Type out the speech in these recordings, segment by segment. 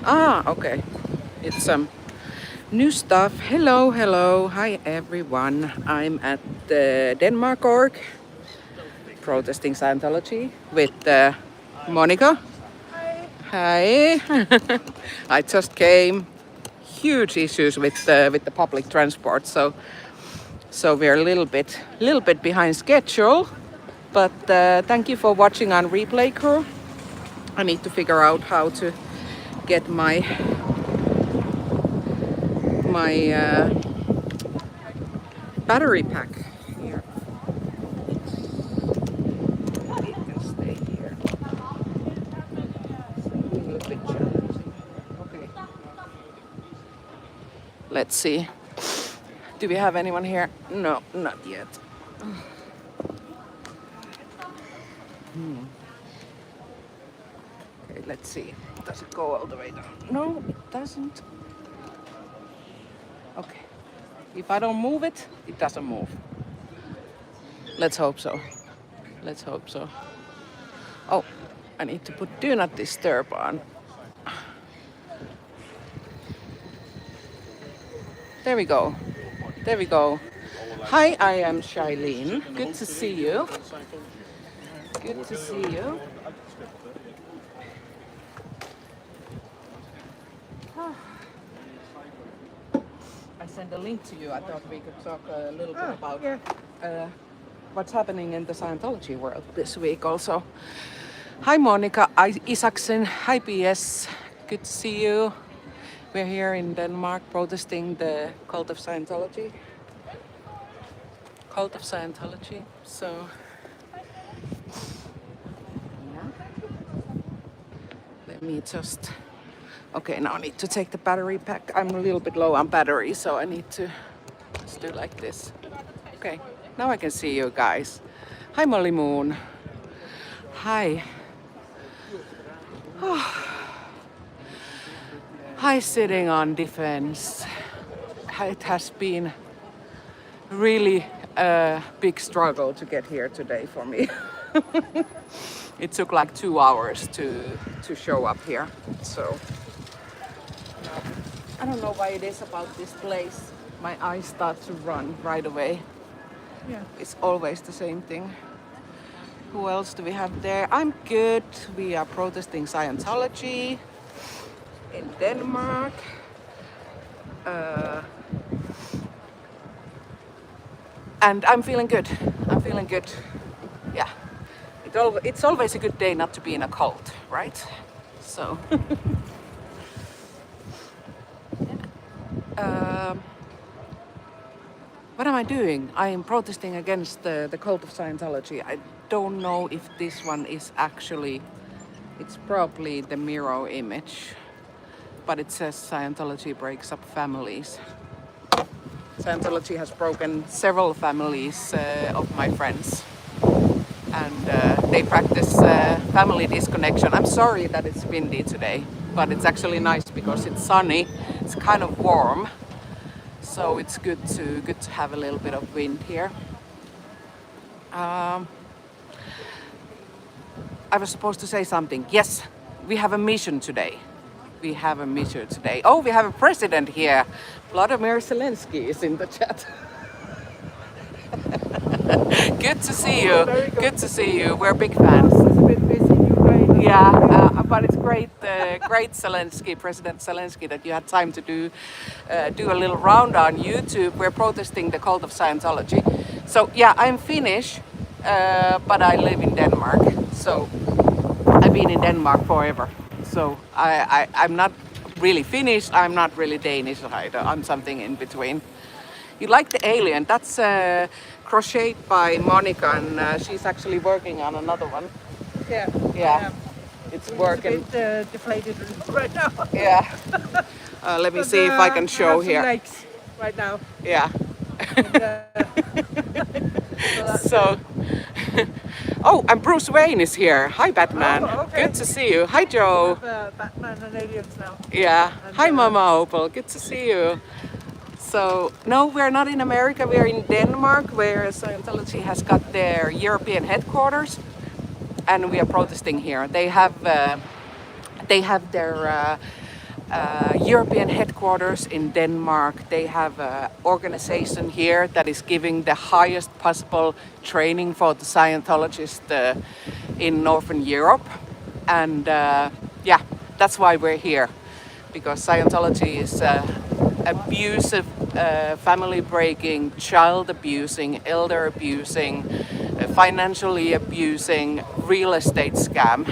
Okay. It's some new stuff. Hello. Hi everyone. I'm at the Denmark org protesting Scientology with Monica. Hi. I just came. Huge issues with the public transport, so we're a little bit behind schedule. But thank you for watching on replay, crew. I need to figure out how to get my battery pack here. It can stay here. It's a little bit challenging. Okay. Let's see. Do we have anyone here? No, not yet. Okay, let's see. Does it go all the way down? No, it doesn't. Okay. If I don't move it, it doesn't move. Let's hope so. Oh, I need to put do not disturb on. There we go. Hi, I am Shailene. Good to see you. I sent a link to you. I thought we could talk a little bit about what's happening in the Scientology world this week also. Hi Monica Isaacson. Hi PS. Good to see you. We're here in Denmark protesting the cult of Scientology. So let me just... Okay, now I need to take the battery pack. I'm a little bit low on battery, so I need to just do like this. Okay, now I can see you guys. Hi Molly Moon. Hi. Hi, sitting on defense. It has been really a big struggle to get here today for me. It took like 2 hours to show up here. So I don't know why it is about this place. My eyes start to run right away. Yeah. It's always the same thing. Who else do we have there? I'm good. We are protesting Scientology in Denmark. And I'm feeling good. Yeah. It's always a good day not to be in a cult, right? So. What am I doing? I am protesting against the cult of Scientology. I don't know if this one is actually... It's probably the mirror image. But it says Scientology breaks up families. Scientology has broken several families of my friends. And they practice family disconnection. I'm sorry that it's windy today, but it's actually nice because it's sunny. It's kind of warm. So it's good to have a little bit of wind here. I was supposed to say something. Yes, we have a mission today. Oh, we have a president here. Vladimir Zelensky is in the chat. Good to see you. We're big fans. It's a bit busy in Ukraine. Yeah, but it's great, Zelensky, President Zelensky, that you had time to do a little round on YouTube. We're protesting the cult of Scientology. So yeah, I'm Finnish, but I live in Denmark. So I've been in Denmark forever. So I'm not really Finnish. I'm not really Danish either. I'm something in between. You like the alien? That's crocheted by Monica, and she's actually working on another one. Yeah. It's working. It's a bit deflated right now. Yeah. Let me see if I can show I have here. some legs right now. Yeah. And, So. Oh, and Bruce Wayne is here. Hi, Batman. Oh, okay. Good to see you. Hi, Joe. we have Batman and aliens now. Yeah. And, Hi, Mama Opal. Good to see you. So, no, we're not in America. We're in Denmark, where Scientology has got their European headquarters, and we are protesting here. They have their European headquarters in Denmark. They have an organization here that is giving the highest possible training for the Scientologists in Northern Europe. And yeah, that's why we're here. Because Scientology is abusive, family breaking, child abusing, elder abusing, financially abusing, real estate scam.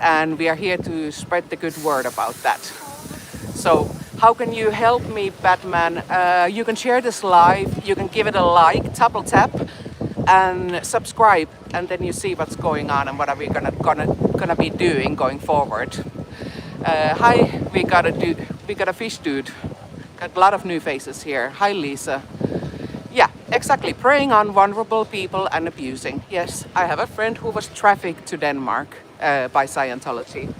And we are here to spread the good word about that. So how can you help me, Batman? You can share this live, you can give it a like, tap, and subscribe, and then you see what's going on and what are we gonna be doing going forward. Hi, we got a fish dude. Got a lot of new faces here. Hi, Lisa. Yeah, exactly. Preying on vulnerable people and abusing. Yes, I have a friend who was trafficked to Denmark by Scientology.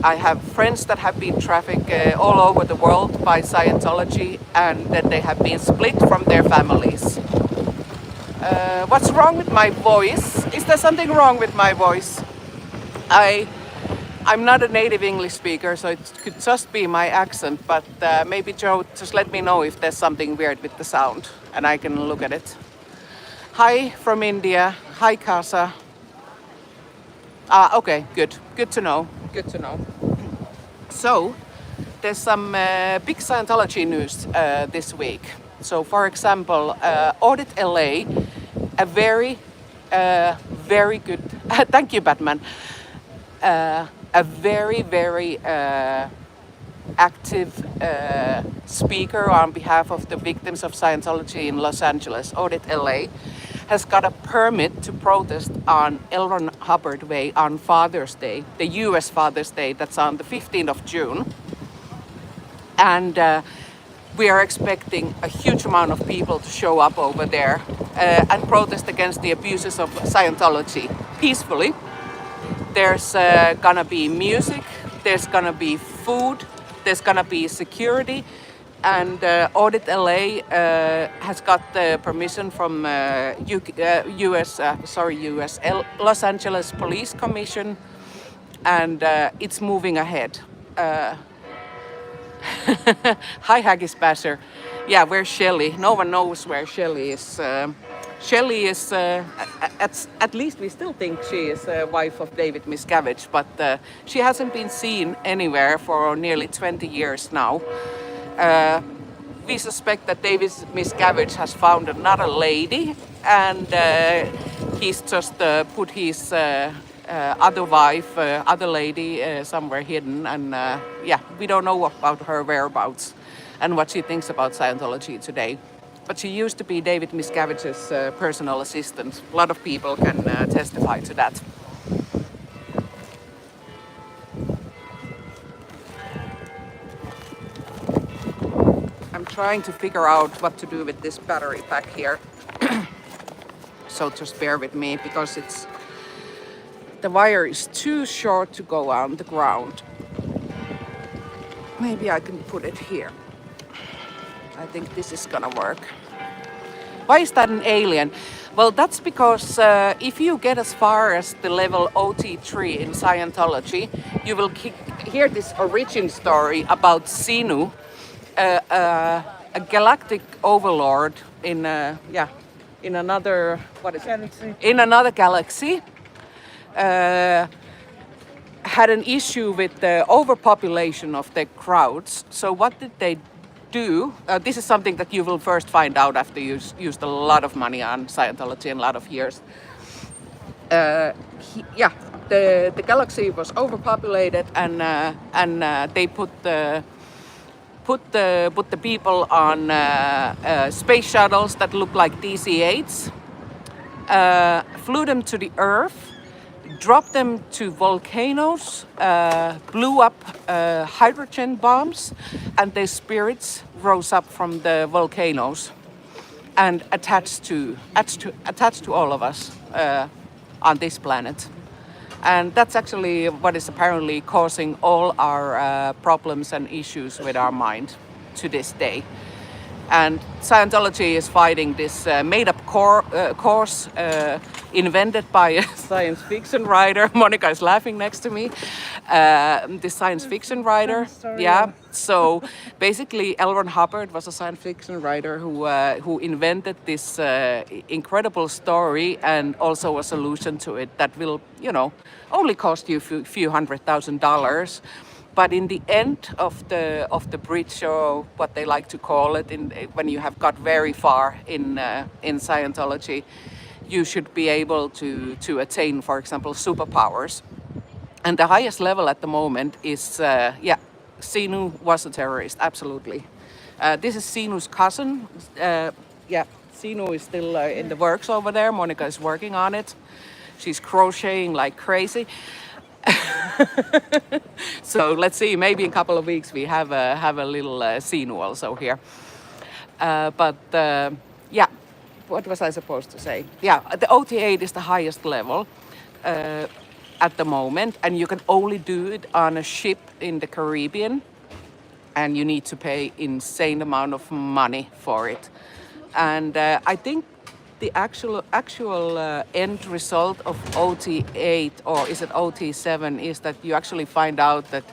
I have friends that have been trafficked all over the world by Scientology, and then they have been split from their families. What's wrong with my voice? Is there something wrong with my voice? I'm not a native English speaker, so it could just be my accent, but maybe Joe, just let me know if there's something weird with the sound, and I can look at it. Hi from India. Hi, Casa. Okay, good. Good to know. Good to know. So, there's some big Scientology news this week. So, for example, Audit LA, a very good... Thank you, Batman. A very active speaker on behalf of the victims of Scientology in Los Angeles, Audit LA, has got a permit to protest on L. Ron Hubbard Way on Father's Day, the US Father's Day, that's on the 15th of June. And we are expecting a huge amount of people to show up over there and protest against the abuses of Scientology peacefully. There's gonna be music, there's gonna be food, there's gonna be security, and Audit LA has got the permission from Los Angeles Police Commission, and it's moving ahead. Hi, Haggis Basher. Yeah, where's Shelley? No one knows where Shelley is. Shelley is, at least we still think she is a wife of David Miscavige, but she hasn't been seen anywhere for nearly 20 years now. We suspect that David Miscavige has found another lady, and he's just put his other wife, other lady somewhere hidden, and yeah, we don't know about her whereabouts and what she thinks about Scientology today. But she used to be David Miscavige's personal assistant. A lot of people can testify to that. I'm trying to figure out what to do with this battery pack here. So just bear with me, because the wire is too short to go on the ground. Maybe I can put it here. I think this is gonna work. Why is that an alien? Well, that's because if you get as far as the level OT3 in Scientology, you will hear this origin story about Xenu, a galactic overlord in another Galaxy. In another galaxy. Had an issue with the overpopulation of the crowds. So what did they do? This is something that you will first find out after you used a lot of money on Scientology in a lot of years. The galaxy was overpopulated, and they put the people on space shuttles that look like DC-8s, flew them to the Earth, dropped them to volcanoes, blew up hydrogen bombs, and their spirits rose up from the volcanoes and attached to all of us on this planet. And that's actually what is apparently causing all our problems and issues with our mind to this day. And Scientology is fighting this made-up course invented by a science fiction writer. Monica is laughing next to me. the science fiction writer. story, Yeah. yeah. So basically, L. Ron Hubbard was a science fiction writer who invented this incredible story and also a solution to it that will, only cost you a few $100,000. But in the end of the bridge, or what they like to call it, when you have got very far in Scientology, you should be able to attain, for example, superpowers. And the highest level at the moment is, Sinu was a terrorist, absolutely. This is Sinu's cousin. Sinu is still in the works over there. Monica is working on it. She's crocheting like crazy. So let's see, maybe in a couple of weeks we have a little Sinu also here. What was I supposed to say? Yeah, the OT8 is the highest level at the moment, and you can only do it on a ship in the Caribbean, and you need to pay insane amount of money for it. And I think the actual end result of OT8, or is it OT7, is that you actually find out that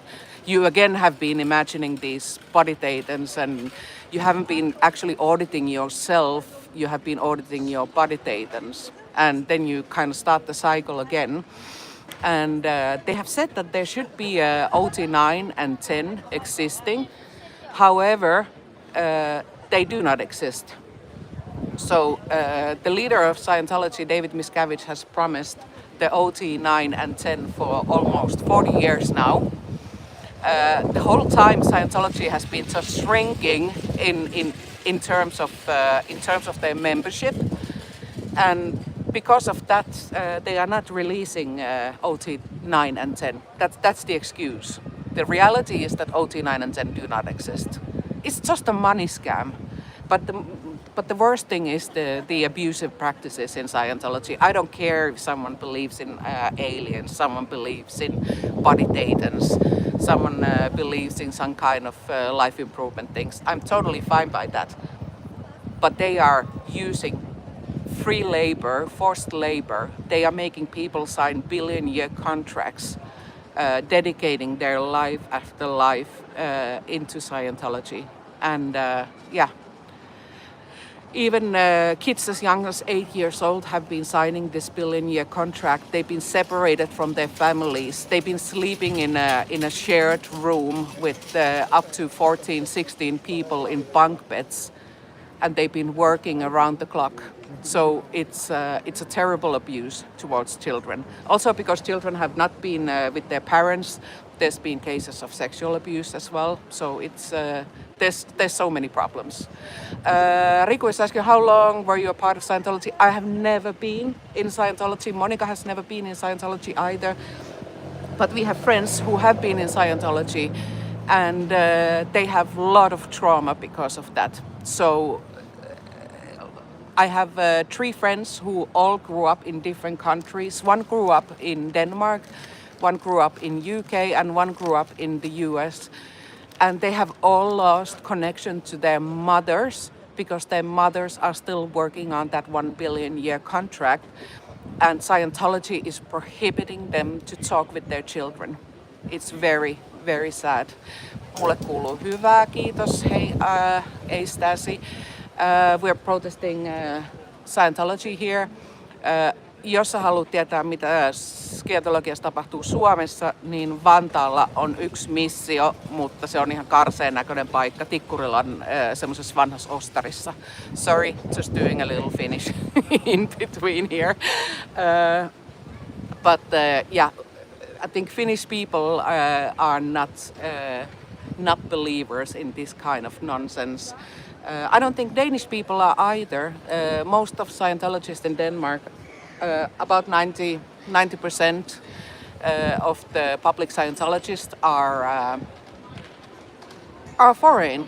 you again have been imagining these body thetans, and you haven't been actually auditing yourself, you have been auditing your body thetans, and then you kind of start the cycle again. And they have said that there should be OT9 and 10 existing. However, they do not exist. So the leader of Scientology, David Miscavige, has promised the OT9 and 10 for almost 40 years now. The whole time Scientology has been just shrinking in terms of their membership, and because of that, they are not releasing OT9 and 10. That's the excuse. The reality is that OT9 and 10 do not exist. It's just a money scam. But the worst thing is the abusive practices in Scientology. I don't care if someone believes in aliens, someone believes in body thetans, someone believes in some kind of life improvement things. I'm totally fine by that. But they are using free labor, forced labor. They are making people sign billion-year contracts, dedicating their life after life into Scientology. And even kids as young as 8 years old have been signing this billion-year contract. They've been separated from their families. They've been sleeping in a shared room with up to 14, 16 people in bunk beds, and they've been working around the clock. So it's a terrible abuse towards children. Also because children have not been with their parents, there's been cases of sexual abuse as well. So it's there's so many problems. Riku is asking, how long were you a part of Scientology? I have never been in Scientology. Monica has never been in Scientology either. But we have friends who have been in Scientology, and they have a lot of trauma because of that. So I have 3 friends who all grew up in different countries. One grew up in Denmark, one grew up in UK, and one grew up in the US. And they have all lost connection to their mothers because their mothers are still working on that 1 billion year contract. And Scientology is prohibiting them to talk with their children. It's very, very sad. Mulle kuuluu hyvää, kiitos. Hei, ei Stasi. We're protesting Scientology here. Jos sä haluat tietää, mitä Scientologiassa tapahtuu Suomessa, niin Vantaalla on yksi missio, mutta se on ihan karseen näköinen paikka Tikkurilan semmoisessa vanhassa ostarissa. Sorry, just doing a little Finnish in between here. I think Finnish people are not believers in this kind of nonsense. I don't think Danish people are either. Most of Scientologists in Denmark, about 90% of the public Scientologists are foreign.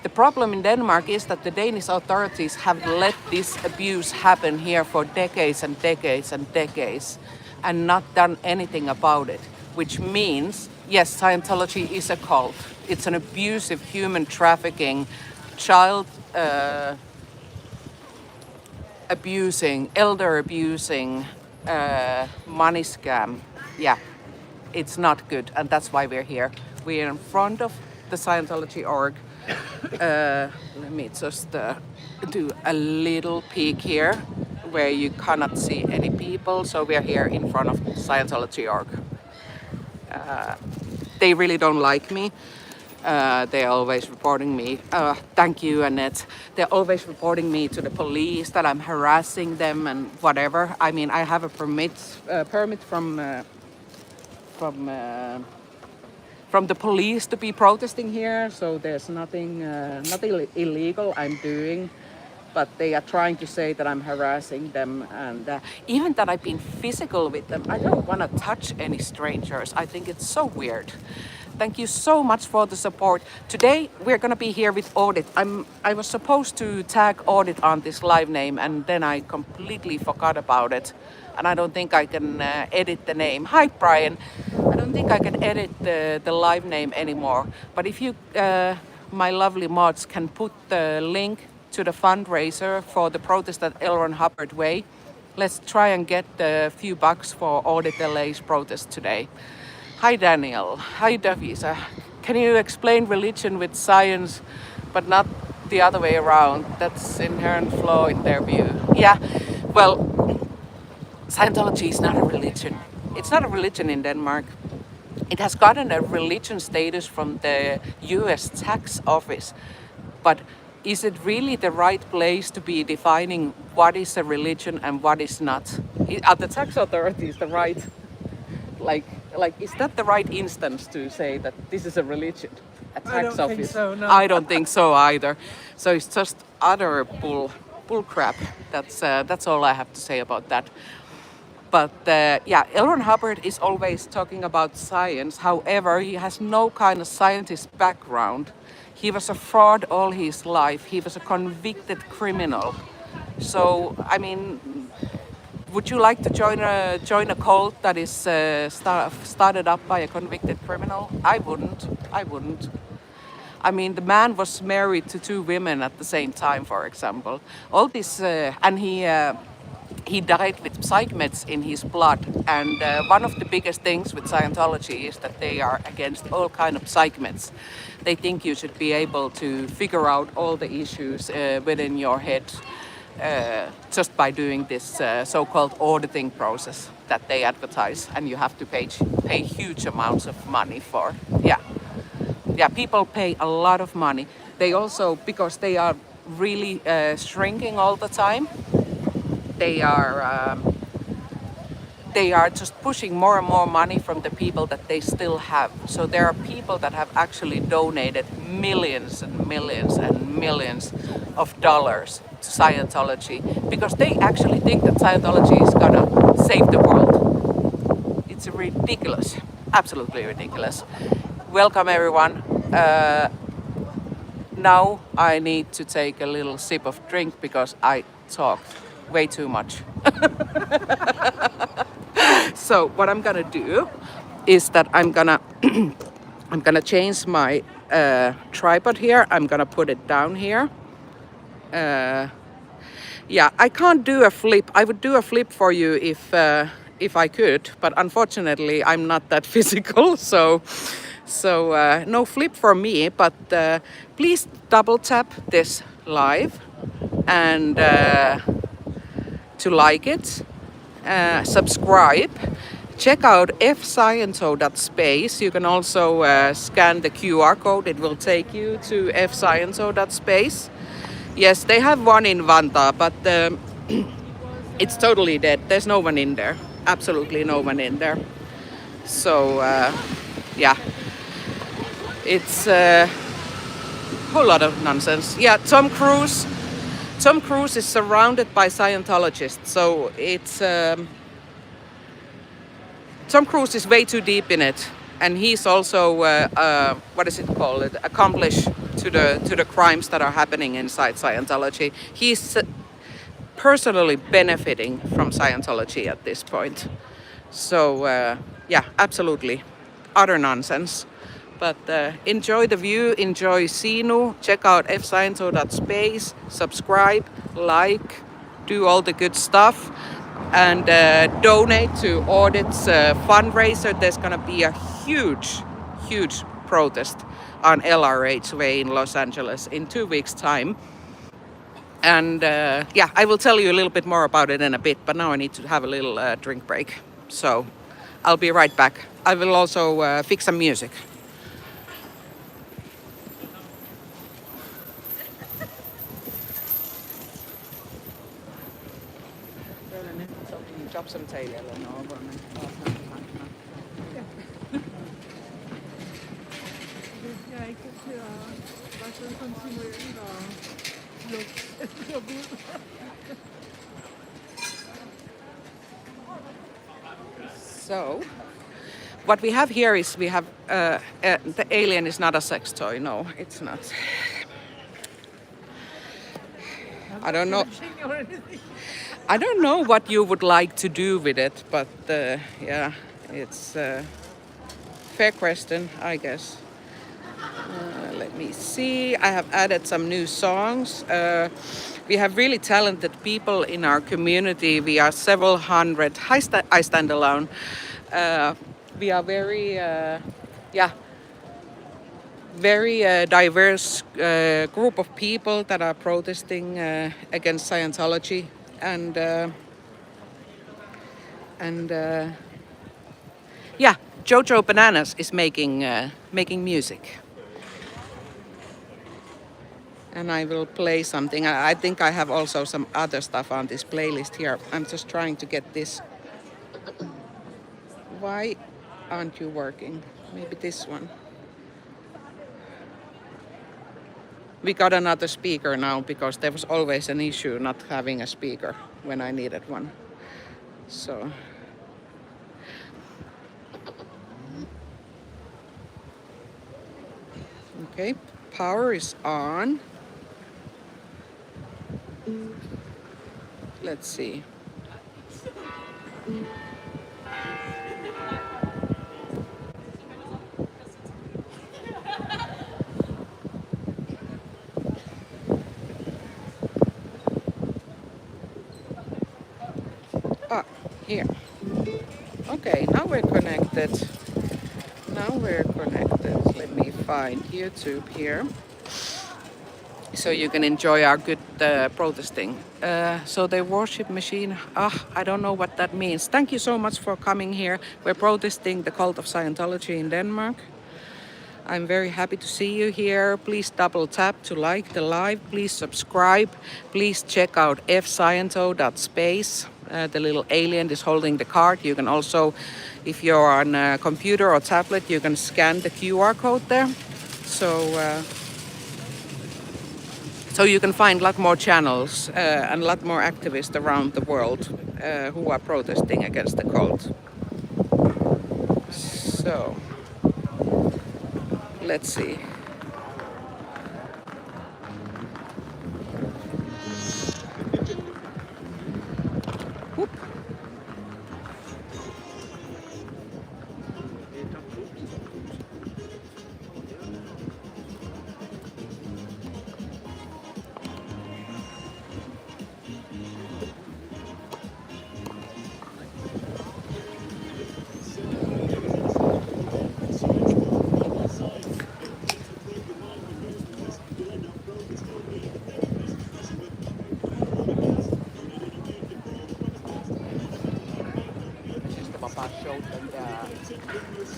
The problem in Denmark is that the Danish authorities have let this abuse happen here for decades and decades and decades and not done anything about it, which means, yes, Scientology is a cult. It's an abusive human trafficking, child abusing, elder abusing, money scam. Yeah. it's not good, and that's why we're here. We're in front of the Scientology org. Let me just do a little peek here where you cannot see any people. So we're here in front of Scientology org. They really don't like me. They're always reporting me. Thank you, Annette. They're always reporting me to the police that I'm harassing them and whatever. I mean, I have a permit from the police to be protesting here, so there's nothing illegal I'm doing. But they are trying to say that I'm harassing them, and even that I've been physical with them. I don't want to touch any strangers. I think it's so weird. Thank you so much for the support. Today we're gonna be here with Audit. I was supposed to tag Audit on this live name, and then I completely forgot about it. And I don't think I can edit the name. Hi, Brian. I don't think I can edit the live name anymore. But if you, my lovely mods, can put the link to the fundraiser for the protest at Hubbard Way, let's try and get a few bucks for Audit LAs protest today. Hi, Daniel. Hi, Davisa. Can you explain religion with science, but not the other way around? That's inherent flaw in their view. Yeah, well, Scientology is not a religion. It's not a religion in Denmark. It has gotten a religion status from the US tax office, but is it really the right place to be defining what is a religion and what is not? Are the tax authorities the right, like, is that the right instance to say that this is a religion? A tax I don't office? think so, no. I don't think so either. So it's just utter bull crap. That's all I have to say about that. But yeah, Hubbard is always talking about science. However, he has no kind of scientist background. He was a fraud all his life. He was a convicted criminal. So, I mean, would you like to join a cult that is started up by a convicted criminal? I wouldn't. I mean, the man was married to 2 women at the same time, for example. All this, and he died with psych meds in his blood. And one of the biggest things with Scientology is that they are against all kind of psych meds. They think you should be able to figure out all the issues within your head just by doing this so-called auditing process that they advertise, and you have to pay huge amounts of money for. Yeah, people pay a lot of money. They also, because they are really shrinking all the time, they are just pushing more and more money from the people that they still have. So there are people that have actually donated millions and millions and millions of dollars to Scientology because they actually think that Scientology is gonna save the world. It's ridiculous, absolutely ridiculous. Welcome everyone. Now I need to take a little sip of drink because I talked way too much. So what I'm gonna do is that I'm gonna change my tripod here. I'm gonna put it down here. Yeah, I can't do a flip. I would do a flip for you if I could, but unfortunately I'm not that physical. So no flip for me. But please double tap this live and to like it. Subscribe, check out fsciento.space. You can also scan the QR code. It will take you to fsciento.space. Yes, they have one in Vantaa, but it's totally dead. There's no one in there. Absolutely no one in there. So yeah, it's a whole lot of nonsense. Yeah, Tom Cruise is surrounded by Scientologists, so it's Tom Cruise is way too deep in it, and he's also what is it called? Accomplice to the crimes that are happening inside Scientology. He's personally benefiting from Scientology at this point. So yeah, absolutely utter nonsense. But enjoy the view, enjoy Sinu, check out fsciento.space, subscribe, like, do all the good stuff. and donate to Audit's fundraiser. There's going to be a huge protest on LRH Way in Los Angeles in 2 weeks' time. And yeah, I will tell you a little bit more about it in a bit, but now I need to have a little drink break. So I'll be right back. I will also fix some music. Jeg er ikke god til at bare sidde kontinuerligt og lukke ud. So, what we have here is we have the alien is not a sex toy. No, it's not. I don't know. I don't know what you would like to do with it, but yeah, it's a fair question, I guess. Let me see. I have added some new songs. We have really talented people in our community. We are several hundred. I stand alone. We are very, very diverse group of people that are protesting against Scientology, and yeah, Jojo Bananas is making music. And I will play something. I think I have also some other stuff on this playlist here. I'm just trying to get this. Why aren't you working? Maybe this one. We got another speaker now because there was always an issue not having a speaker when I needed one. So. Okay, power is on. Let's see. Ah, here. Okay, now we're connected. Let me find YouTube here, so you can enjoy our good protesting. So the worship machine, I don't know what that means. Thank you so much for coming here. We're protesting the cult of Scientology in Denmark. I'm very happy to see you here. Please double tap to like the live. Please subscribe. Please check out fsciento.space. The little alien is holding the card. You can also, if you're on a computer or tablet, you can scan the QR code there. So you can find a lot more channels and a lot more activists around the world who are protesting against the cult. So, let's see. Whoop.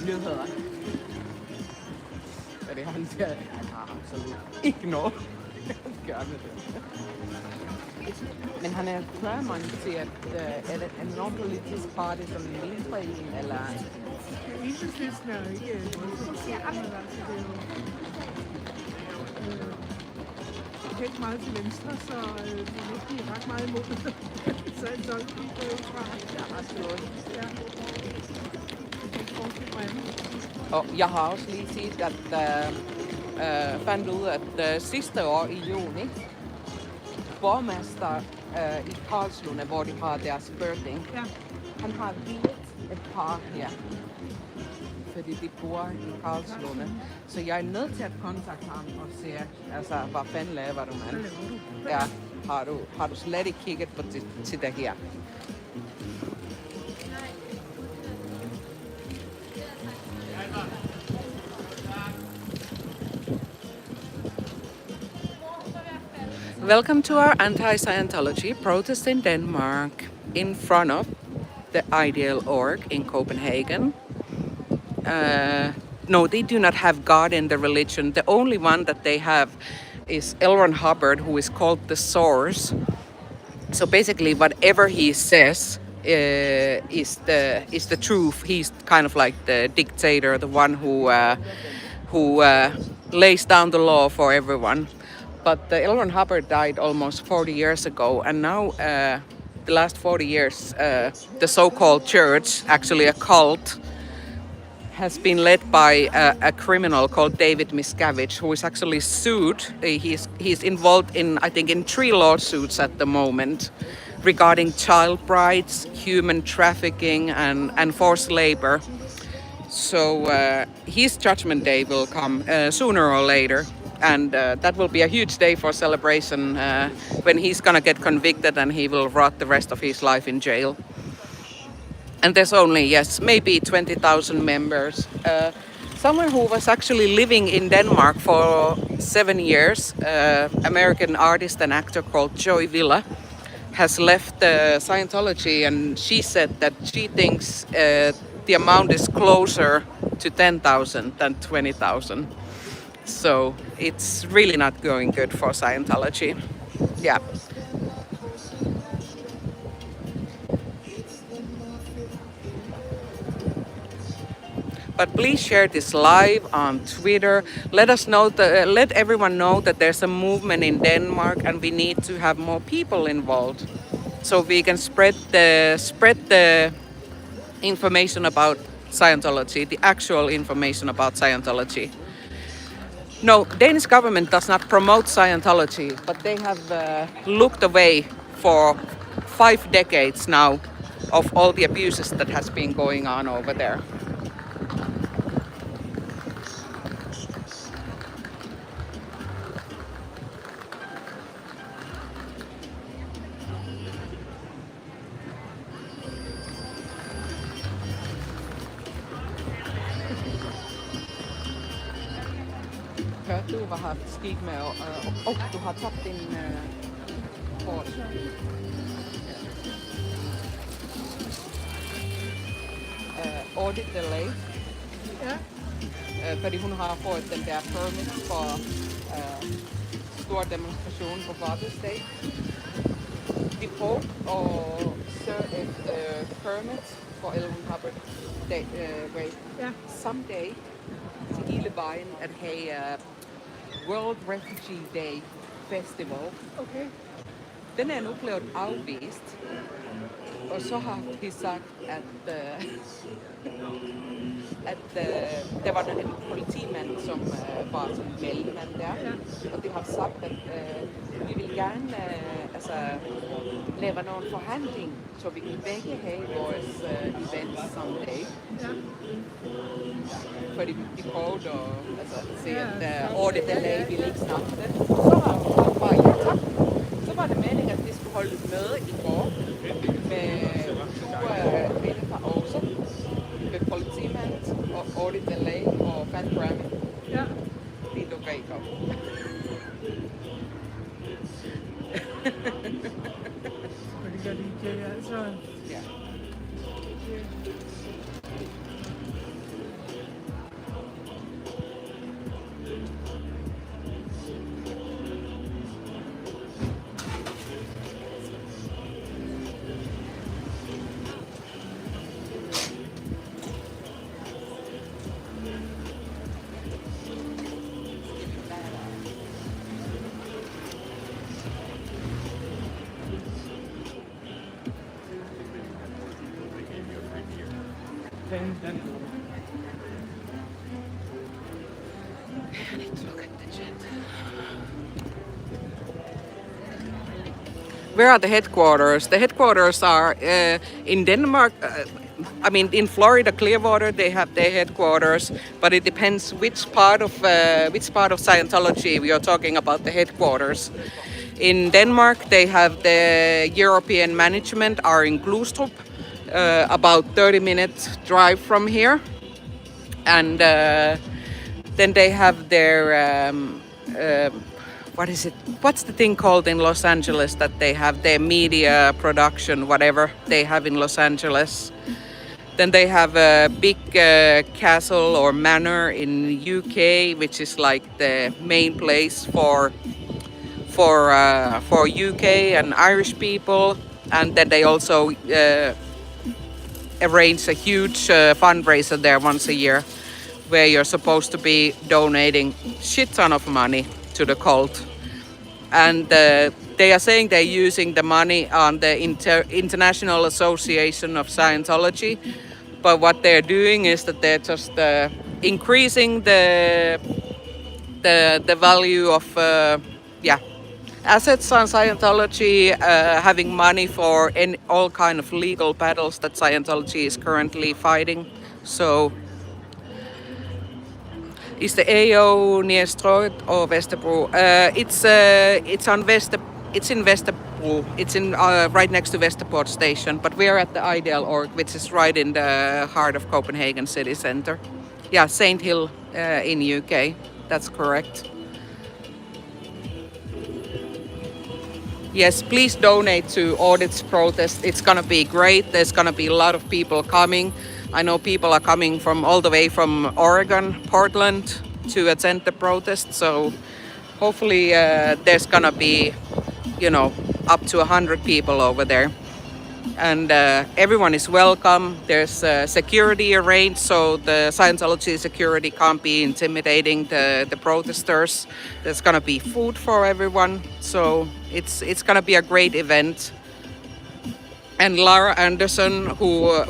Nyheder. Og det han siger, han har absolut ikke noget. Gør med det. Men han er man til, at er det en non-politisk party som en vildforening, eller? Enhedslisten er jo ikke helt meget til venstre, så det er ikke ret meget imod. Så en sådan går ud fra. Ja, absolut. Ja. Og jeg har også lige set, at fandt ud, at sidste år i juni, borgmester i Karlslunde, hvor de har deres birthing, ja. Han har videt et par her, fordi de bor i Karlslunde. Så jeg er nødt til at kontakte ham og se, altså, hvad fanden laver du, mand? Ja, har du slet ikke kigget på til det her? Welcome to our anti-Scientology protest in Denmark in front of the Ideal Org in Copenhagen. No, they do not have God in the religion. The only one that they have is Hubbard, who is called the Source. So basically, whatever he says is the truth. He's kind of like the dictator, the one who lays down the law for everyone. But L. Hubbard died almost 40 years ago, and now the last 40 years, the so-called church, actually a cult, has been led by a criminal called David Miscavige, who is actually sued. He's involved in, I think, in 3 lawsuits at the moment regarding child brides, human trafficking, and forced labor. So his judgment day will come sooner or later. And that will be a huge day for celebration when he's gonna get convicted and he will rot the rest of his life in jail. And there's only, yes, maybe 20,000 members. Someone who was actually living in Denmark for 7 years, American artist and actor called Joy Villa, has left Scientology, and she said that she thinks the amount is closer to 10,000 than 20,000. So it's really not going good for Scientology. Yeah. But please share this live on Twitter. Let us know, let everyone know that there's a movement in Denmark, and we need to have more people involved, so we can spread the information about Scientology, the actual information about Scientology. No, Danish government does not promote Scientology, but they have looked away for 5 decades now of all the abuses that has been going on over there. Du har haft skik med, og du har tabt din kort. Audit LAs. Ja. Fordi hun har fået den der permit for stor demonstration på Father's Day. De prøvede at serve et permit for L. Hubbard someday til hele vejen at have World Refugee Day Festival. Okay. Den er nu blevet afvist, og så har de sagt, at der var en politimand, som var som meldemand der, og de har sagt, at vi vil gerne lave nogle forhandling, så vi kan begge have vores events someday. Ja. Fordi de prøvede at se, at Audit LA ville ikke snakke det. Så har hun bare tak. Så var det meningen, at de skulle holde et møde i går med kvinder fra Aarhus, med politimand og Audit LA og Fat Grammy. Ja. De lukker ikke op. Og det gør de ikke, altså. Ja. Where are the headquarters? The headquarters are in Denmark. I mean, in Florida, Clearwater, they have their headquarters, but it depends which part of Scientology we are talking about. The headquarters. In Denmark, they have the European management are in Glostrup, about 30-minute drive from here, and then they have their what is it? What's the thing called in Los Angeles that they have their media production, whatever they have in Los Angeles? Then they have a big castle or manor in UK, which is like the main place for UK and Irish people. And then they also arrange a huge fundraiser there once a year, where you're supposed to be donating shit ton of money to the cult. And they are saying they're using the money on the International Association of Scientology, but what they're doing is that they're just increasing the value of assets on Scientology, having money for all kind of legal battles that Scientology is currently fighting. So is the AO near Strood or Westerbro? It's on It's in Westerbro. It's in right next to Westerport station. But we are at the Ideal Org, which is right in the heart of Copenhagen city center. Yeah, Saint Hill in UK. That's correct. Yes, please donate to Audit's protest. It's gonna be great. There's gonna be a lot of people coming. I know people are coming from all the way from Oregon, Portland, to attend the protest. So hopefully there's gonna be, up to 100 people over there. And everyone is welcome. There's security arranged, so the Scientology security can't be intimidating the protesters. There's gonna be food for everyone, so it's gonna be a great event. And Lara Anderson,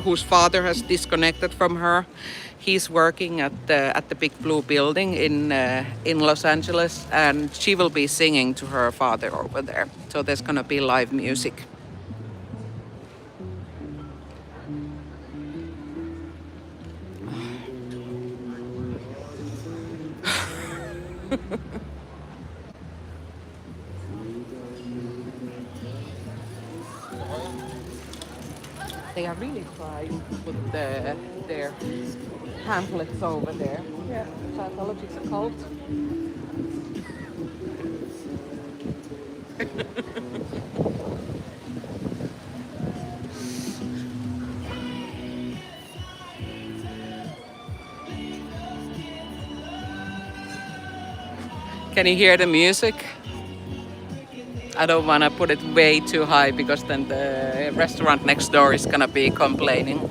whose father has disconnected from her, he's working at the Big Blue building in Los Angeles, and she will be singing to her father over there. So there's gonna be live music. They are really trying to put their pamphlets over there. Yeah, Scientology is a cult. Can you hear the music? I don't want to put it way too high because then the restaurant next door is gonna be complaining.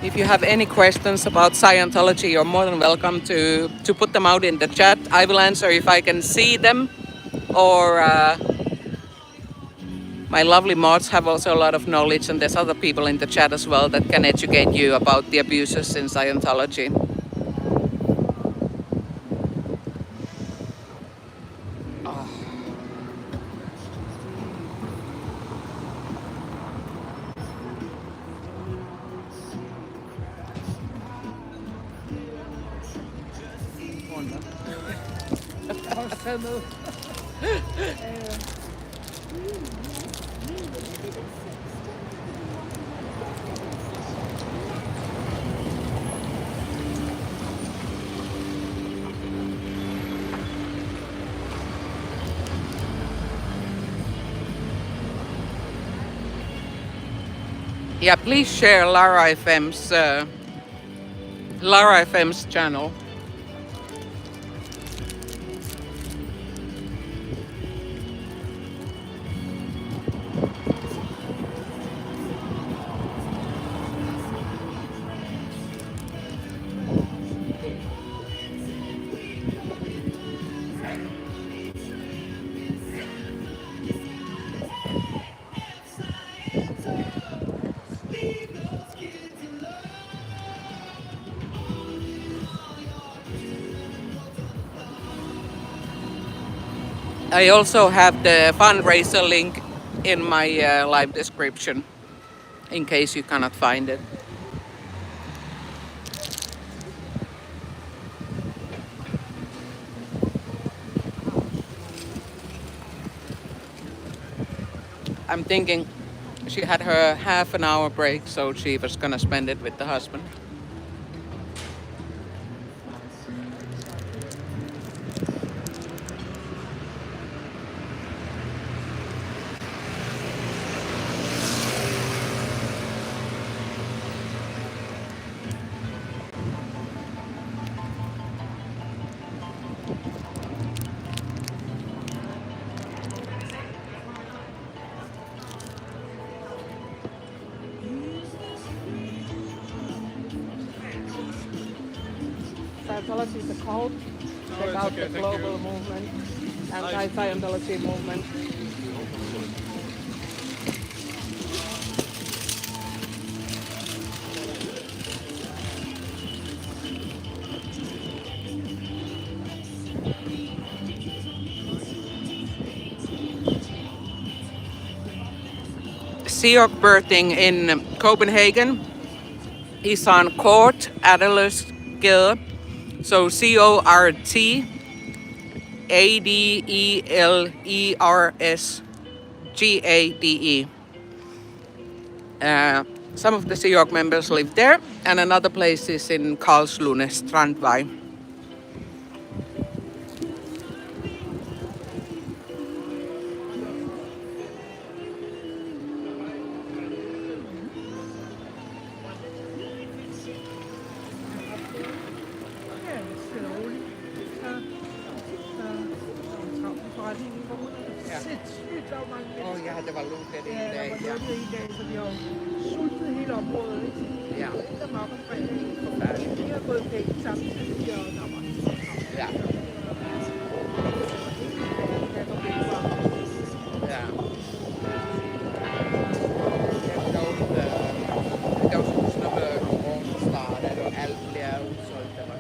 If you have any questions about Scientology, you're more than welcome to put them out in the chat. I will answer if I can see them, or my lovely mods have also a lot of knowledge, and there's other people in the chat as well that can educate you about the abuses in Scientology. Yeah, please share Lara FM's channel. I also have the fundraiser link in my live description. in case you cannot find it. I'm thinking she had her half an hour break, so she was gonna spend it with the husband. Scientology is a cult. Check out the global movement, anti-Scientology movement. Siok birthing in Copenhagen is on Court Adelersgade. So CORT ADELERSGADE. Some of the Sea Org members live there, and another place is in Karlslunde, Strandvej. Åh, jeg har det var lukket i Ja, dag. der var lukket i dag, så vi har sultet hele området, ikke? Ja. Der var på fredag. Vi har gået pænt samtidig, og der var Ja. Ja. Der var sådan noget coronastart, og alt bliver udsolgt. Der var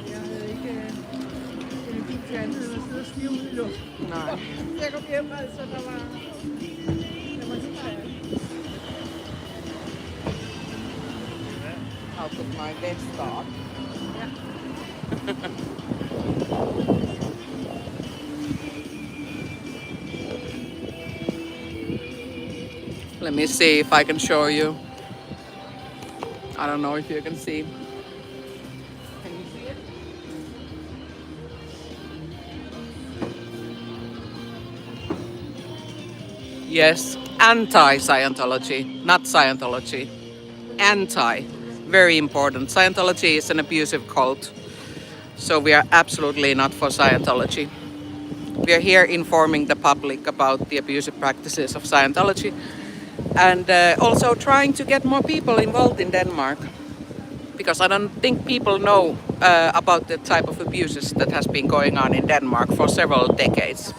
jeg havde ikke energi til andet end at sidde og stive ud i luften. Nej. Jeg kom hjem, altså, der var helt færdigt. I'll put my vest on. Ja. Let me see if I can show you. I don't know if you can see. Can you see it? Yes, anti-Scientology, not Scientology. Anti, very important. Scientology is an abusive cult, so we are absolutely not for Scientology. We are here informing the public about the abusive practices of Scientology and also trying to get more people involved in Denmark, because I don't think people know about the type of abuses that has been going on in Denmark for several decades.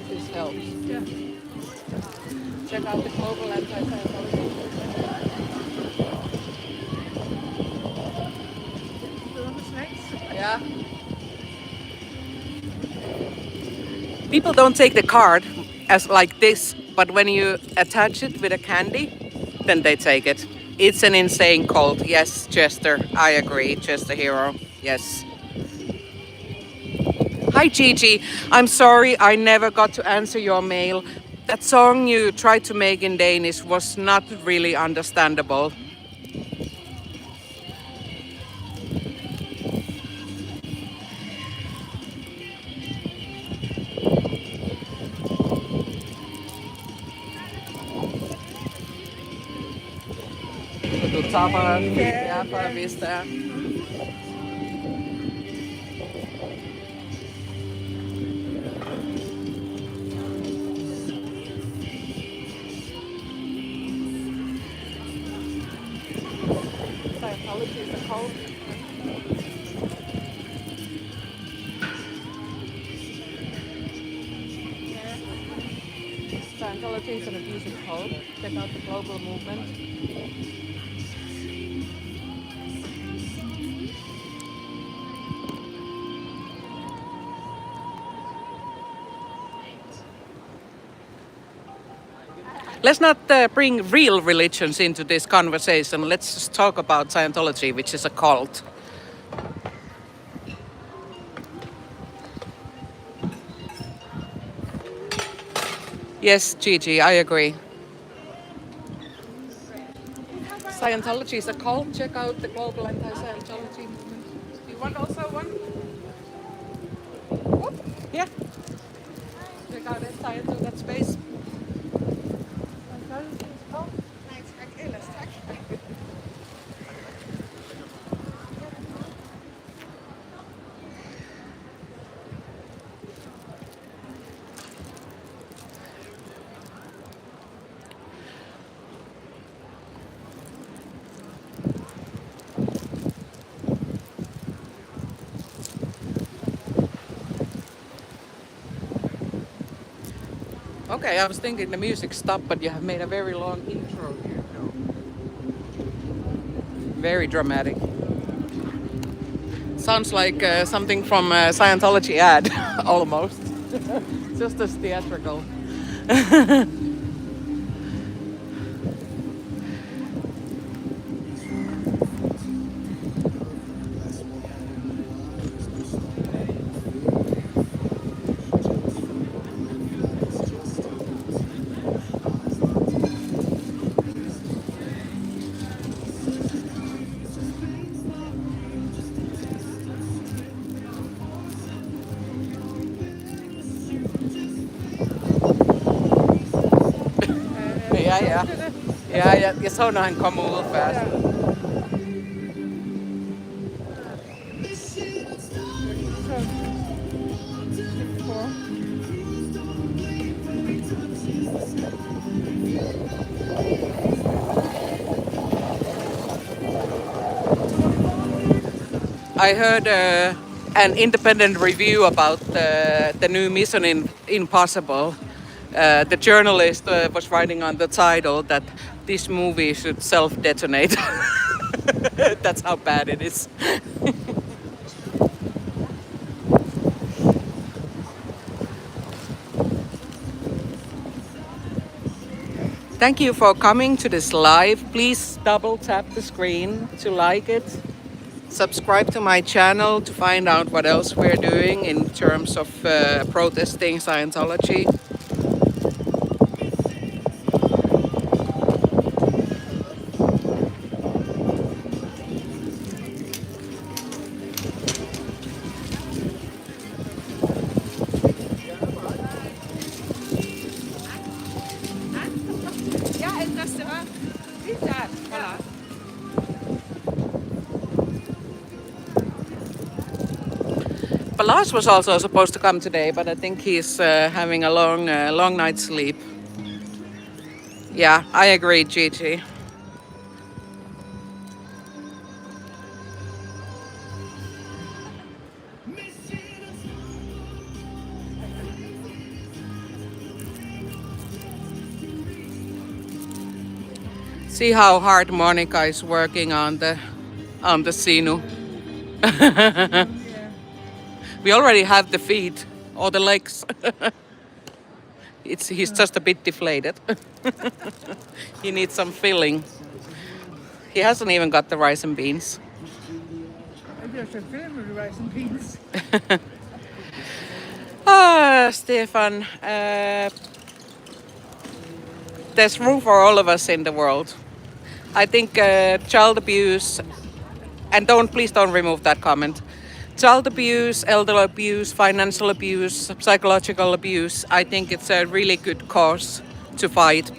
This helps. Ja. Check out the global anti-Scientology. Bedre med snacks. Yeah. People don't take the card as like this, but when you attach it with a candy, then they take it. It's an insane cult. Yes, Chester, I agree. Chester Hero. Yes. Hi, Gigi. I'm sorry I never got to answer your mail. That song you tried to make in Danish was not really understandable. Så du tager bare for at vise det er. Scientology is a cult. Scientology is an abusive cult. Check out the global movement. Let's not bring real religions into this conversation. Let's just talk about Scientology, which is a cult. Yes, Gigi, I agree. Scientology is a cult. Check out the global anti-Scientology movement. Do you want also one? Whoop. Yeah. Check out that science of that space. Nej, tak. Ellers tak. Okay, I was thinking the music stopped, but you have made a very long intro here. Very dramatic. Sounds like something from a Scientology ad, almost. Just as theatrical. Ja, jeg så, når han kommer ud først. I heard an independent review about the new Mission Impossible. The journalist was writing on the title that this movie should self-detonate. That's how bad it is. Thank you for coming to this live. Please double tap the screen to like it. Subscribe to my channel to find out what else we're doing in terms of protesting Scientology. Lars was also supposed to come today, but I think he's having a long night's sleep. Yeah, I agree, Gigi. See how hard Monica is working on the sinu. We already have the feet or the legs. He's just a bit deflated. He needs some filling. He hasn't even got the rice and beans. Maybe I should film with the rice and beans. Stefan, there's room for all of us in the world. I think child abuse, and please don't remove that comment. Child abuse, elder abuse, financial abuse, psychological abuse. I think it's a really good cause to fight.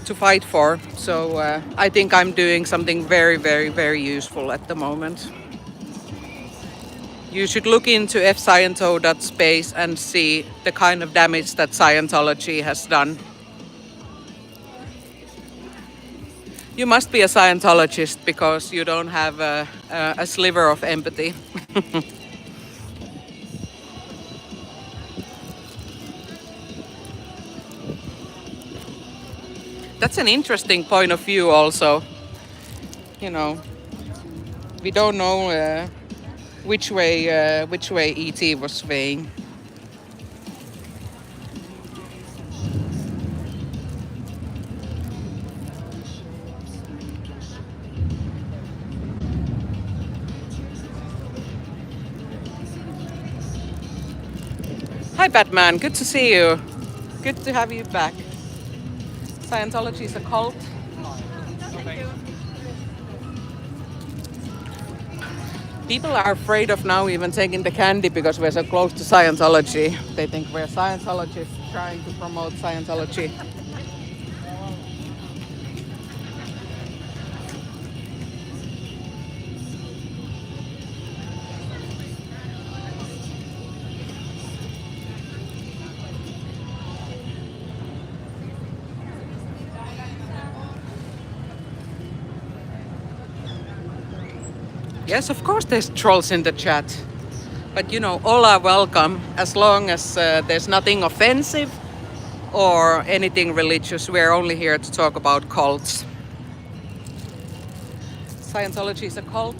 To fight for. So I think I'm doing something very, very, very useful at the moment. You should look into fsciento.space and see the kind of damage that Scientology has done. You must be a Scientologist because you don't have a sliver of empathy. That's an interesting point of view also. You know, we don't know which way ET was swaying. Hi Batman, good to see you. Good to have you back. Scientology is a cult. People are afraid of now even taking the candy because we're so close to Scientology. They think we're Scientologists trying to promote Scientology. Yes, of course there's trolls in the chat. But you know, all are welcome as long as there's nothing offensive or anything religious. We're only here to talk about cults. Scientology is a cult.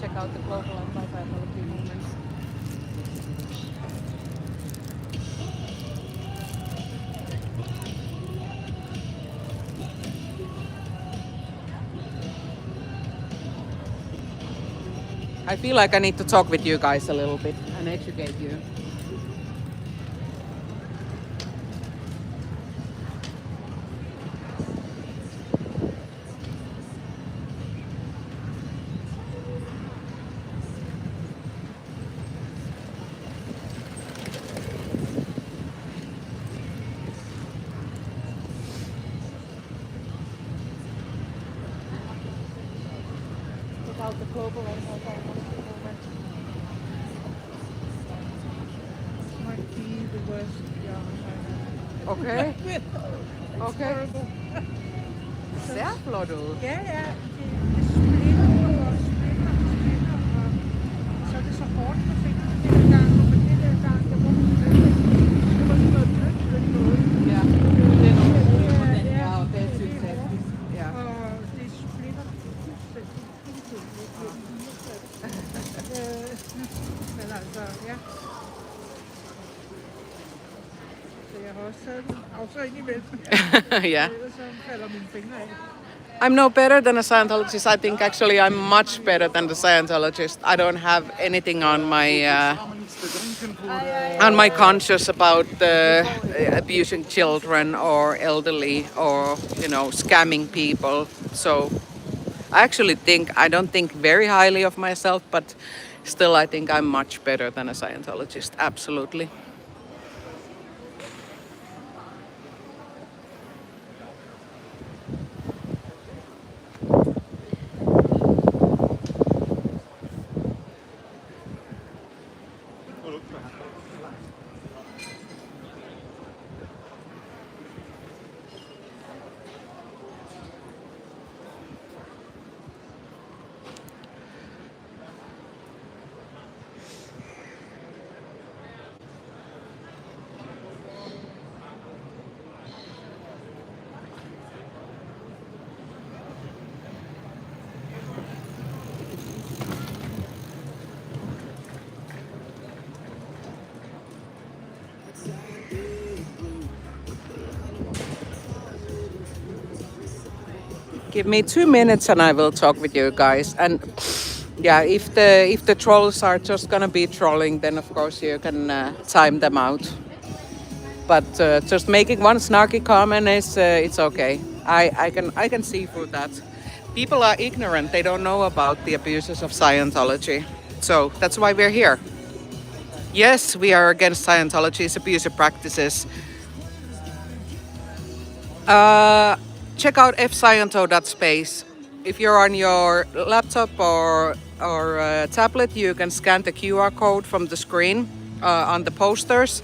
Check out the global anti-Scientology movement. I feel like I need to talk with you guys a little bit and educate you. About the global anti-Scientology movement. Might be the worst. Yeah. Okay. It's Okay. horrible. Særflottet. Ja, ja. Det splitter og splitter og splitter. Og så er det så hårdt på fingrene den gang, og det der gang, der må man det var sådan noget blødt noget. Ja, det er nogle problemer på den her, og det er syntetisk. Ja. Og det splitter fuldstændig. Men altså, ja. Så jeg har også taget den afsøg imellem. Yeah. Ellers så falder mine fingre af. I'm no better than a Scientologist. I think actually I'm much better than the Scientologist. I don't have anything on my conscience about abusing children or elderly or scamming people. So I don't think very highly of myself, but still I think I'm much better than a Scientologist. Absolutely. Give me 2 minutes and I will talk with you guys. And yeah, if the trolls are just gonna be trolling, then of course you can time them out. But just making one snarky comment is it's okay. I can see through that. People are ignorant. They don't know about the abuses of Scientology. So that's why we're here. Yes, we are against Scientology's abusive practices. Check out fsciento.space. If you're on your laptop or tablet, you can scan the QR code from the screen on the posters.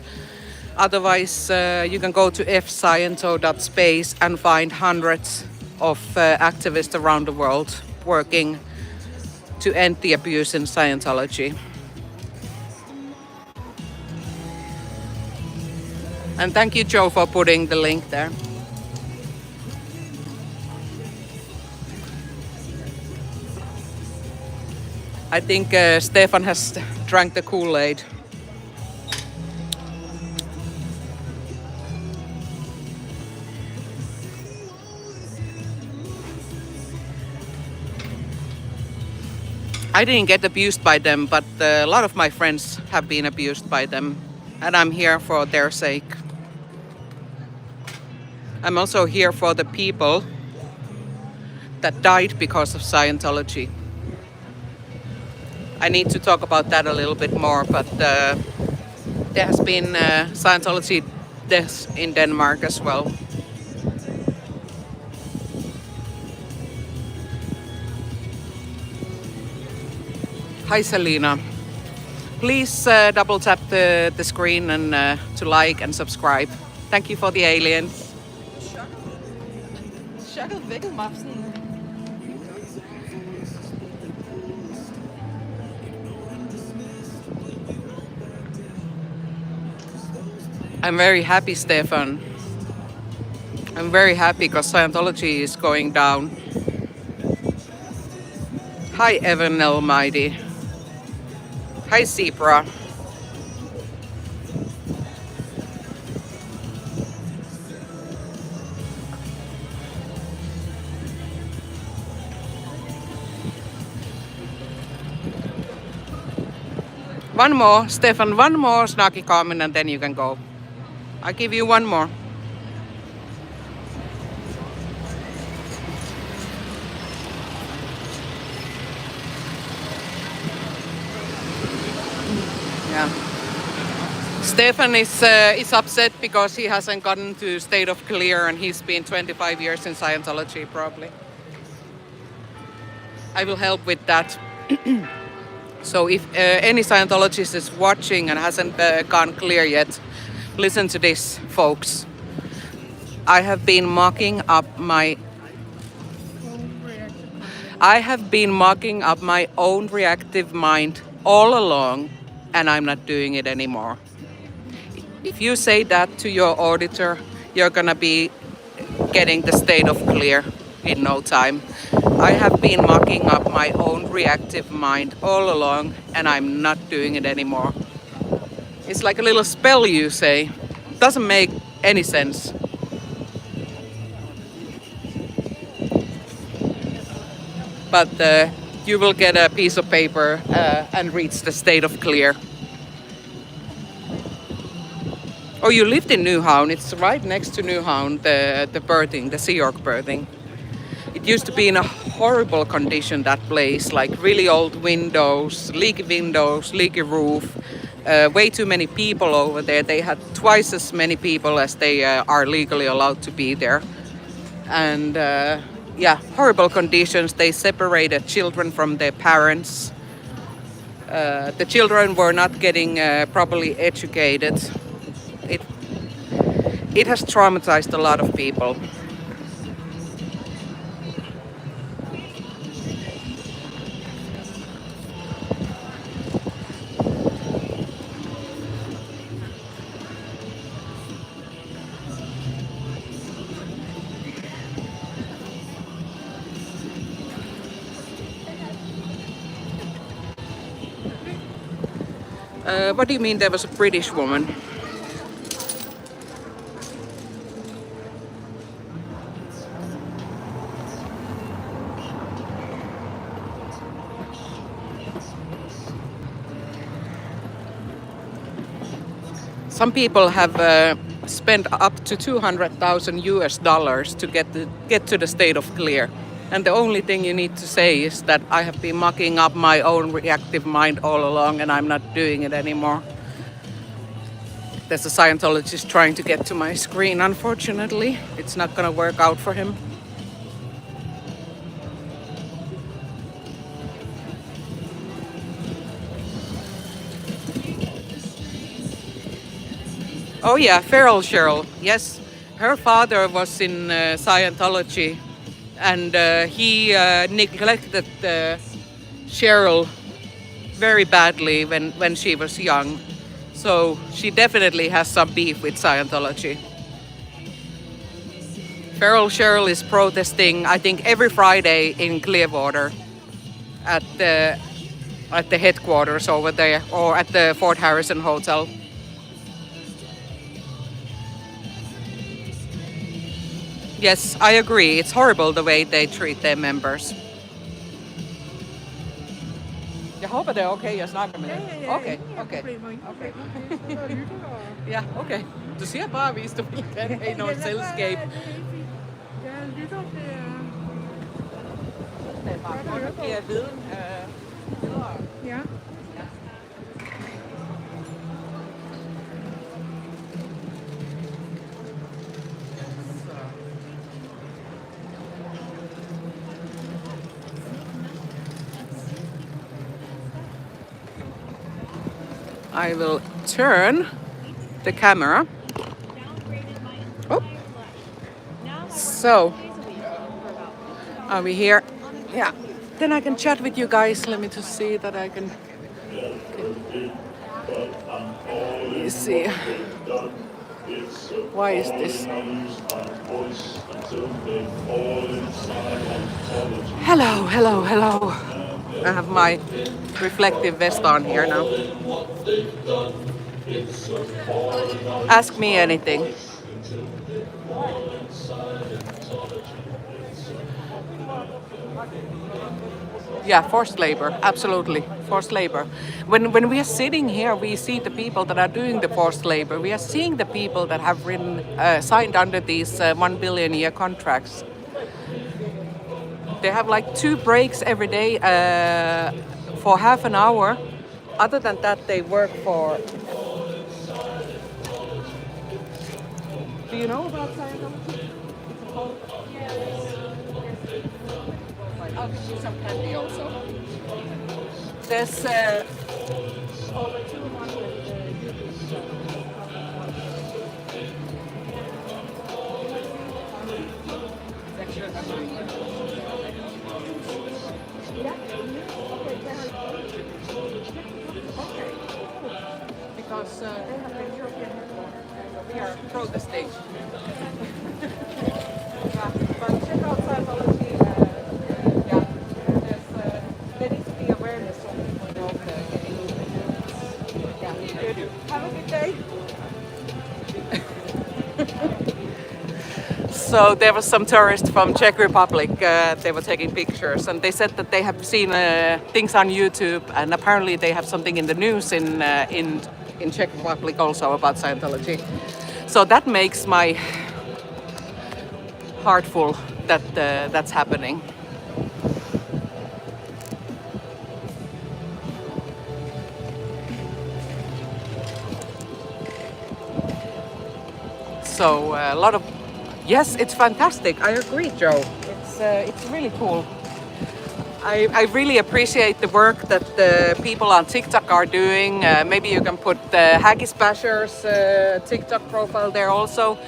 Otherwise, you can go to fsciento.space and find hundreds of activists around the world working to end the abuse in Scientology. And thank you, Joe, for putting the link there. I think Stefan has drank the Kool-Aid. I didn't get abused by them, but a lot of my friends have been abused by them, and I'm here for their sake. I'm also here for the people that died because of Scientology. I need to talk about that a little bit more, but there has been Scientology deaths in Denmark as well. Hi Selena. Please double tap the screen and to like and subscribe. Thank you for the aliens. Chokket vækkede mig sådan. I'm very happy, Stefan. I'm very happy because Scientology is going down. Hi Evan Almighty. Hi Zebra. One more, Stefan, one more snarky comment and then you can go. I'll give you one more. Yeah. Stefan is upset because he hasn't gotten to state of clear and he's been 25 years in Scientology probably. I will help with that. So if any Scientologist is watching and hasn't gone clear yet, listen to this, folks. I have been mocking up my own reactive mind all along, and I'm not doing it anymore. If you say that to your auditor, you're gonna be getting the state of clear in no time. I have been mocking up my own reactive mind all along, and I'm not doing it anymore. It's like a little spell, you say. Doesn't make any sense. But you will get a piece of paper and reach the state of clear. Oh, you lived in Nyhavn. It's right next to Nyhavn, the birthing, the Sea York birthing. It used to be in a horrible condition, that place, like really old windows, leaky roof, way too many people over there. They had twice as many people as they are legally allowed to be there. And yeah, horrible conditions. They separated children from their parents. The children were not getting properly educated. It has traumatized a lot of people. What do you mean there was a British woman? Some people have spent up to $200,000 to get to the state of clear. And the only thing you need to say is that I have been mucking up my own reactive mind all along and I'm not doing it anymore. There's a Scientologist trying to get to my screen, unfortunately. It's not gonna work out for him. Oh yeah, Feral Cheryl, yes. Her father was in Scientology and he neglected Cheryl very badly when she was young. So she definitely has some beef with Scientology. Feral Cheryl is protesting, I think, every Friday in Clearwater at the headquarters over there, or at the Fort Harrison Hotel. Yes, I agree. It's horrible the way they treat their members. Jeg håber det er okay at snakke med dig. Okay, okay. Okay. Ja, okay. Du siger bare, hvis du vil gerne have noget selskab. Jeg lytter, Det er bare godt at give viden. Ja. I will turn the camera. Oh. So, are we here? Yeah. Then I can chat with you guys. Let me just see that I can. Let me see. Why is this? Hello, hello, hello. I have my reflective vest on here now. Ask me anything. Yeah, forced labor, absolutely, forced labor. When we are sitting here, we see the people that are doing the forced labor. We are seeing the people that have signed under these 1 billion a year contracts. They have like 2 breaks every day for half an hour. Other than that, they work for... Do you know about Scientology? I'll give you some candy also. There's over 200 because they have the European headquarters. We are protesting. But check out Scientology. There needs to be awareness so people know getting moving. Yeah, good. Have a good day. So there was some tourists from Czech Republic. They were taking pictures, and they said that they have seen things on YouTube, and apparently they have something in the news in Czech Republic also about Scientology. So that makes my heart full that that's happening. So a lot of, yes, it's fantastic. I agree, Joe. It's really cool. I really appreciate the work that the people on TikTok are doing. Maybe you can put the Haggis Bashers TikTok profile there also.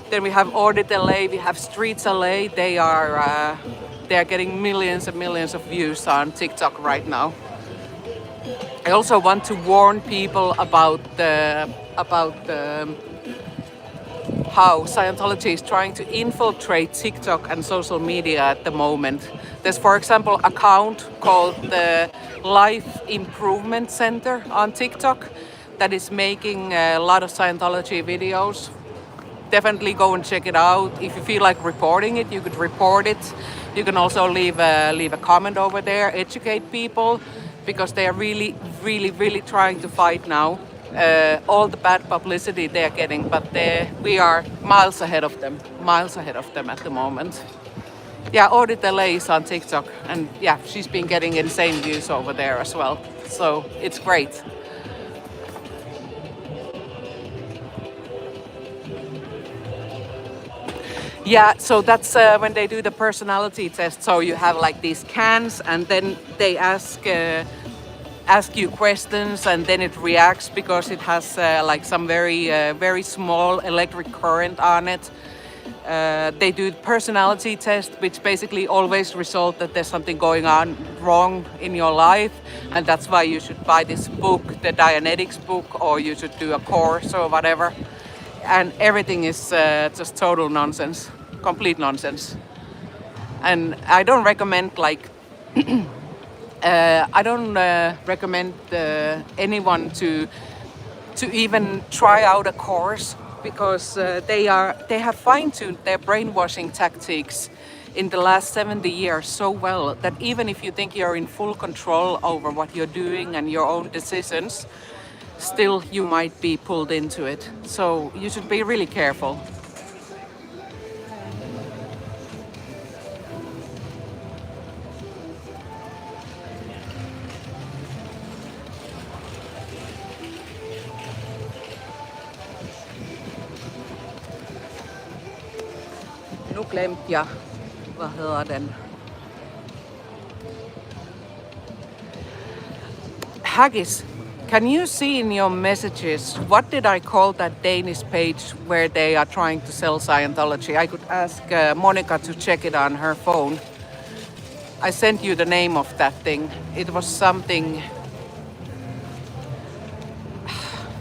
Then we have Audit LA, we have Streets LA. They are getting millions and millions of views on TikTok right now. I also want to warn people about how Scientology is trying to infiltrate TikTok and social media at the moment. There's, for example, an account called the Life Improvement Center on TikTok that is making a lot of Scientology videos. Definitely go and check it out. If you feel like reporting it, you could report it. You can also leave a comment over there, educate people, because they are really, really, really trying to fight now. All the bad publicity they're getting, but we are miles ahead of them at the moment. Yeah, Audit LA is on TikTok, and yeah, she's been getting insane views over there as well. So it's great. Yeah, so that's when they do the personality test. So you have like these cans, and then they ask you questions, and then it reacts because it has like some very small electric current on it. They do personality test, which basically always result that there's something going on wrong in your life, and that's why you should buy this book, the Dianetics book, or you should do a course or whatever. And everything is just total nonsense, complete nonsense. And I don't recommend recommend anyone to even try out a course, because they have fine-tuned their brainwashing tactics in the last 70 years so well that even if you think you're in full control over what you're doing and your own decisions, still you might be pulled into it. So you should be really careful. Nu glemte jeg, hvad hedder den? Haggis, can you see in your messages, what did I call that Danish page where they are trying to sell Scientology? I could ask Monica to check it on her phone. I sent you the name of that thing. It was something...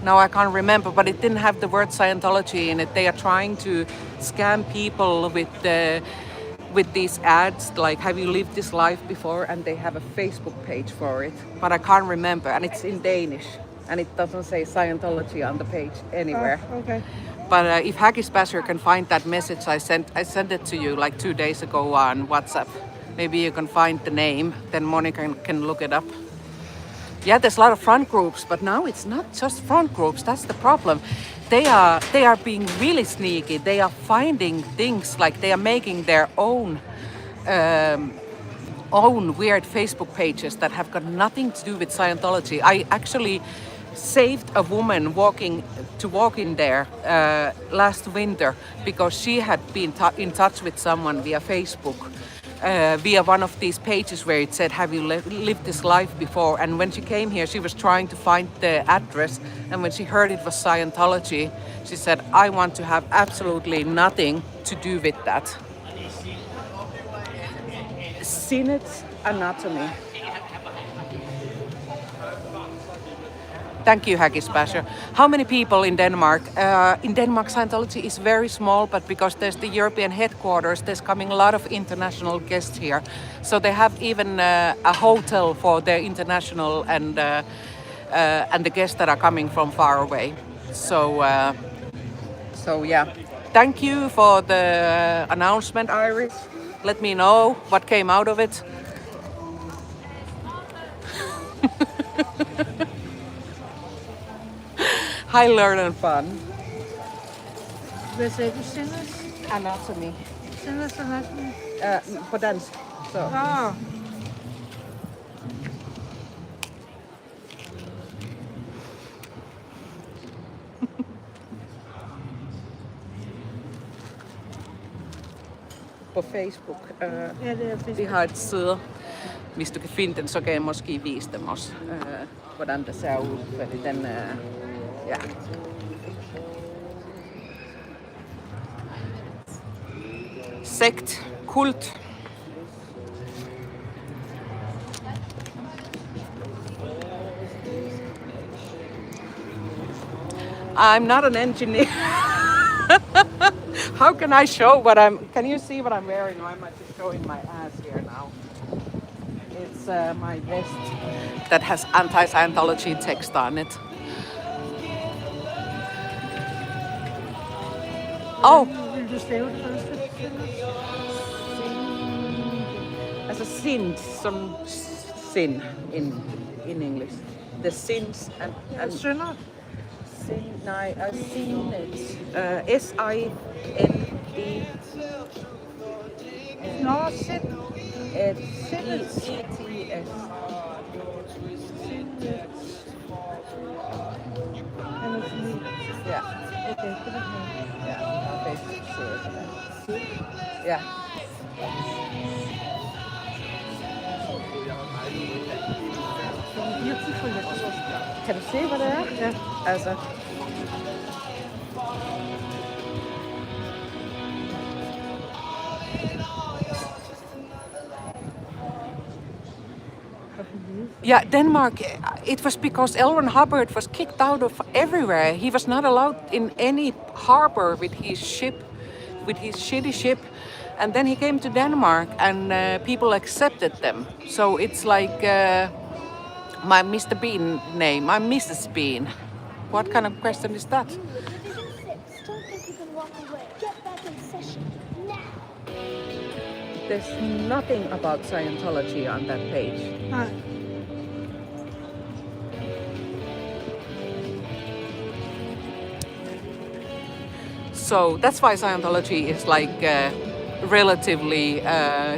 Now I can't remember, but it didn't have the word Scientology in it. They are trying to scam people with these ads, like, have you lived this life before? And they have a Facebook page for it, but I can't remember. And it's in Danish, and it doesn't say Scientology on the page anywhere. Okay. But if Haggis Basher can find that message I sent it to you like 2 days ago on WhatsApp. Maybe you can find the name, then Monica can look it up. Yeah, there's a lot of front groups, but now it's not just front groups. That's the problem. They are being really sneaky. They are finding things, like they are making their own weird Facebook pages that have got nothing to do with Scientology. I actually saved a woman walk in there last winter because she had been in touch with someone via Facebook. Via one of these pages where it said, have you lived this life before? And when she came here, she was trying to find the address. And when she heard it was Scientology, she said, I want to have absolutely nothing to do with that. Sinet's Anatomy. Thank you, Haggis Basher. How many people in Denmark? In Denmark, Scientology is very small, but because there's the European headquarters, there's coming a lot of international guests here. So they have even a hotel for their international and the guests that are coming from far away. So yeah. Thank you for the announcement, Iris. Let me know what came out of it. High learn and fun. Hvad sagde du? Sinners? Anatomy. Sinners Anatomy? På dansk. Så. Nå. På Facebook. Ja, det er Facebook. De har et side. Hvis du kan finde den, så kan jeg måske vise dem også, hvordan det ser ud. Fordi den, ja. Sekt, kult. I'm not an engineer. How can I show what can you see what I'm wearing? Or am I just showing my ass here now? It's my vest that has anti-Scientology text on it. Oh! Vil du stave det første? Altså sind, som sin in English. The sins and Sønder? sin, nej, sinet. S-I-N-E. Nå, sind. S-I-T-S. Anatomy. Ja. Okay, på den her. Ja, Facebook sidder på den. Ja. Kan du se, hvad det er? Ja. Altså. Yeah, Denmark, it was because L. Ron Hubbard was kicked out of everywhere. He was not allowed in any harbor with his ship, with his shitty ship. And then he came to Denmark and people accepted them. So it's like my Mr. Bean name, I'm Mrs. Bean. What kind of question is that? Don't think you can walk away. Get back in session now. There's nothing about Scientology on that page. So that's why Scientology is like relatively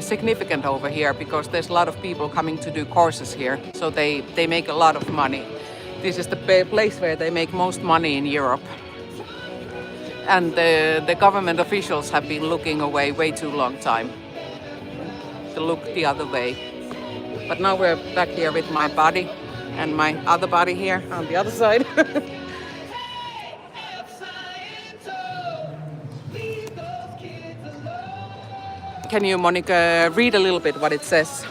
significant over here, because there's a lot of people coming to do courses here. So they make a lot of money. This is the place where they make most money in Europe. And the government officials have been looking away way too long time. To look the other way. But now we're back here with my body and my other body here on the other side. Can you, Monica, read a little bit what it says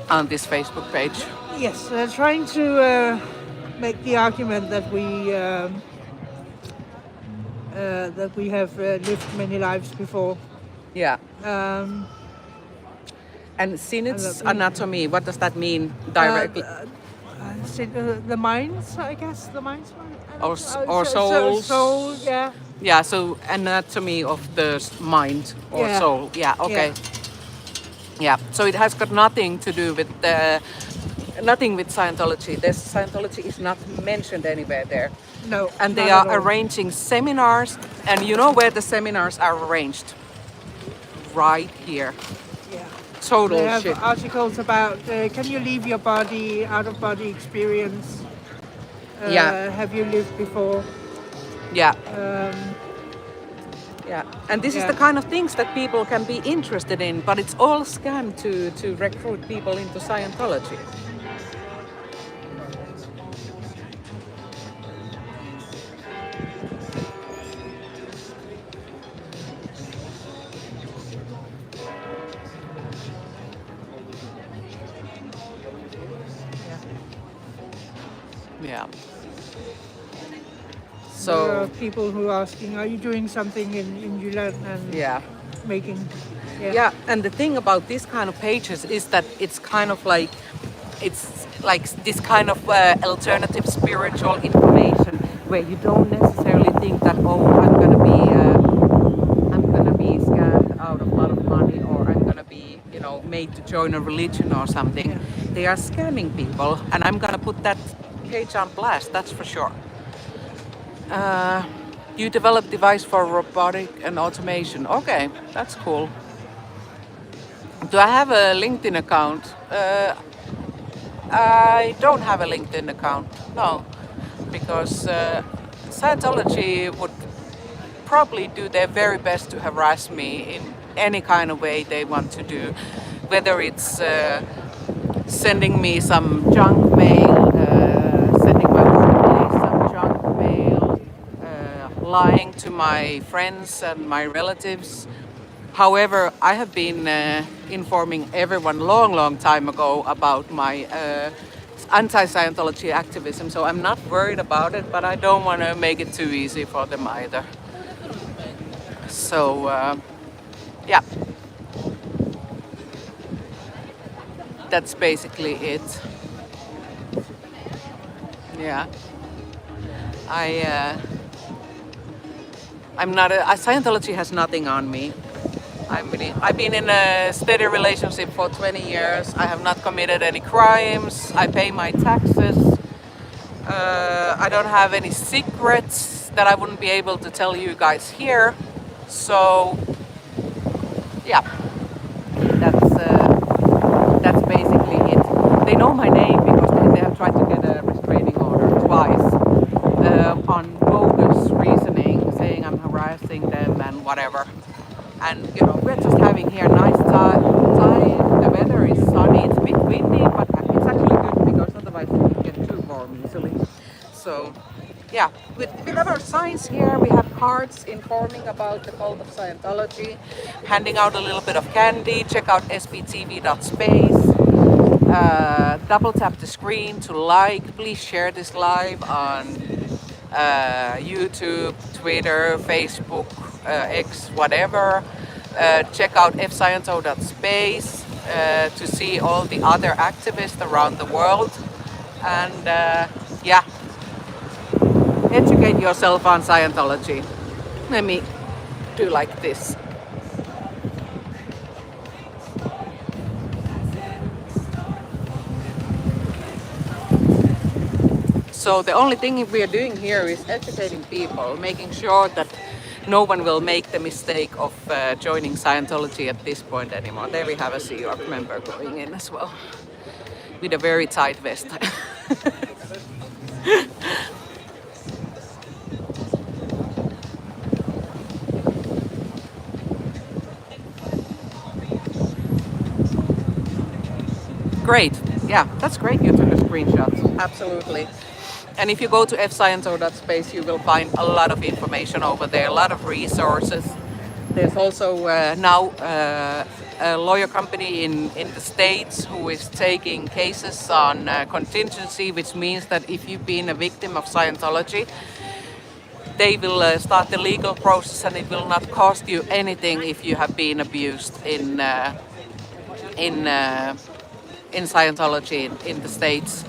on this Facebook page? Yes, trying to make the argument that we have lived many lives before. Yeah. And Sinit's anatomy, what does that mean directly? The minds, I guess, the minds. Or souls? Soul, yeah. Yeah, so anatomy of the mind or soul. Yeah, okay. Yeah, so it has got nothing to do with nothing with Scientology. Scientology is not mentioned anywhere there. No. And they are arranging seminars, and you know where the seminars are arranged? Right here. Yeah. Total they have shit. Articles about can you leave your body, out of body experience? Have you lived before? Yeah. Yeah, and this is the kind of things that people can be interested in, but it's all scam to recruit people into Scientology. Yeah. So there are people who are asking, are you doing something in Jylland and making? Yeah, and the thing about this kind of pages is that it's kind of like this kind of alternative spiritual information where you don't necessarily think that I'm gonna be scammed out of a lot of money, or I'm gonna be made to join a religion or something. Yeah. They are scamming people, and I'm gonna put that page on blast. That's for sure. You develop device for robotic and automation. Okay, that's cool. Do I have a LinkedIn account? I don't have a LinkedIn account, no, because Scientology would probably do their very best to harass me in any kind of way they want to do, whether it's sending me some junk mail, sending my workplace some junk mail, lying to my friends and my relatives. However, I have been informing everyone long time ago about my anti-Scientology activism, so I'm not worried about it, but I don't want to make it too easy for them either. So, yeah. That's basically it. Yeah. I'm not Scientology has nothing on me. I've been in a steady relationship for 20 years. I have not committed any crimes. I pay my taxes. I don't have any secrets that I wouldn't be able to tell you guys here. So, yeah, that's basically it. They know my name because they have tried to get a restraining order twice on bogus reasoning, saying I'm harassing them and whatever. And we're just having here a nice time. The weather is sunny. It's a bit windy, but it's actually good because otherwise it would get too warm easily. So, yeah, with our signs here, we have cards informing about the cult of Scientology, handing out a little bit of candy. Check out sbtv.space. double tap the screen to like. Please share this live on YouTube, Twitter, Facebook, X, whatever. Check out fsciento.space to see all the other activists around the world. And yeah, educate yourself on Scientology. Let me do like this. So the only thing we are doing here is educating people, making sure that no one will make the mistake of joining Scientology at this point anymore. There we have a CEO member going in as well, with a very tight vest. Great. Yeah, that's great. You took a screenshot. Absolutely. And if you go to fsciento.space, you will find a lot of information over there, a lot of resources. There's also now a lawyer company in the States who is taking cases on contingency, which means that if you've been a victim of Scientology, they will start the legal process and it will not cost you anything if you have been abused in Scientology in the States.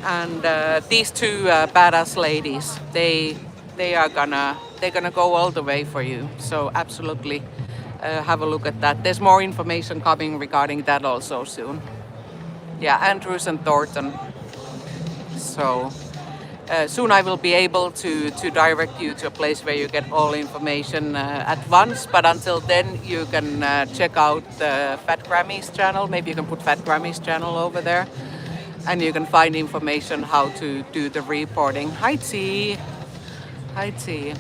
And these two badass ladies, they're gonna go all the way for you. So absolutely have a look at that. There's more information coming regarding that also soon. Yeah, Andrews and Thornton. So soon I will be able to direct you to a place where you get all information at once. But until then, you can check out the Fat Grammys channel. Maybe you can put Fat Grammys channel over there. And you can find information how to do the reporting. Hi T. Hi T.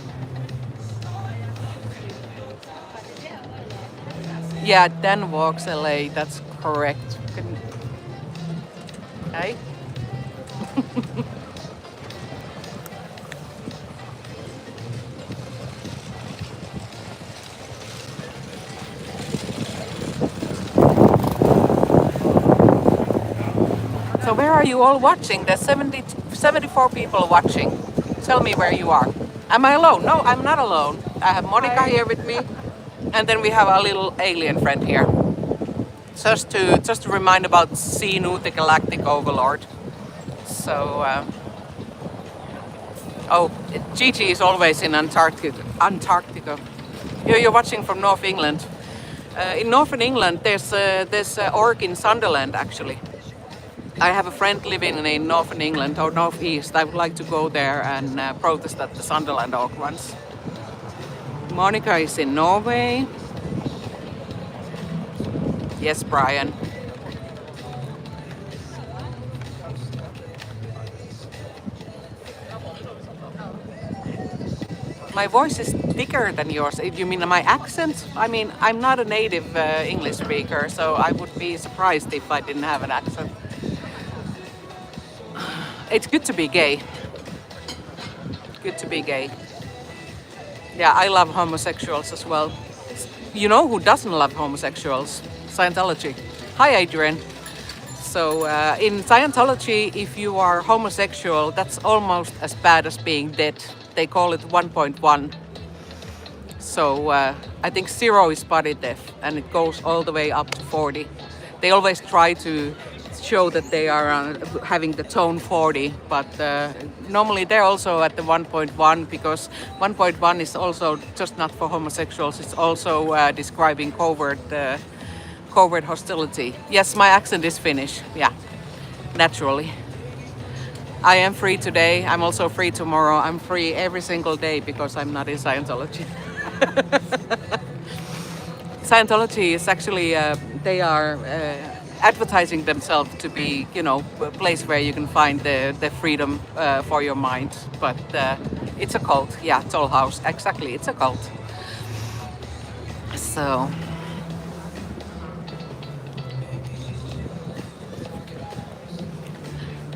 Yeah, Dan Walks LA, that's correct. Hi. So where are you all watching? There's 74 people watching. Tell me where you are. Am I alone? No, I'm not alone. I have Monica here with me. And then we have a little alien friend here. Just to remind about Sinu, the Galactic Overlord. So, oh, Gigi is always in Antarctica. You're watching from North England. In Northern England, there's org in Sunderland actually. I have a friend living in Northern England or Northeast. I would like to go there and protest at the Sunderland org once. Monica is in Norway. Yes, Brian. My voice is thicker than yours. You mean my accent? I mean, I'm not a native English speaker, so I would be surprised if I didn't have an accent. It's good to be gay. Good to be gay. Yeah, I love homosexuals as well. You know who doesn't love homosexuals? Scientology. Hi, Adrian. So in Scientology, if you are homosexual, that's almost as bad as being dead. They call it 1.1. So I think 0 is body death, and it goes all the way up to 40. They always try to show that they are having the tone 40, but normally they're also at the 1.1 because 1.1 is also just not for homosexuals. It's also describing covert hostility. Yes, my accent is Finnish. Yeah, naturally. I am free today. I'm also free tomorrow. I'm free every single day because I'm not in Scientology. Scientology is actually, they are advertising themselves to be, you know, a place where you can find the freedom for your mind. But it's a cult. Yeah, Toll House. Exactly, it's a cult. So.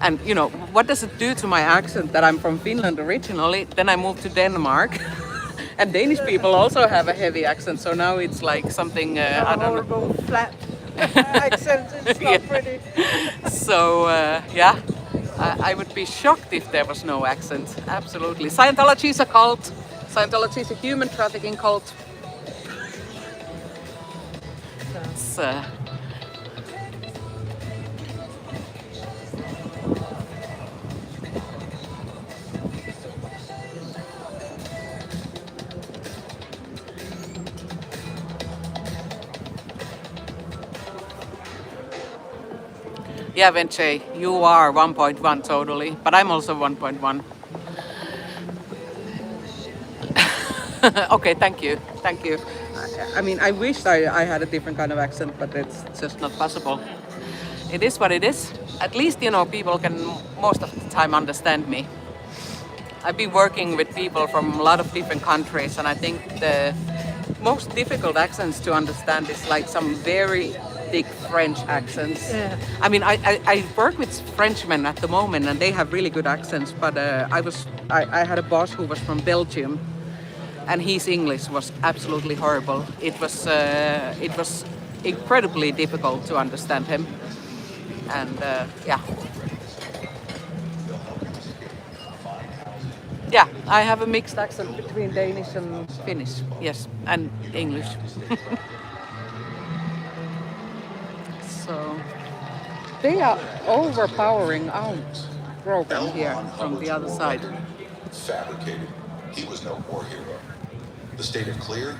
And, you know, what does it do to my accent that I'm from Finland originally? Then I moved to Denmark. And Danish people also have a heavy accent, so now it's like something, I don't know. Flat. accent. It's not Yeah. pretty. So yeah, I would be shocked if there was no accent. Absolutely. Scientology is a cult. Scientology is a human trafficking cult. It's, yeah, Venche, you are 1.1 totally, but I'm also 1.1. Okay, thank you. Thank you. I mean, I wish I had a different kind of accent, but it's just not possible. It is what it is. At least, you know, people can most of the time understand me. I've been working with people from a lot of different countries, and I think the most difficult accents to understand is like some very thick French accents. Yeah. I mean, I work with Frenchmen at the moment, and they have really good accents. But I had a boss who was from Belgium, and his English was absolutely horrible. It was incredibly difficult to understand him, and yeah. Yeah, I have a mixed accent between Danish and Finnish, yes, and English. So they are overpowering our program here from the other side. Fabricated. He was no war hero. The state of clear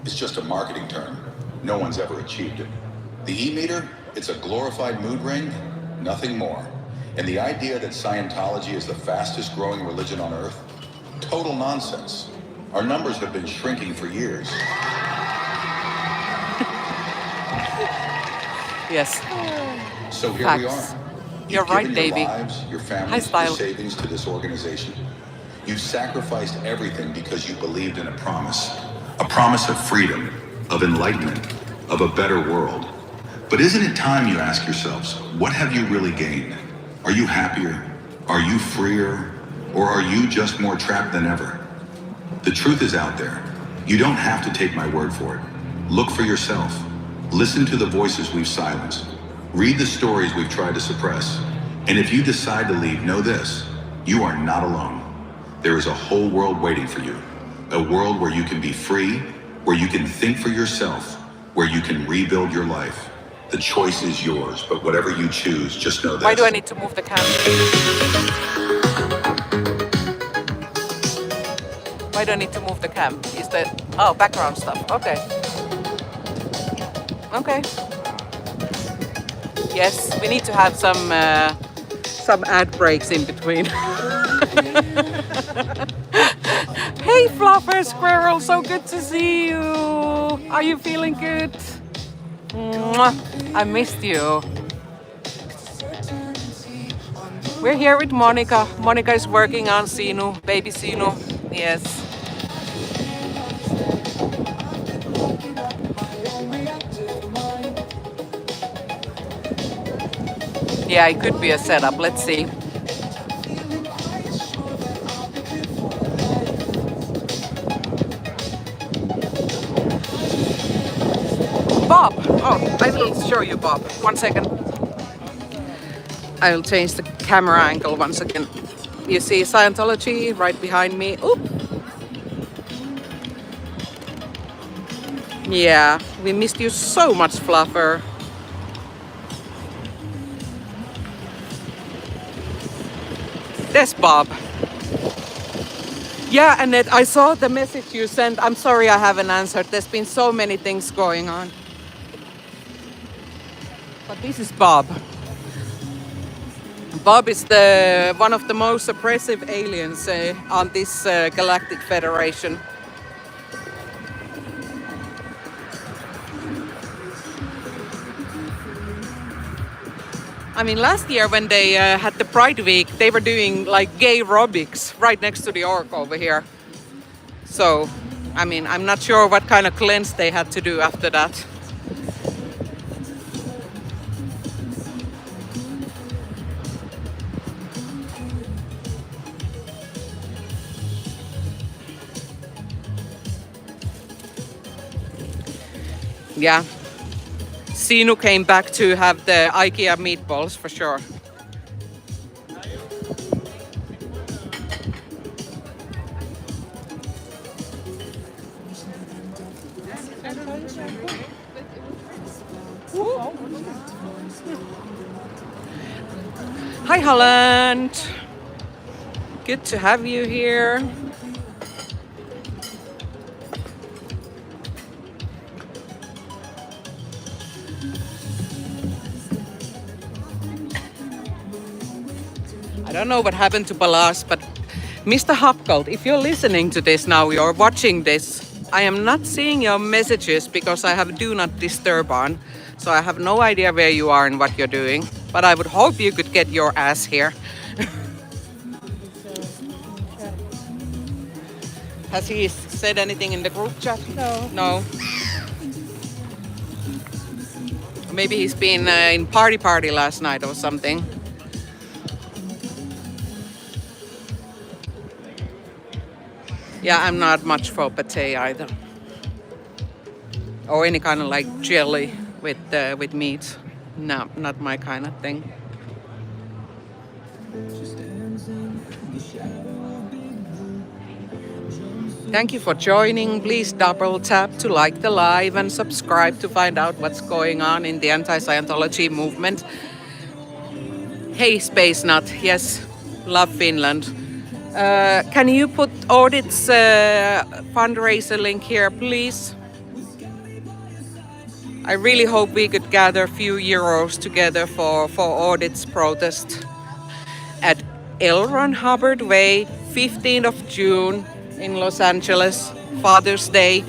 is just a marketing term. No one's ever achieved it. The E-meter, it's a glorified mood ring, nothing more. And the idea that Scientology is the fastest growing religion on earth? Total nonsense. Our numbers have been shrinking for years. Yes, So here we Facts. are. You're You've right, given your Davey. lives, your Hi, families, Style. your savings to this organization. You sacrificed everything because you believed in a promise of freedom, of enlightenment, of a better world. But isn't it time you ask yourselves, what have you really gained? Are you happier? Are you freer? Or are you just more trapped than ever? The truth is out there. You don't have to take my word for it. Look for yourself. Listen to the voices we've silenced. Read the stories we've tried to suppress. And if you decide to leave, know this, you are not alone. There is a whole world waiting for you. A world where you can be free, where you can think for yourself, where you can rebuild your life. The choice is yours, but whatever you choose, just know this. Why do I need to move the camera? Why do I need to move the cam? Is that background stuff? Okay. Okay. Yes, we need to have some ad breaks in between. Hey, Fluffer Squirrel, so good to see you. Are you feeling good? Mwah. I missed you. We're here with Monica. Monica is working on Sinu, baby Sinu. Yes. Yeah, it could be a setup. Let's see. Bob. Oh, I will show you Bob. 1 second. I'll change the camera angle once again. You see Scientology right behind me. Oop. Yeah, we missed you so much, Fluffer. There's Bob. Yeah, Annette, I saw the message you sent. I'm sorry I haven't answered. There's been so many things going on. But this is Bob. Bob is one of the most oppressive aliens on this Galactic Federation. I mean, last year when they had the Pride Week, they were doing like gay aerobics right next to the Orc over here. So, I mean, I'm not sure what kind of cleanse they had to do after that. Yeah. Sinu came back to have the IKEA meatballs for sure. Hi Holland! Good to have you here. I don't know what happened to Balas, but Mr. Hopgold, if you're listening to this now, you're watching this, I am not seeing your messages because I have do not disturb on. So I have no idea where you are and what you're doing. But I would hope you could get your ass here. Has he said anything in the group chat? No. No. Maybe he's been in party last night or something. Yeah, I'm not much for pate either. Or any kind of like jelly with meat. No, not my kind of thing. Thank you for joining. Please double tap to like the live and subscribe to find out what's going on in the anti-Scientology movement. Hey, Space Nut. Yes, love Finland. Can you put Audit's fundraiser link here, please? I really hope we could gather a few euros together for Audit's protest at L. Hubbard Way, 15th of June in Los Angeles, Father's Day.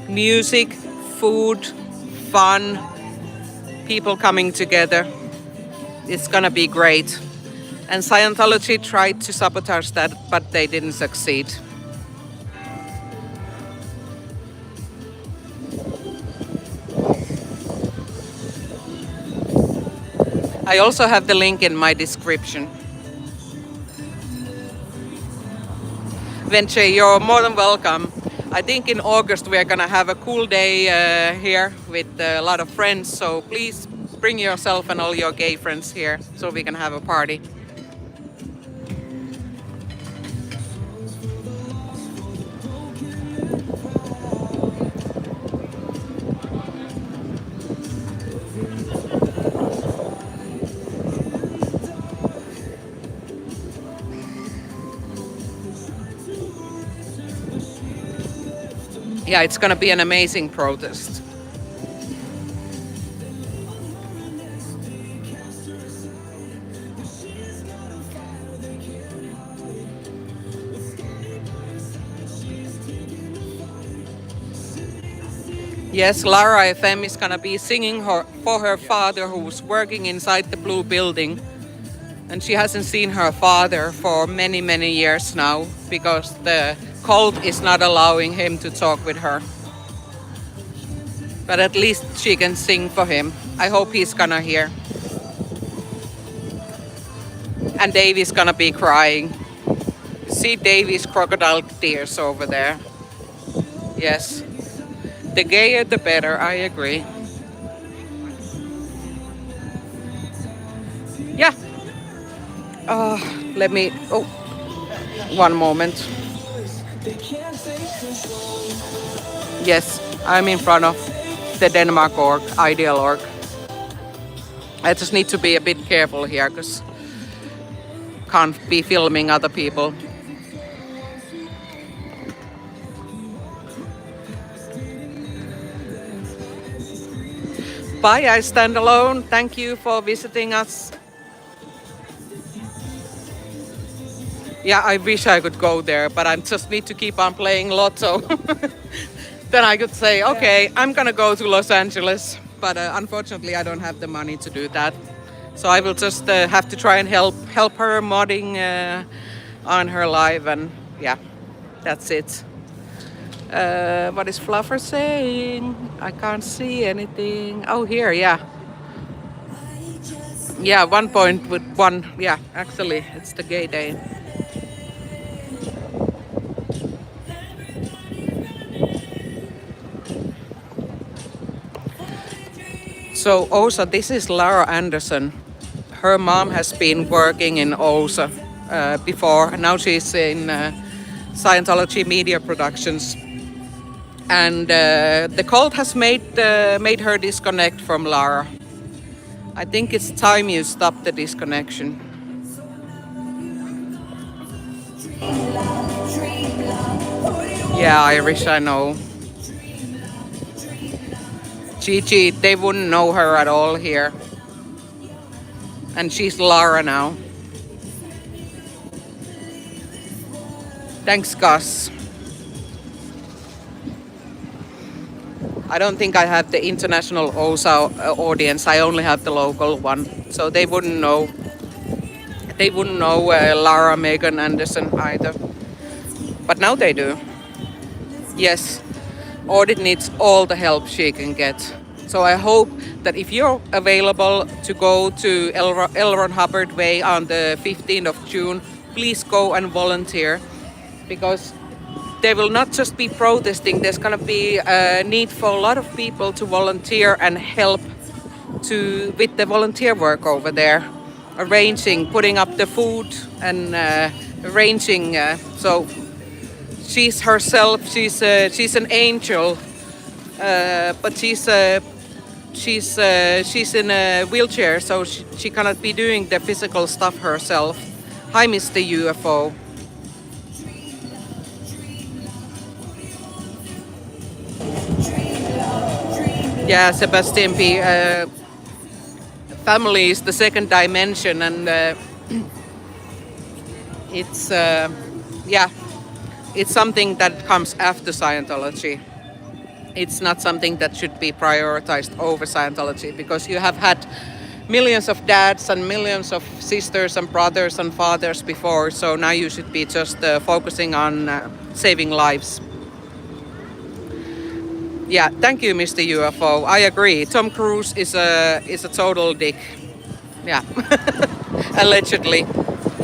Music, food, fun, people coming together. It's gonna be great. And Scientology tried to sabotage that, but they didn't succeed. I also have the link in my description. Venture, you're more than welcome. I think in August we're gonna have a cool day here with a lot of friends, so please bring yourself and all your gay friends here so we can have a party. Yeah, it's gonna be an amazing protest. Yes, Lara FM is gonna be singing for her father who's working inside the blue building. And she hasn't seen her father for many, many years now because the cult is not allowing him to talk with her. But at least she can sing for him. I hope he's gonna hear. And Davey's gonna be crying. See Davey's crocodile tears over there. Yes. The gayer the better, I agree. Yeah. Let me, one moment. Yes, I'm in front of the Denmark org, Ideal org. I just need to be a bit careful here because can't be filming other people. Bye, I stand alone. Thank you for visiting us. Yeah, I wish I could go there, but I just need to keep on playing Lotto. Then I could say, okay, I'm gonna go to Los Angeles, but unfortunately I don't have the money to do that. So I will just have to try and help her modding on her live, and yeah, that's it. What is Fluffer saying? I can't see anything. Oh, here, yeah. Yeah, 1.1. Yeah, actually, it's the gay day. So OSA, this is Lara Anderson. Her mom has been working in OSA before. Now she's in Scientology Media Productions. And the cult has made her disconnect from Lara. I think it's time you stop the disconnection. Yeah, Irish, I know. Gigi, they wouldn't know her at all here. And she's Lara now. Thanks, Gus. I don't think I have the international OSA audience. I only have the local one. So they wouldn't know. They wouldn't know Lara Megan Anderson either. But now they do. Yes, Audit needs all the help she can get. So I hope that if you're available to go to L. Ron Hubbard Way on the 15th of June, please go and volunteer, because they will not just be protesting. There's going to be a need for a lot of people to volunteer and help with the volunteer work over there, arranging, putting up the food and arranging. So she's herself. She's an angel, but she's in a wheelchair, so she cannot be doing the physical stuff herself. Hi, Mr. UFO. Yeah, Sebastian P. Family is the second dimension, and it's it's something that comes after Scientology. It's not something that should be prioritized over Scientology, because you have had millions of dads and millions of sisters and brothers and fathers before, so now you should be just focusing on saving lives. Yeah, thank you, Mr. UFO. I agree. Tom Cruise is a total dick. Yeah, allegedly.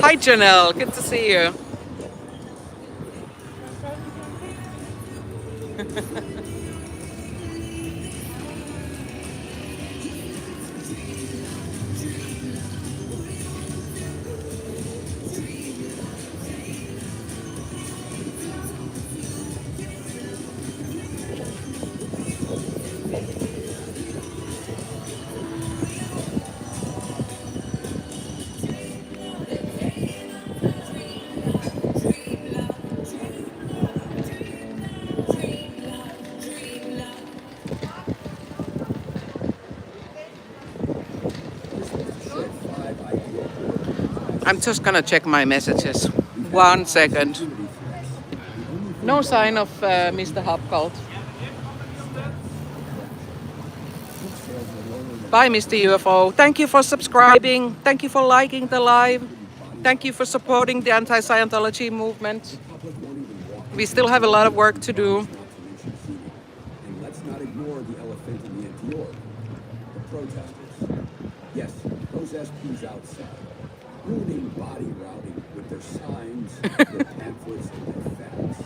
Hi, Janelle. Good to see you. I'm just gonna check my messages. 1 second. No sign of Mr. Hopcult. Bye, Mr. UFO. Thank you for subscribing. Thank you for liking the live. Thank you for supporting the anti-Scientology movement. We still have a lot of work to do. And let's not ignore the elephant in the empty org. The protesters. Yes, those SPs outside. Ruining body routing with their signs, their pamphlets, and their facts.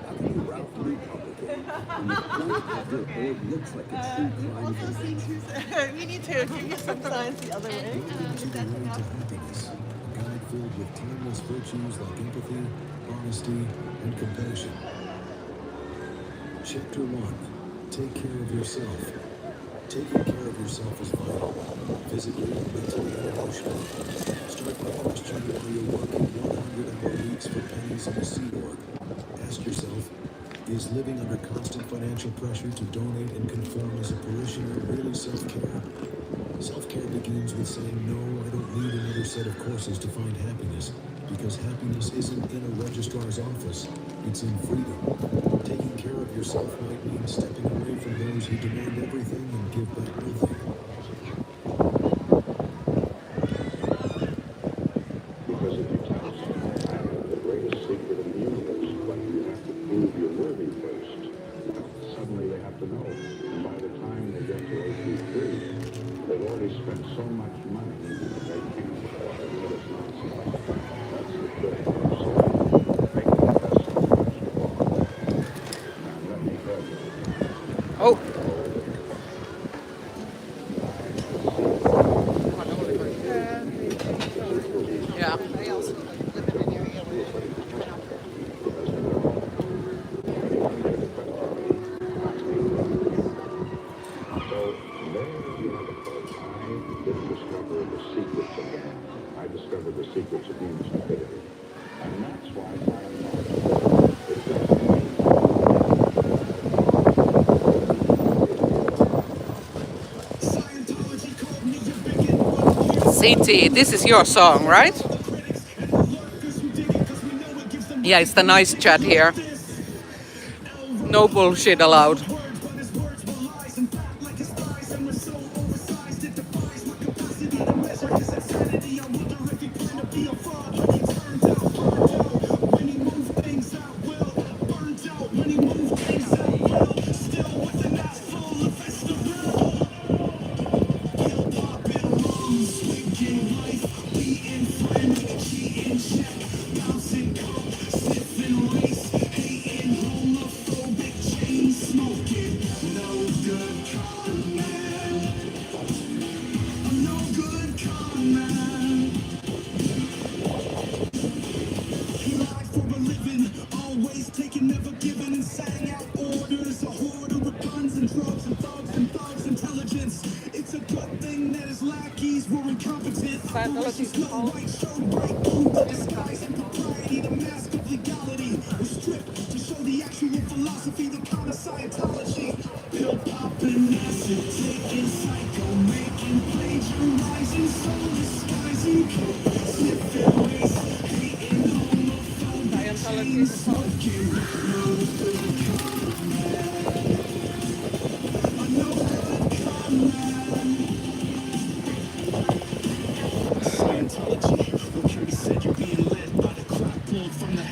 How can you route the Republican when the point of their org looks like a true crime? We need to give you some signs the other way. To the road to happiness, a guide filled with timeless virtues like empathy, honesty, and compassion. Chapter 1. Take care of yourself. Taking care of yourself is vital, physically, mentally, and emotionally. Start by questioning whether you're working 100-hour weeks for pennies in a Sea Org. Ask yourself, is living under constant financial pressure to donate and conform as a parishioner really self-care? Self-care begins with saying, no, I don't need another set of courses to find happiness, because happiness isn't in a registrar's office, it's in freedom. Taking care of yourself might mean stepping away from those who demand everything and give back nothing. Because if you tell someone the greatest secret of the universe, but you have to prove you're worthy first, suddenly they have to know. And by the time they get to AP3, they've already spent so much money that they can't afford it. It's nonsense. That's the trick. Make the investment much more. Now let me tell you. Oh. there you have it, folks. I didn't discover the secrets of man. I discovered the secrets of human stupidity. And that's why Scientology is CT, this is your song, right? Yeah, it's the nice chat here. No bullshit allowed.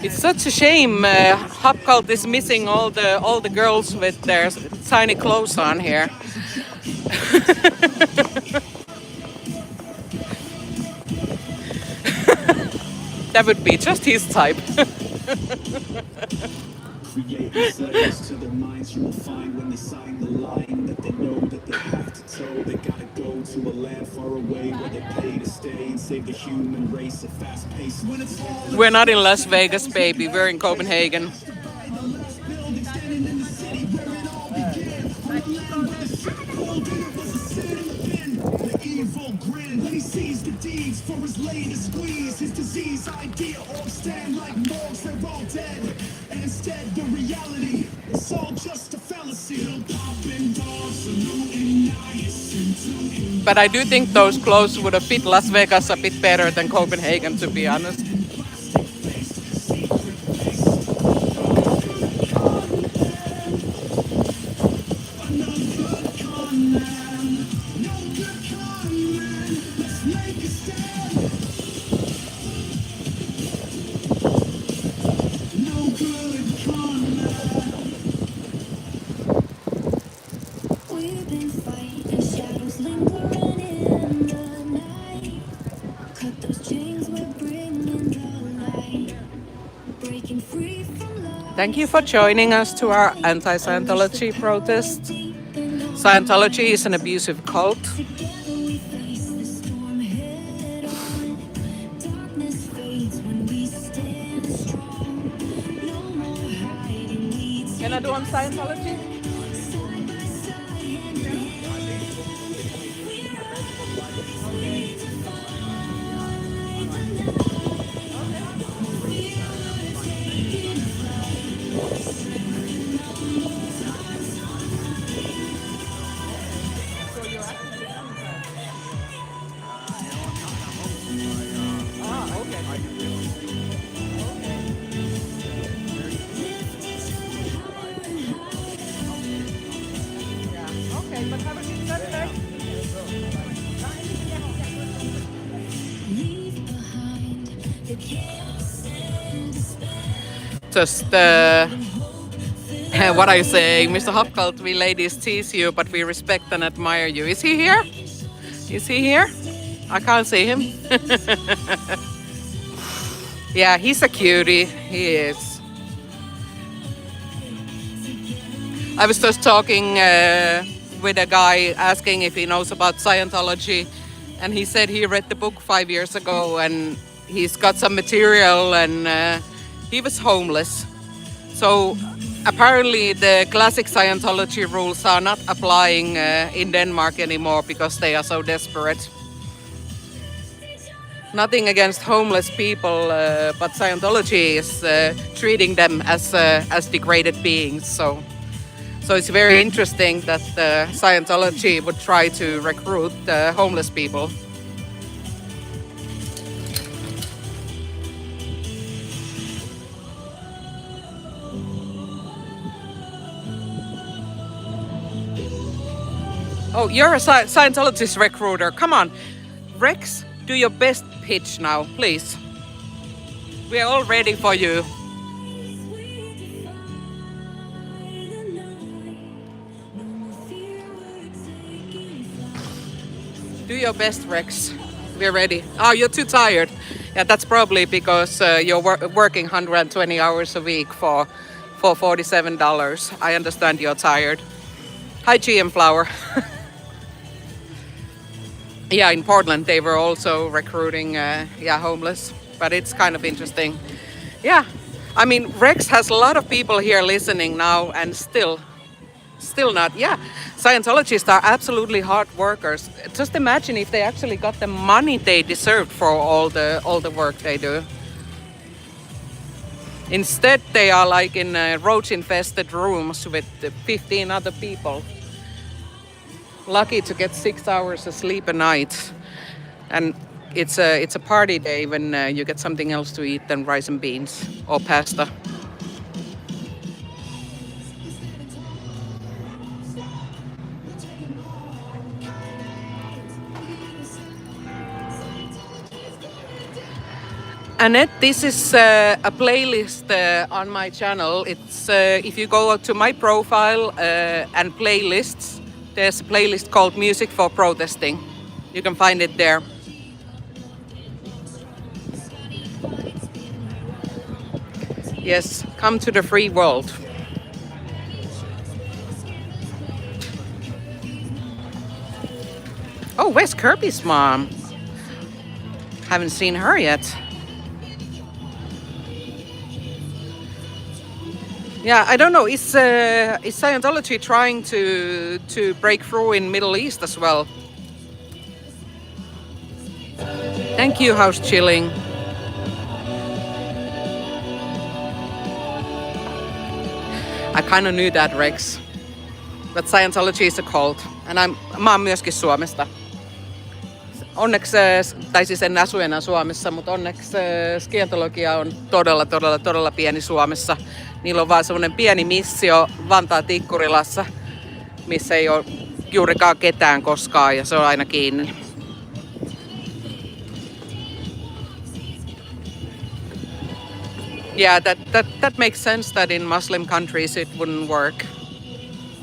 It's such a shame Hubbard is missing all the girls with their tiny clothes on here. That would be just his type. Create settings to their minds. You will find when they sign the line that they know that they have to toe. They gotta go to a land far away where they pay to stay and save the human race at fast pace. When it's all We're not in Las Vegas, baby. We're in Copenhagen. he sees the deeds for his latest squeeze. His disease idea all stand like morgues, they're all dead. And instead the reality, it's all just a fallacy. But I do think those clothes would have fit Las Vegas a bit better than Copenhagen, to be honest. Thank you for joining us to our anti-Scientology protest. Scientology is an abusive cult. Can I do on Scientology? Just what I say, Mr. Hubbard, we ladies tease you, but we respect and admire you. Is he here? Is he here? I can't see him. Yeah, he's a cutie. He is. I was just talking with a guy asking if he knows about Scientology, and he said he read the book 5 years ago and he's got some material, and he was homeless. So Apparently, the classic Scientology rules are not applying in Denmark anymore because they are so desperate. Nothing against homeless people, but Scientology is treating them as degraded beings. So it's very interesting that Scientology would try to recruit homeless people. Oh, you're a Scientologist recruiter. Come on, Rex, do your best pitch now, please. We are all ready for you. Do your best, Rex. We're ready. Oh, you're too tired. Yeah, that's probably because you're working 120 hours a week for $47. I understand you're tired. Hi, GM Flower. Yeah, in Portland they were also recruiting homeless, but it's kind of interesting. Yeah, I mean, Rex has a lot of people here listening now, and still not. Yeah, Scientologists are absolutely hard workers. Just imagine if they actually got the money they deserved for all the work they do. Instead, they are like in roach-infested rooms with 15 other people. Lucky to get 6 hours of sleep a night, and it's a party day when you get something else to eat than rice and beans or pasta. Annette, this is a playlist on my channel. It's if you go to my profile and playlists, there's a playlist called Music for Protesting. You can find it there. Yes, come to the free world. Oh, where's Kirby's mom? Haven't seen her yet. Yeah, I don't know. Is Scientology trying to break through in Middle East as well? Thank you, House Chilling. I kind of knew that, Rex. But Scientology is a cult. And mä oon myöskin Suomesta. Onneksi, tai siis en asu enää Suomessa, mutta onneksi Scientologia on todella pieni Suomessa. Niillä on vaan semmoinen pieni missio Vantaan Tikkurilassa, missä ei ole juurikaan ketään koskaan ja se on aina kiinni. Yeah, that makes sense that in Muslim countries it wouldn't work.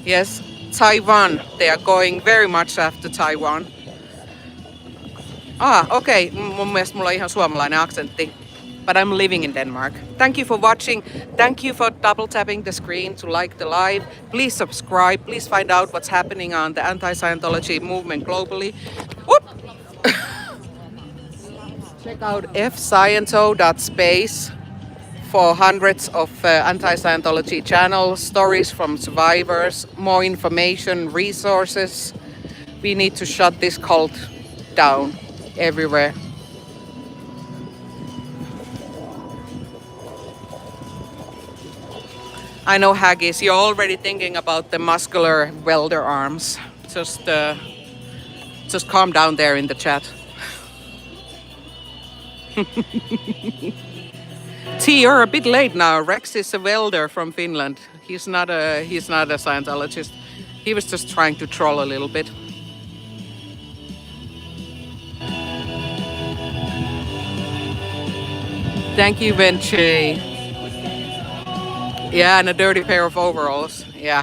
Yes, Taiwan, they are going very much after Taiwan. Okay. Mun mielestä mulla on ihan suomalainen aksentti. But I'm living in Denmark. Thank you for watching. Thank you for double tapping the screen to like the live. Please subscribe. Please find out what's happening on the anti-Scientology movement globally. Whoop! Check out fsciento.space for hundreds of anti-Scientology channels, stories from survivors, more information, resources. We need to shut this cult down everywhere. I know, Haggis, you're already thinking about the muscular welder arms. Just calm down there in the chat. T, you're a bit late now. Rex is a welder from Finland. He's not a Scientologist. He was just trying to troll a little bit. Thank you, Venche. Yeah, and a dirty pair of overalls. Yeah.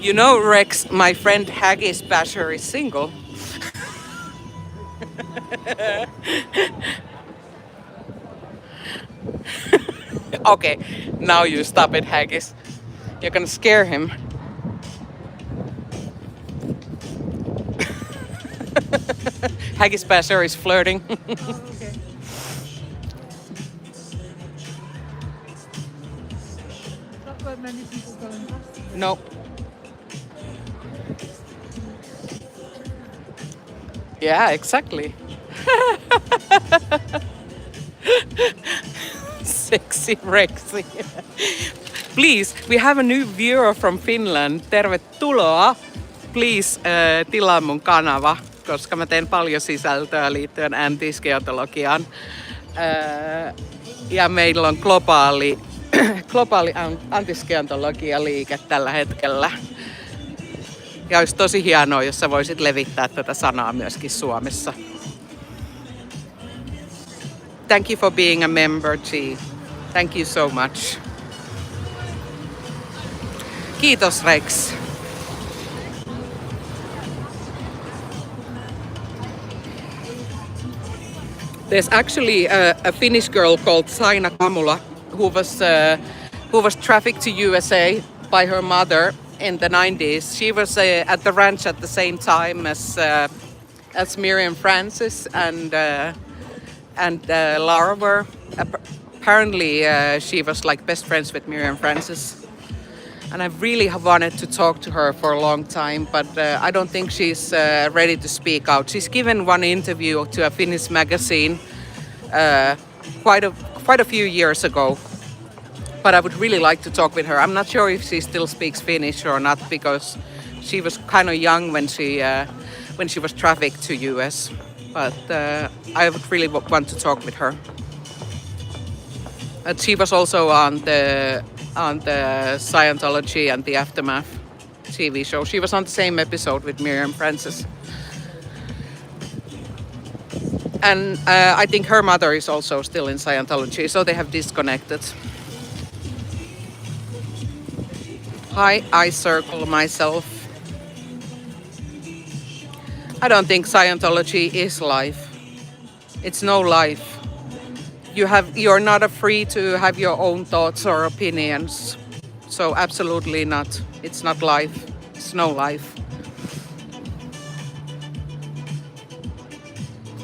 You know, Rex, my friend Haggis Basher is single. Okay, now you stop it, Haggis. You're gonna scare him. Haggis Basher is flirting. Okay. No. Yeah, exactly. Sexy Rexy. Please, we have a new viewer from Finland. Tervetuloa. Please tilaa mun kanava, koska mä teen paljon sisältöä liittyen anti-skiatologiaan. Ja meillä on globaali anti-skiatologia-liike tällä hetkellä. Ja olisi tosi hienoa, jos sä voisit levittää tätä sanaa myöskin Suomessa. Thank you for being a member, G. Thank you so much. Kiitos, Rex. There's actually a Finnish girl called Saina Kamula who was trafficked to USA by her mother in the 90s. She was at the ranch at the same time as Miriam Francis and Lara were. Apparently, she was like best friends with Miriam Francis. And I really have wanted to talk to her for a long time, but I don't think she's ready to speak out. She's given one interview to a Finnish magazine quite a few years ago, but I would really like to talk with her. I'm not sure if she still speaks Finnish or not, because she was kind of young when she was trafficked to US. But I would really want to talk with her. She was also on the Scientology and the Aftermath TV show. She was on the same episode with Miriam Francis. And I think her mother is also still in Scientology, so they have disconnected. I circle myself. I don't think Scientology is life. It's no life. You're not free to have your own thoughts or opinions. So absolutely not. It's not life. It's no life.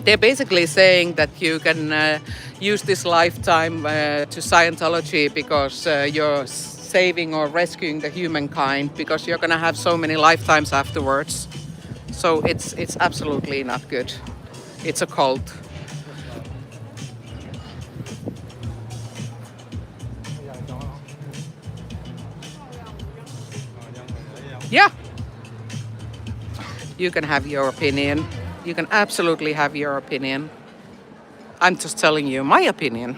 They're basically saying that you can use this lifetime to Scientology because you're saving or rescuing the humankind, because you're gonna have so many lifetimes afterwards. So it's absolutely not good. It's a cult. Yeah. You can have your opinion. You can absolutely have your opinion. I'm just telling you my opinion.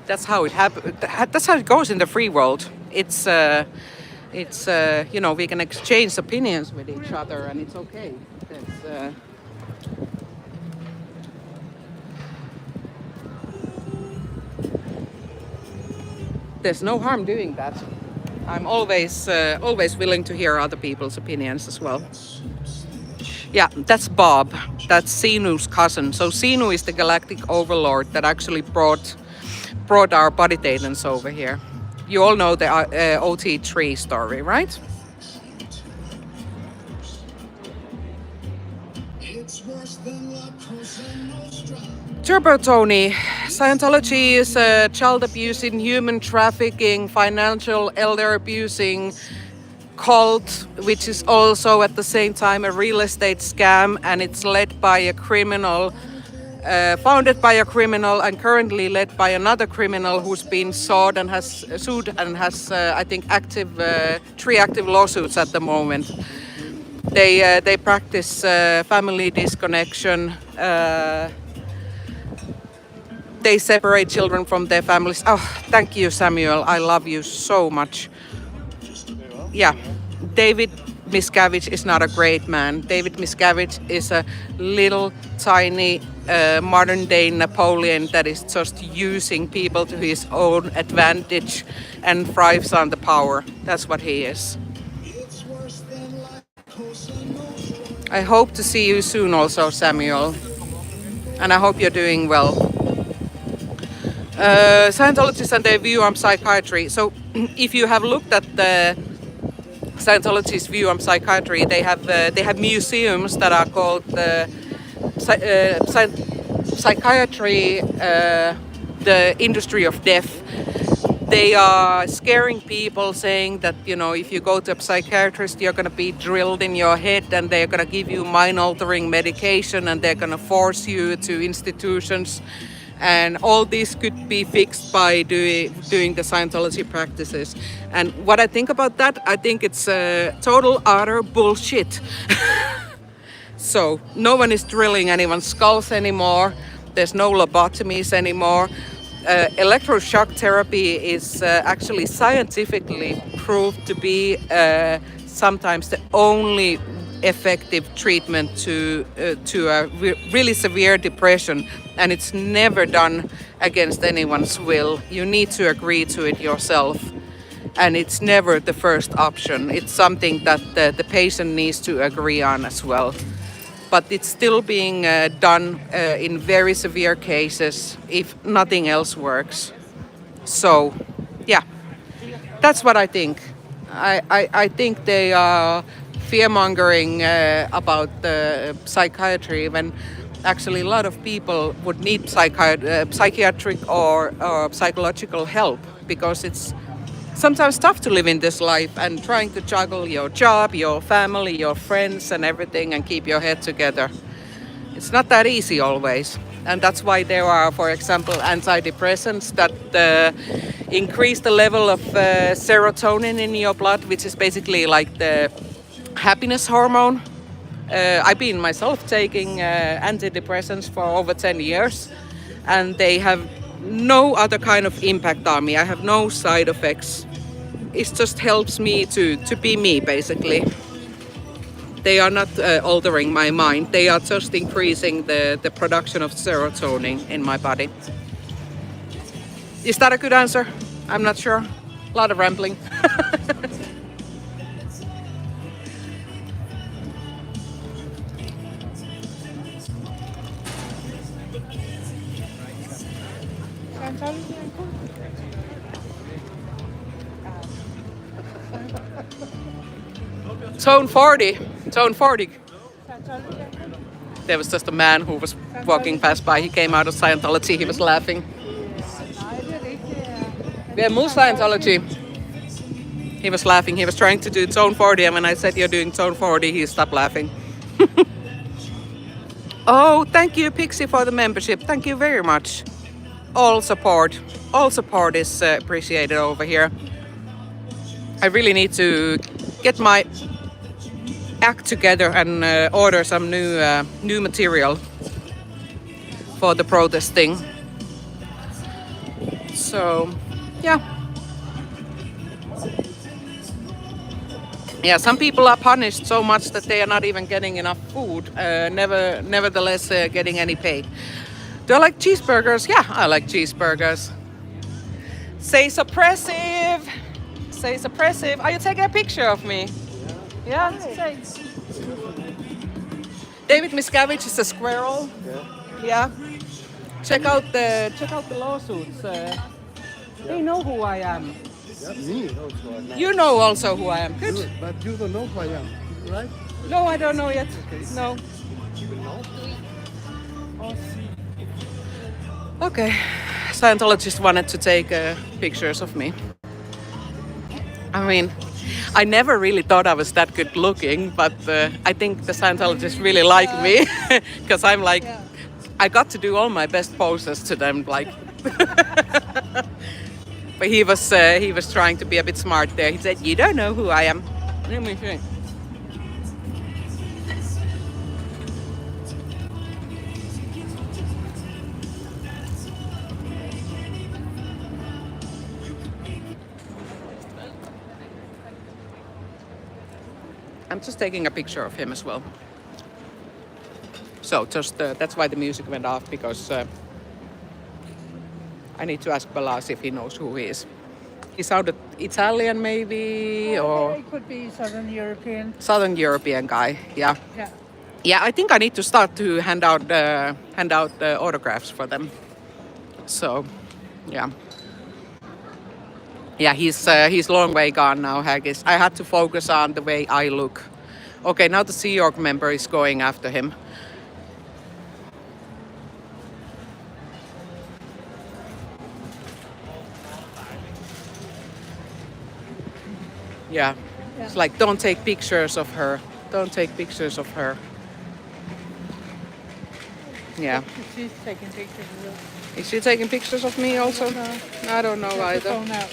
That's how it happens. That's how it goes in the free world. It's you know, we can exchange opinions with each other, and it's okay. There's no harm doing that. I'm always willing to hear other people's opinions as well. Yeah, that's Bob. That's Sinu's cousin. So Sinu is the galactic overlord that actually brought our body Thetans over here. You all know the OT3 story, right? Turbo Tony, Scientology is child abusing, human trafficking, financial elder abusing cult, which is also at the same time a real estate scam, and it's led by a criminal, founded by a criminal, and currently led by another criminal who's been sued and has I think 3 active lawsuits at the moment. They practice family disconnection. They separate children from their families. Oh, thank you, Samuel. I love you so much. Yeah, David Miscavige is not a great man. David Miscavige is a little tiny modern day Napoleon that is just using people to his own advantage and thrives on the power. That's what he is. I hope to see you soon also, Samuel. And I hope you're doing well. Scientologists and their view on psychiatry. So if you have looked at the Scientology's view on psychiatry. They have museums that are called Psychiatry, the industry of death. They are scaring people, saying that, you know, if you go to a psychiatrist, you're going to be drilled in your head and they're going to give you mind-altering medication and they're going to force you to institutions. And all this could be fixed by doing the Scientology practices. And what I think about that, I think it's total, utter bullshit. So no one is drilling anyone's skulls anymore. There's no lobotomies anymore. Electroshock therapy is actually scientifically proved to be sometimes the only effective treatment to a really severe depression, and it's never done against anyone's will. You need to agree to it yourself, and it's never the first option. It's something that the patient needs to agree on as well. But it's still being done in very severe cases if nothing else works. So, yeah, that's what I think. I think they are fear-mongering about the psychiatry when actually a lot of people would need psychiatric or psychological help, because it's sometimes tough to live in this life and trying to juggle your job, your family, your friends and everything and keep your head together. It's not that easy always. And that's why there are, for example, antidepressants that increase the level of serotonin in your blood, which is basically like the happiness hormone. I've been myself taking antidepressants for over 10 years, and they have no other kind of impact on me. I have no side effects. It just helps me to be me, basically. They are not altering my mind. They are just increasing the production of serotonin in my body. Is that a good answer? I'm not sure. A lot of rambling. Tone 40. There was just a man who was walking past by. He came out of Scientology. He was laughing. Yeah, more Scientology. He was laughing. He was trying to do Tone 40, and when I said you're doing Tone 40, he stopped laughing. Oh, thank you, Pixie, for the membership. Thank you very much. All support is appreciated over here. I really need to get my act together and order some new material for the protesting. So, yeah. Yeah, some people are punished so much that they are not even getting enough food, nevertheless getting any pay. Do I like cheeseburgers? Yeah, I like cheeseburgers. Say suppressive. Say suppressive. Are you taking a picture of me? Yeah. Thanks. David Miscavige is a squirrel. Yeah. Check out the lawsuits. They know who I am. Yeah, me also. You know also who I am. Good. But you don't know who I am, right? No, I don't know yet. Okay. No. You will know. Okay. Scientologists wanted to take pictures of me. I mean, I never really thought I was that good looking, but I think the Scientologists really like me because I'm like, I got to do all my best poses to them, like. But he was trying to be a bit smart there. He said, "You don't know who I am." Let me see. I'm just taking a picture of him as well. So just that's why the music went off, because I need to ask Balas if he knows who he is. He sounded Italian maybe, or It could be Southern European. Southern European guy. Yeah. Yeah. Yeah, I think I need to start to hand out autographs for them. So, yeah. Yeah, he's long way gone now, Haggis. I had to focus on the way I look. Okay, now the Sea Org member is going after him. Yeah. It's like, don't take pictures of her. Don't take pictures of her. Yeah. She's taking pictures of you. Is she taking pictures of me also? I don't know Get the either. phone out.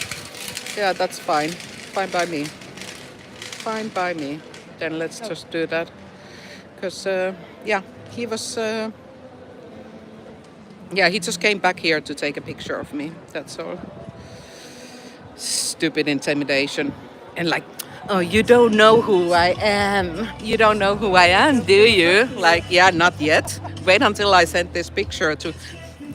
Yeah, that's fine. Fine by me. Fine by me. Then let's just do that. Because, yeah, he was... yeah, he just came back here to take a picture of me. That's all. Stupid intimidation. And like, oh, you don't know who I am. You don't know who I am, do you? Like, yeah, not yet. Wait until I send this picture to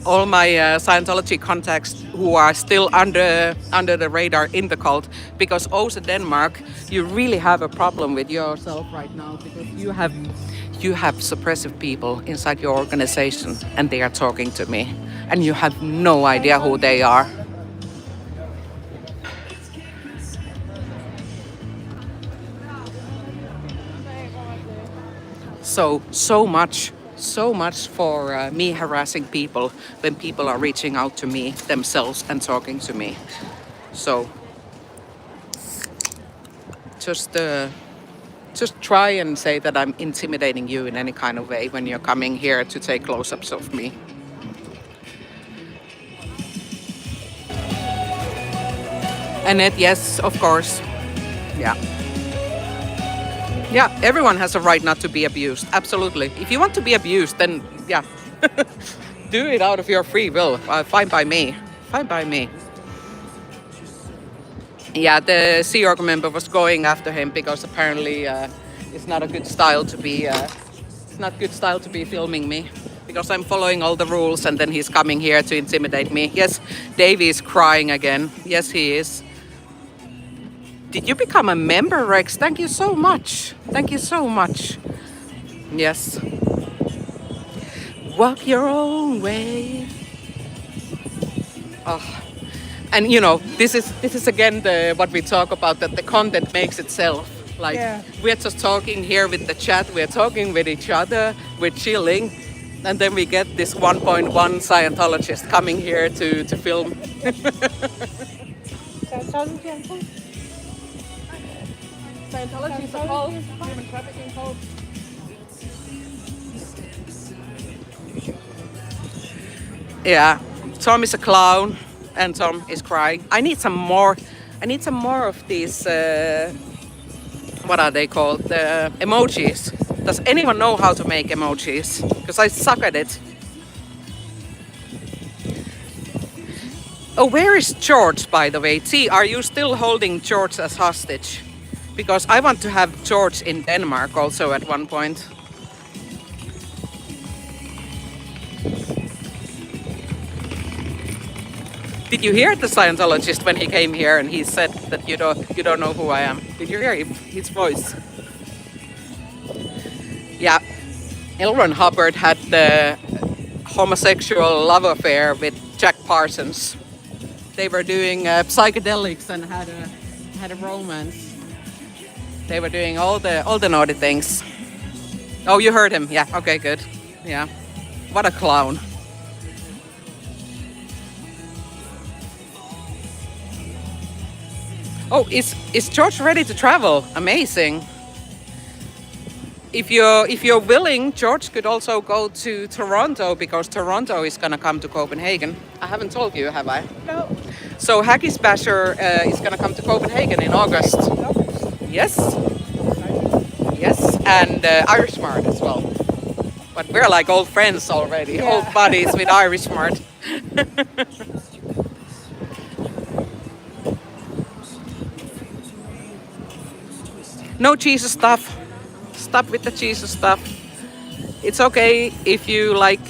all my Scientology contacts who are still under the radar in the cult. Because also Denmark, you really have a problem with yourself right now because you have suppressive people inside your organization and they are talking to me and you have no idea who they are. So much for me harassing people when people are reaching out to me themselves and talking to me. So just try and say that I'm intimidating you in any kind of way when you're coming here to take close-ups of me. Annette, yes, of course. Yeah. Yeah, everyone has a right not to be abused. Absolutely. If you want to be abused, then yeah, do it out of your free will. Fine by me. Fine by me. Yeah, the Sea Org member was going after him because apparently it's not a good style to be. It's not good style to be filming me because I'm following all the rules, and then he's coming here to intimidate me. Yes, Davey is crying again. Yes, he is. Did you become a member, Rex? Thank you so much. Thank you so much. Yes. Walk your own way. Oh. And you know, this is again what we talk about, that the content makes itself. Like we're just talking here with the chat, we're talking with each other, we're chilling, and then we get this 1.1 Scientologist coming here to film. Scientology is a cult, human trafficking cult. Yeah, Tom is a clown, and Tom is crying. I need some more of these. What are they called? The emojis. Does anyone know how to make emojis? Because I suck at it. Oh, where is George, by the way? T, are you still holding George as hostage? Because I want to have George in Denmark also at one point. Did you hear the Scientologist when he came here and he said that you don't know who I am? Did you hear his voice? Yeah, L. Ron Hubbard had the homosexual love affair with Jack Parsons. They were doing psychedelics and had a romance. They were doing all the naughty things. Oh, you heard him? Yeah. Okay, good. Yeah. What a clown. Oh, is George ready to travel? Amazing. If you're willing, George could also go to Toronto because Toronto is gonna come to Copenhagen. I haven't told you, have I? No. So Haggis Basher is gonna come to Copenhagen in August. Yes. Yes, and Irish Smart as well. But we're like old friends already, old buddies with Irish Smart. No Jesus stuff. Stop with the Jesus stuff. It's okay if you like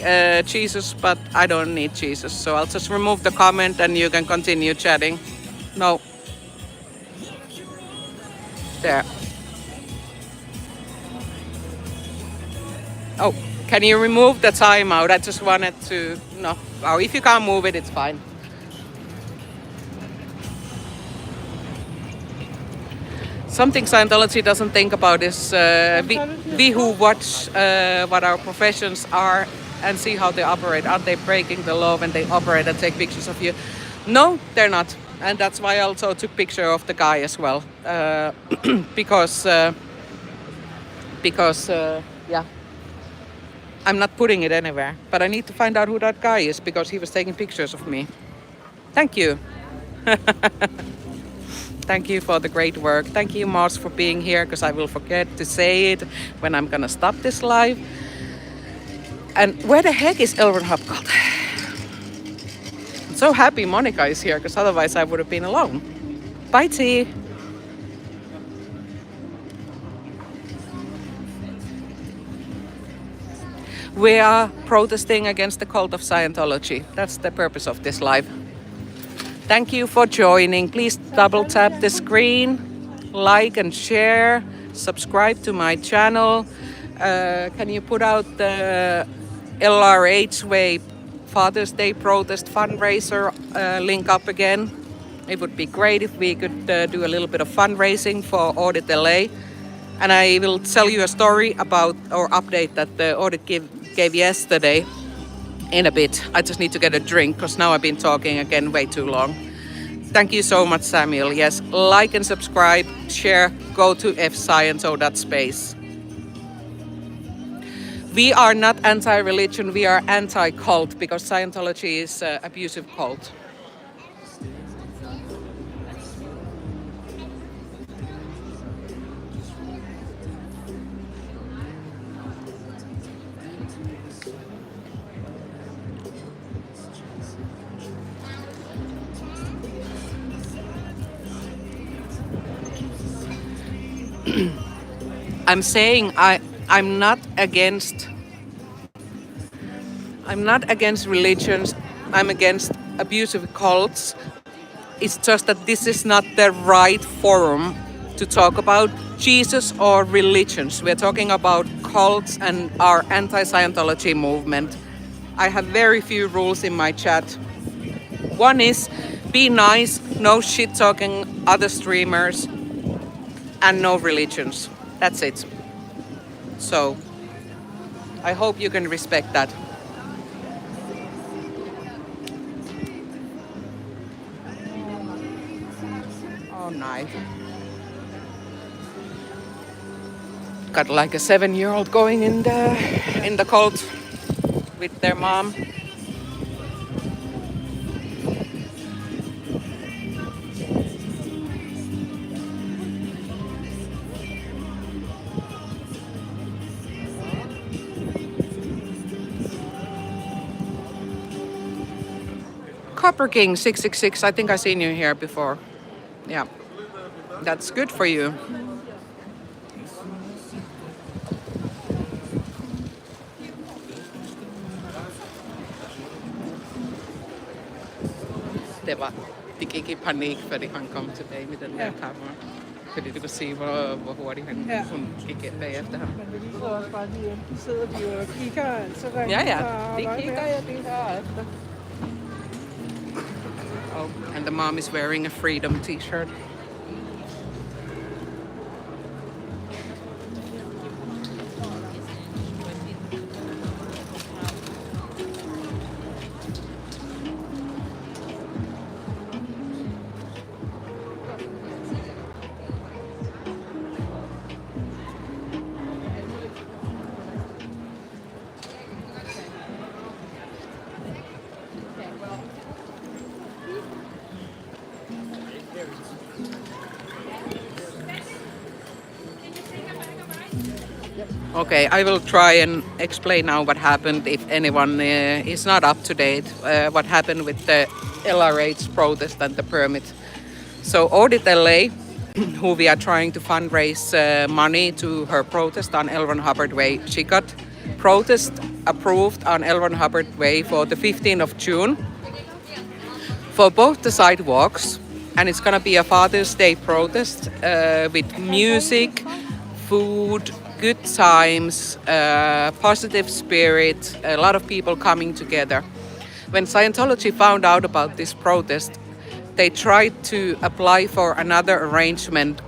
Jesus, but I don't need Jesus. So I'll just remove the comment and you can continue chatting. No. There. Oh, can you remove the timeout? I just wanted to... No. Oh, if you can't move it, it's fine. Something Scientology doesn't think about is we who watch what our professions are and see how they operate. Are they breaking the law when they operate and take pictures of you? No, they're not. And that's why I also took picture of the guy as well. Because yeah, I'm not putting it anywhere. But I need to find out who that guy is because he was taking pictures of me. Thank you. Thank you for the great work. Thank you, Mars, for being here because I will forget to say it when I'm gonna stop this live. And where the heck is Elron Hubbard? I'm so happy Monica is here because otherwise I would have been alone. Bye, T. We are protesting against the cult of Scientology. That's the purpose of this live. Thank you for joining. Please double tap the screen, like and share, subscribe to my channel. Can you put out the LRH Way Father's Day protest fundraiser link up again? It would be great if we could do a little bit of fundraising for Audit LA. And I will tell you a story about or update that the audit gave yesterday in a bit. I just need to get a drink because now I've been talking again way too long. Thank you so much, Samuel. Yes, like and subscribe, share, go to fscience.space. We are not anti-religion, we are anti-cult because Scientology is an abusive cult. I'm saying I'm not against religions. I'm against abusive cults. It's just that this is not the right forum to talk about Jesus or religions. We're talking about cults and our anti-Scientology movement. I have very few rules in my chat. One is be nice, no shit talking other streamers, and no religions. That's it. So I hope you can respect that. Oh, nice. Got like a 7-year-old going in the cult with their mom. Copper King 666, I think I've seen you here before. Yeah, that's good for you. Det var, det gik i panik, fordi han kom tilbage med den der kamera. Fordi du kan se, hvor hurtigt hun gik bagefter ham. Men det viser også bare lige, at de sidder de jo og kigger, så der de kigger efter. Oh, and the mom is wearing a Freedom t-shirt. Okay, I will try and explain now what happened if anyone is not up to date, what happened with the LRH protest and the permit. So Audit LA, who we are trying to fundraise money to her protest on Elron Hubbard Way, she got protest approved on Elron Hubbard Way for the 15th of June for both the sidewalks, and it's gonna be a Father's Day protest with music, food, good times, positive spirit, a lot of people coming together. When Scientology found out about this protest, they tried to apply for another arrangement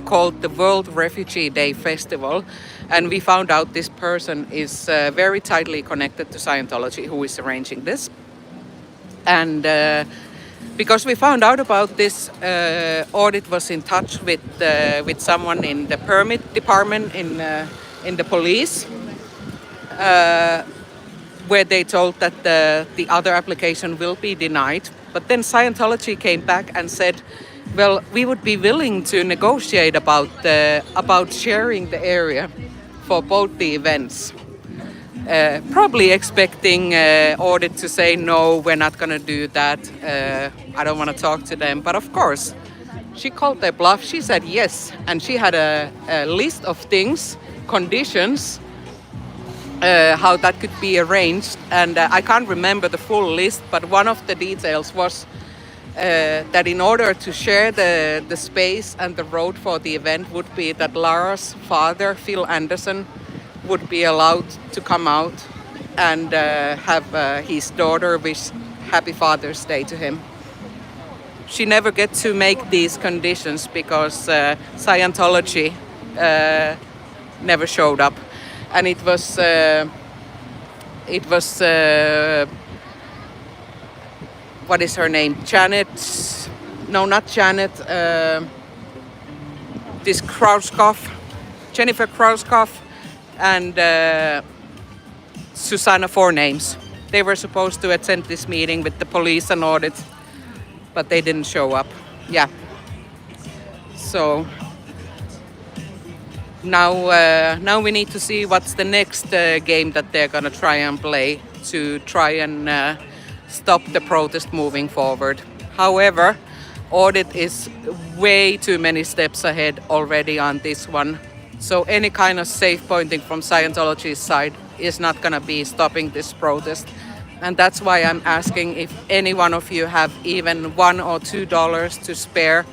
called the World Refugee Day Festival, and we found out this person is very tightly connected to Scientology, who is arranging this. And because we found out about this, Audit was in touch with someone in the permit department in the police, where they told that the other application will be denied. But then Scientology came back and said, well, we would be willing to negotiate about sharing the area for both the events. Probably expecting Audit to say, no, we're not going to do that. I don't want to talk to them. But of course, she called their bluff. She said yes. And she had a list of things, conditions, how that could be arranged. And I can't remember the full list, but one of the details was that in order to share the space and the road for the event would be that Lara's father, Phil Anderson, would be allowed to come out and have his daughter wish Happy Father's Day to him. She never get to make these conditions because Scientology never showed up. And it was what is her name? Janet? No, not Janet. This Krauskopf, Jennifer Krauskopf, and Susanna Fournames. They were supposed to attend this meeting with the police and Audit, but they didn't show up. Yeah. So now we need to see what's the next game that they're gonna try and play to try and stop the protest moving forward. However, Audit is way too many steps ahead already on this one. So any kind of safe pointing from Scientology's side is not going to be stopping this protest. And that's why I'm asking if any one of you have even $1 or $2 to spare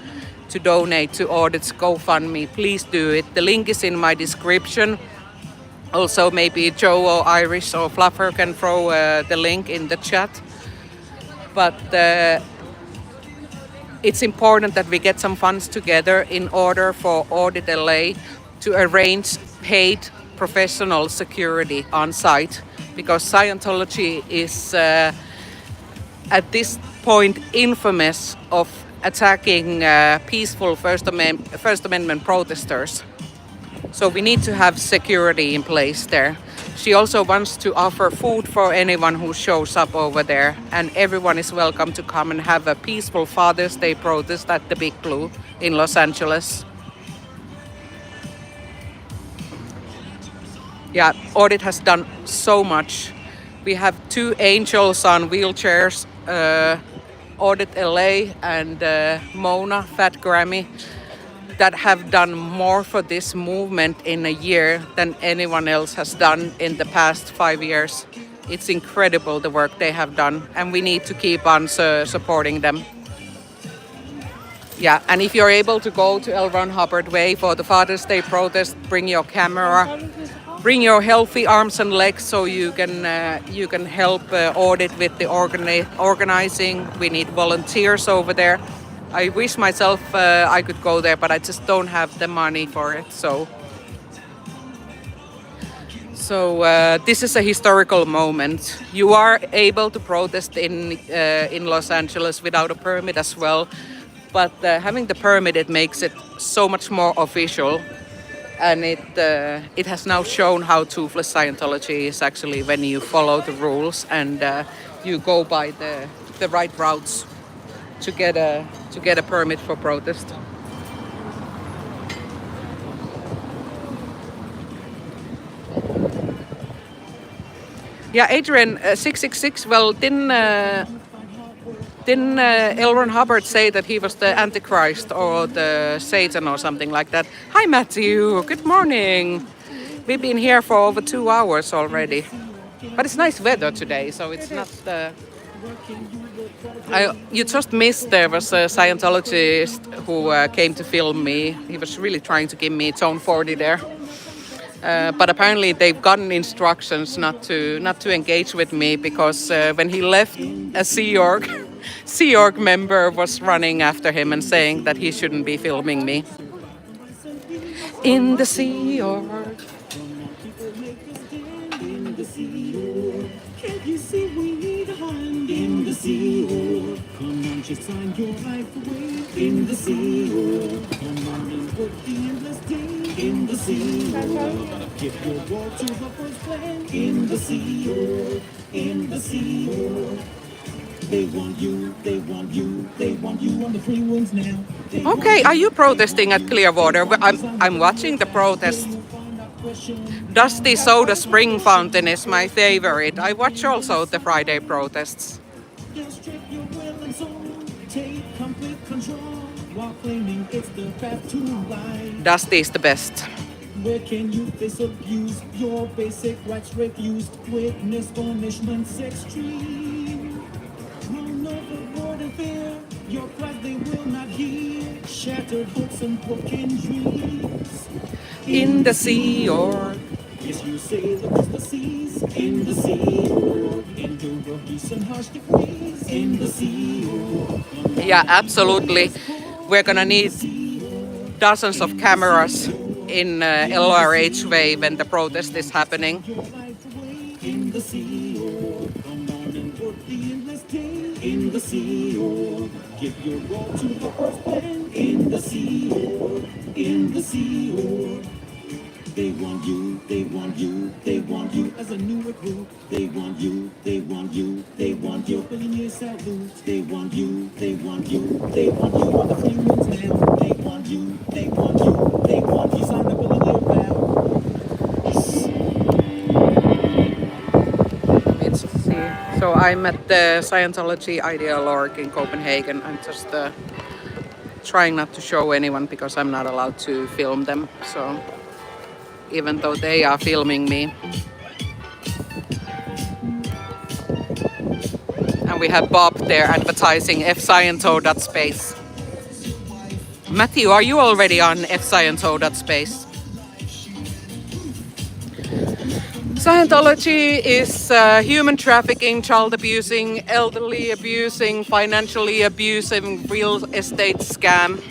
to donate to Audit's GoFundMe, please do it. The link is in my description. Also, maybe Joe or Irish or Fluffer can throw the link in the chat. But it's important that we get some funds together in order for Audit LA to arrange paid professional security on site, because Scientology is at this point infamous of attacking peaceful First Amendment protesters. So we need to have security in place there. She also wants to offer food for anyone who shows up over there, and everyone is welcome to come and have a peaceful Father's Day protest at the Big Blue in Los Angeles. Yeah, Audit has done so much. We have 2 angels on wheelchairs, Audit LA and Mona, Fat Grammy, that have done more for this movement in a year than anyone else has done in the past 5 years. It's incredible the work they have done, and we need to keep on supporting them. Yeah, and if you're able to go to L. Ron Hubbard Way for the Father's Day protest, bring your camera, bring your healthy arms and legs so you can help Audit with the organizing. We need volunteers over there. I wish myself I could go there, but I just don't have the money for it. So this is a historical moment. You are able to protest in Los Angeles without a permit as well, but having the permit, it makes it so much more official, and it has now shown how toothless Scientology is actually when you follow the rules and you go by the right routes to get a permit for protest. Yeah, Adrian, 666. Well, didn't L. Ron Hubbard say that he was the Antichrist or the Satan or something like that? Hi, Matthew. Good morning. We've been here for over 2 hours already, but it's nice weather today, so it's not. You just missed, there was a Scientologist who came to film me. He was really trying to give me tone 40 there. But apparently they've gotten instructions not to engage with me, because when he left, a Sea Org member was running after him and saying that he shouldn't be filming me. In the Sea Org. In the sea, oh, can't you see we need a hand in the sea, oh, come on, just sign your life away in the sea, oh, come on and work the endless day in the sea, oh, give your all to the first plan in the sea, oh, in the sea, oh, they want you, they want you, they want you on the free ones now. Okay, are you protesting at Clearwater? I'm watching the protest. Dusty Soda Spring Fountain is my favorite. I watch also the Friday protests. They'll strip your will and soul, take complete control, while claiming it's the path to life. Dusty is the best. Where can you face abuse? Your basic rights refused. Witness punishment's extreme. Run overboard and fear. Your cries they will not hear. Shattered hopes and broken dreams. In the Sea Org. Yes, you sail across the seas. In the sea. Endure abuse and harsh degrees. In the sea. Yeah, absolutely. We're gonna need dozens of cameras in LRH Way when the protest is happening. In the sea, oh, come on and work the endless day. In the sea, oh, give your all to the first plan. In the sea, oh, in the sea, oh, they want you, they want you, they want you as a new recruit. They want you, they want you, they want you. Billionaire salute. They want you, they want you, they want you on the free ones now. They want you, they want you, they want you. Sign the billionaire vow. So I'm at the Scientology Ideal Org in Copenhagen. I'm just trying not to show anyone because I'm not allowed to film them. So even though they are filming me. And we have Bob there advertising fsciento.space. Matthew, are you already on fsciento.space? Scientology is human trafficking, child abusing, elderly abusing, financially abusing, real estate scam.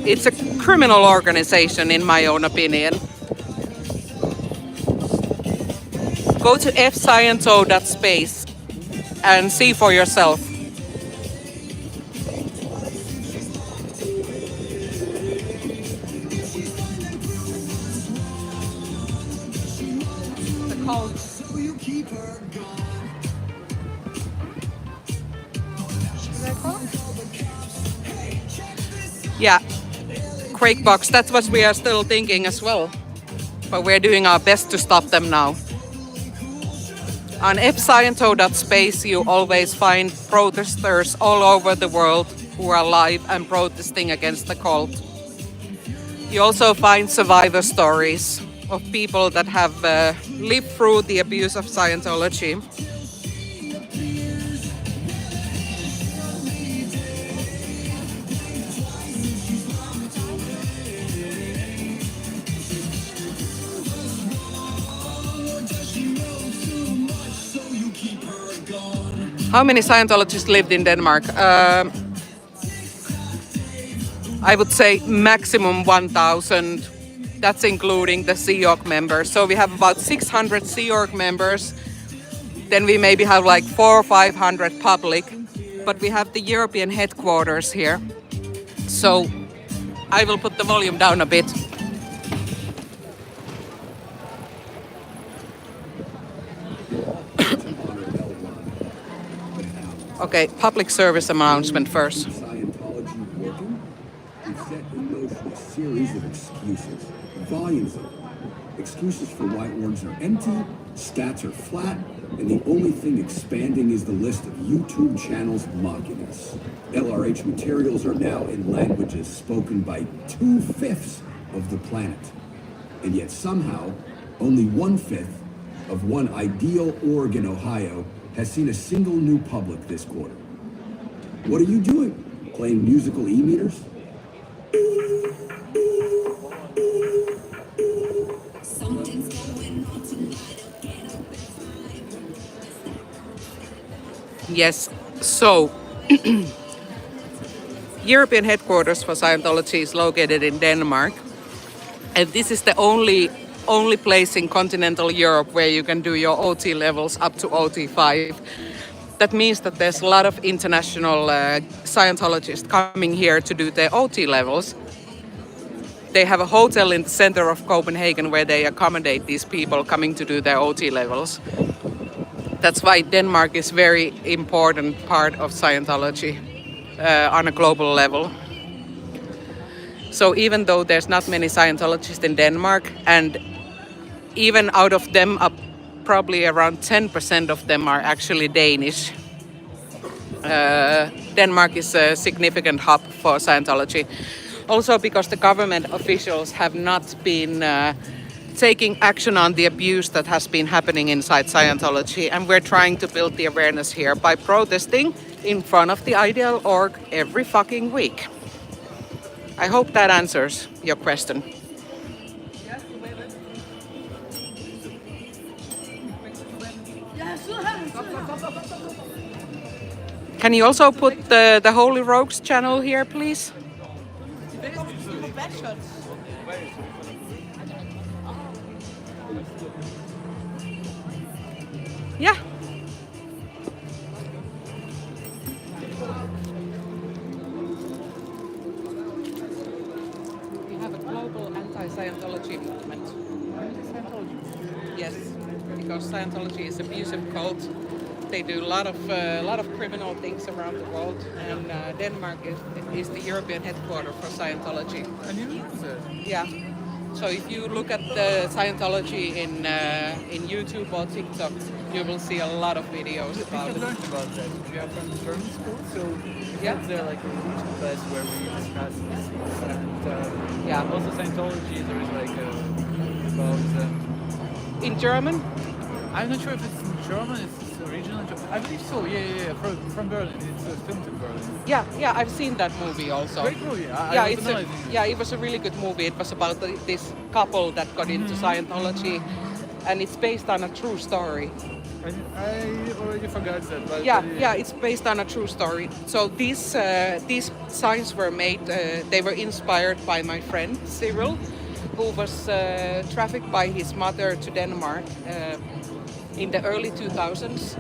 It's a criminal organization in my own opinion. Go to fsciento.space and see for yourself. Yeah, Quakebox, that's what we are still thinking as well. But we're doing our best to stop them now. On fsciento.space you always find protesters all over the world who are live and protesting against the cult. You also find survivor stories of people that have lived through the abuse of Scientology. How many Scientologists lived in Denmark? I would say maximum 1,000. That's including the Sea Org members. So we have about 600 Sea Org members. Then we maybe have like 400 or 500 public. But we have the European headquarters here. So I will put the volume down a bit. Okay, public service announcement first. Scientology working? It set in motion a series of excuses, volumes of them. Excuses for why orgs are empty, stats are flat, and the only thing expanding is the list of YouTube channels mocking us. LRH materials are now in languages spoken by 2/5 of the planet. And yet somehow, only 1/5 of one ideal org in Ohio has seen a single new public this quarter. What are you doing? Playing musical e-meters? Yes, so European headquarters for Scientology is located in Denmark. And this is the only place in continental Europe where you can do your OT levels up to OT5. That means that there's a lot of international Scientologists coming here to do their OT levels. They have a hotel in the center of Copenhagen where they accommodate these people coming to do their OT levels. That's why Denmark is very important part of Scientology on a global level. So even though there's not many Scientologists in Denmark, and even out of them, probably around 10% of them are actually Danish. Denmark is a significant hub for Scientology. Also because the government officials have not been taking action on the abuse that has been happening inside Scientology, and we're trying to build the awareness here by protesting in front of the Ideal Org every fucking week. I hope that answers your question. Can you also put the Holy Rogues channel here, please? Yeah. We have a global anti-Scientology movement. Yes, because Scientology is abusive cult. They do a lot of criminal things around the world, and Denmark is the European headquarters for Scientology. And you know that? Yeah. So if you look at the Scientology in YouTube or TikTok, you will see a lot of videos about it. We learned about that. We are from German school, so we have there like a YouTube class where we discuss this. And Yeah. also Scientology, there is like about In German? I'm not sure if it's in German, it's original German. I believe so, yeah. From Berlin. It's filmed in Berlin. Yeah, I've seen that movie also. Great movie. It was a really good movie. It was about this couple that got into Scientology, and it's based on a true story. I already forgot that. But Yeah, it's based on a true story. So these signs were made. They were inspired by my friend Cyril, who was trafficked by his mother to Denmark in the early 2000s.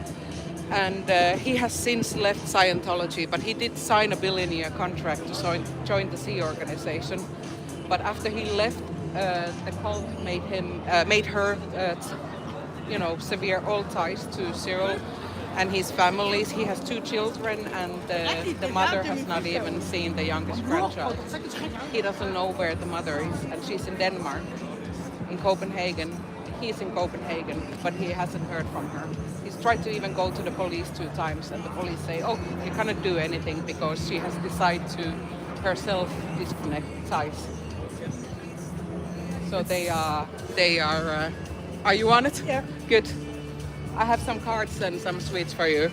And he has since left Scientology, but he did sign a billionaire contract to join the Sea organization. But after he left, the cult made her severe all ties to Cyril and his families. He has 2 children, and the mother has not even seen the youngest grandchild. He doesn't know where the mother is, and she's in Denmark, in Copenhagen. He's in Copenhagen, but he hasn't heard from her. He's tried to even go to the police 2 times, and the police say, "Oh, you cannot do anything because she has decided to herself disconnect ties." So they are. Are you on it? Yeah. Good. I have some cards and some sweets for you.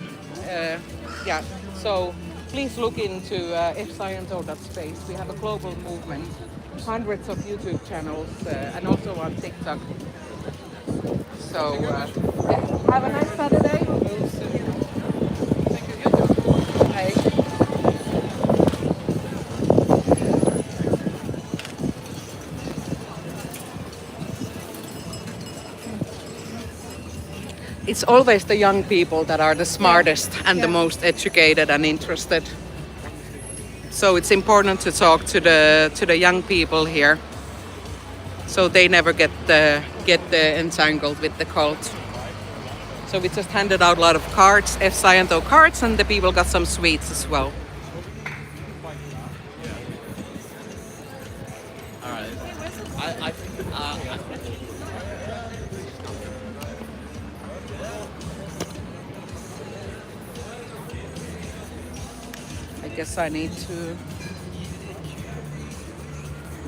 So please look into fsciento.space. We have a global movement, hundreds of YouTube channels, and also on TikTok. So have a nice Saturday. Thank you. Hey. It's always the young people that are the smartest and the most educated and interested. So it's important to talk to the young people here, so they never get entangled with the cult. So we just handed out a lot of cards, Sciento cards, and the people got some sweets as well. All right. I guess I need to.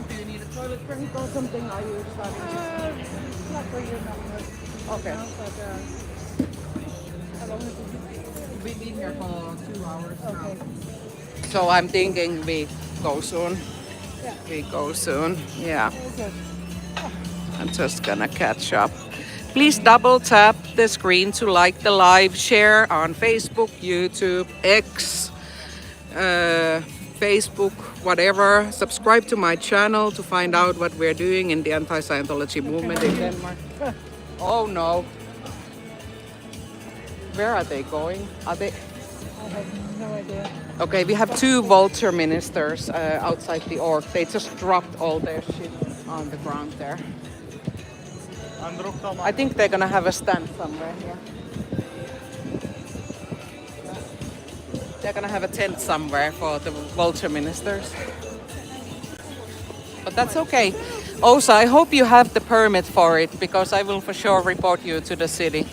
Do you need a toilet break or something? Are you starting to? Not for you, no. Okay. But how long has it been? We've been here for 2 hours Okay. So I'm thinking we go soon. Yeah. We go soon. Yeah. Okay. I'm just gonna catch up. Please double tap the screen to like the live, share on Facebook, YouTube, X, Facebook, whatever. Subscribe to my channel to find out what we're doing in the anti-Scientology movement in Denmark. Oh no. Where are they going? Are they? I have no idea. Okay, we have 2 vulture ministers outside the org. They just dropped all their shit on the ground there. I think they're gonna have a stand somewhere here. They're gonna have a tent somewhere for the vulture ministers. But that's okay. Also, I hope you have the permit for it, because I will for sure report you to the city.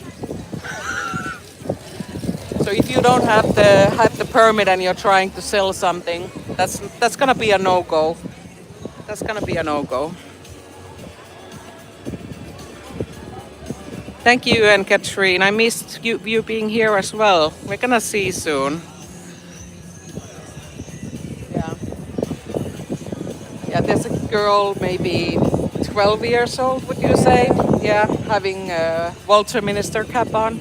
So if you don't have the permit and you're trying to sell something, that's gonna be a no-go. That's gonna be a no-go. Thank you, and Katrine. I missed you being here as well. We're gonna see you soon. Yeah. Yeah, there's a girl, maybe 12 years old, would you say? Yeah, having a vulture minister cap on.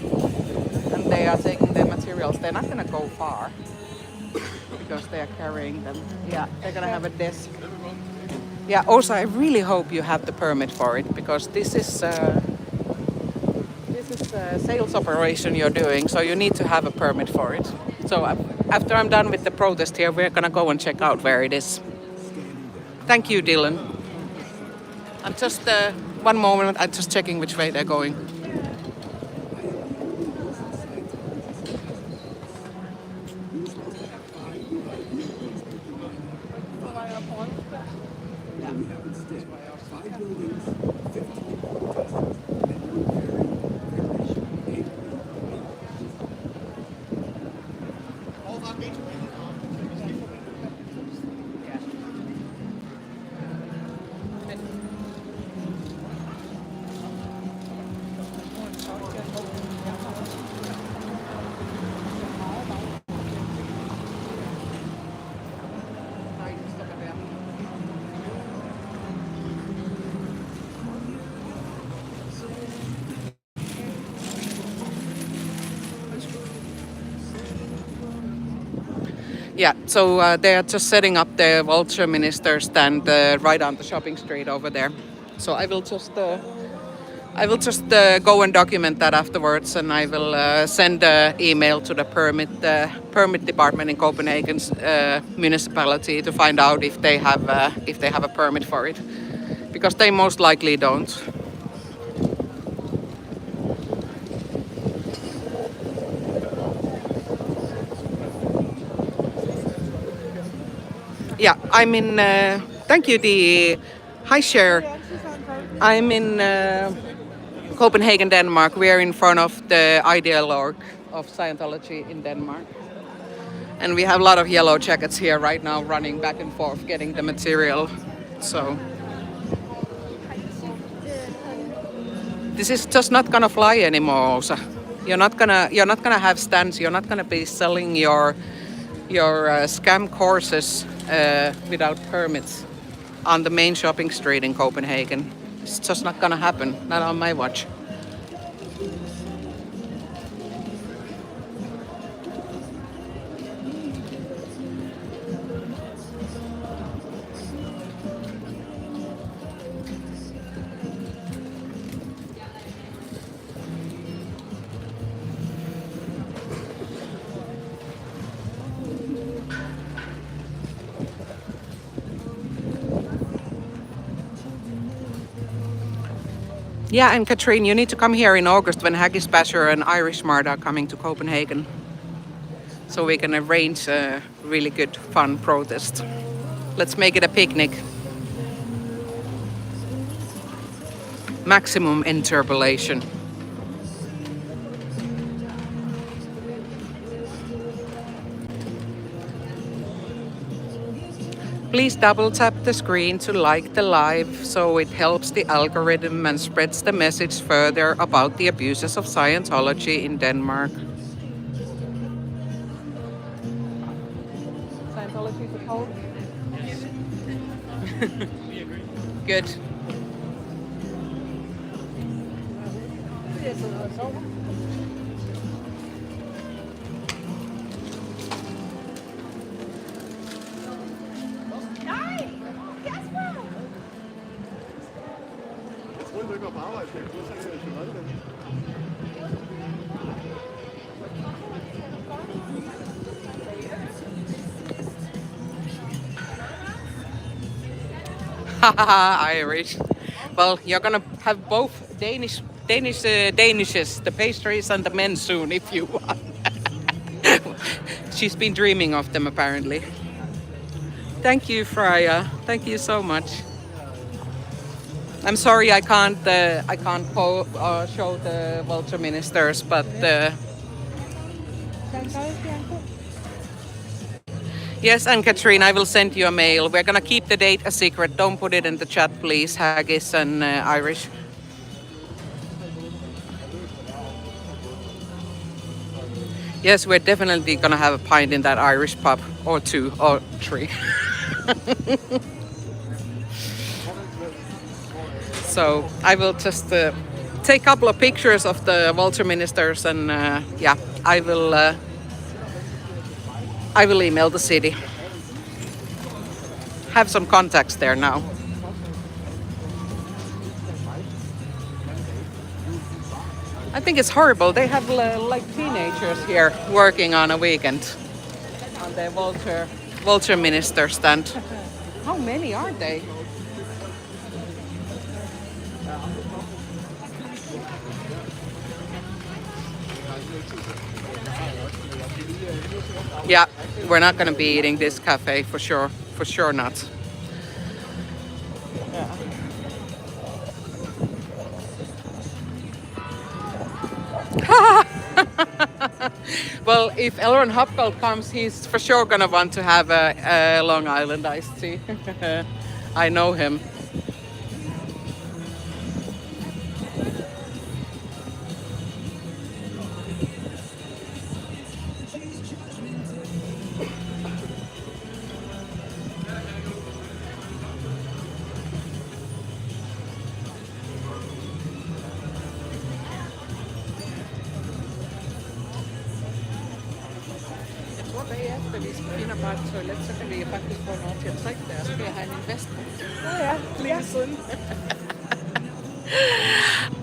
And they are taking their materials. They're not gonna go far because they are carrying them. Yeah, they're gonna have a desk. Yeah, also I really hope you have the permit for it, because this is a sales operation you're doing, so you need to have a permit for it. So after I'm done with the protest here, we're gonna go and check out where it is. Thank you, Dylan. I'm just, one moment, I'm just checking which way they're going. Yeah, so they are just setting up the vulture minister stand right on the shopping street over there. So I will just go and document that afterwards, and I will send an email to the permit department in Copenhagen's municipality to find out if they have a permit for it, because they most likely don't. Yeah, I'm in. Thank you, hi, Cher. I'm in Copenhagen, Denmark. We are in front of the ideal org of Scientology in Denmark. And we have a lot of yellow jackets here right now running back and forth getting the material. So this is just not gonna fly anymore, Osa. You're not gonna have stands, you're not gonna be selling your scam courses without permits on the main shopping street in Copenhagen. It's just not gonna happen, not on my watch. Yeah, and Katrine, you need to come here in August when Haggis Basher and Irish Mart are coming to Copenhagen. So we can arrange a really good, fun protest. Let's make it a picnic. Maximum interpolation. Please double tap the screen to like the live so it helps the algorithm and spreads the message further about the abuses of Scientology in Denmark. Scientology is a cult? Good. Irish. Well, you're gonna have both Danishes, the pastries and the men soon if you want. She's been dreaming of them apparently. Thank you, Freya. Thank you so much. I'm sorry I can't show the vulture ministers, but yes, and Katrine, I will send you a mail. We're gonna keep the date a secret. Don't put it in the chat, please, Haggis and Irish. Yes, we're definitely gonna have a pint in that Irish pub, or 2 or 3. So I will just take a couple of pictures of the vulture ministers, and yeah, I will email the city. Have some contacts there now. I think it's horrible. They have like teenagers here working on a weekend on the vulture minister stand. How many are they? Yeah, we're not gonna be eating this cafe for sure. For sure not. Well, if Elron Hubbard comes, he's for sure gonna want to have a Long Island iced tea. I know him.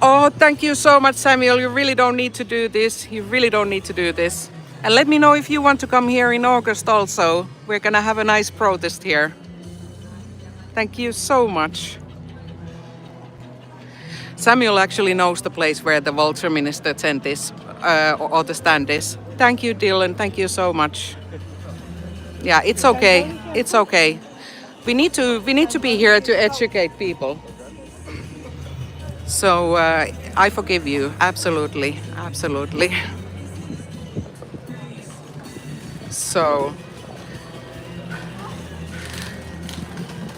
Oh, thank you so much, Samuel. You really don't need to do this. You really don't need to do this. And let me know if you want to come here in August also. We're gonna have a nice protest here. Thank you so much. Samuel actually knows the place where the vulture minister tent is, or the stand is. Thank you, Dylan. Thank you so much. Yeah, it's okay. It's okay. We need to be here to educate people. So I forgive you. Absolutely, absolutely. So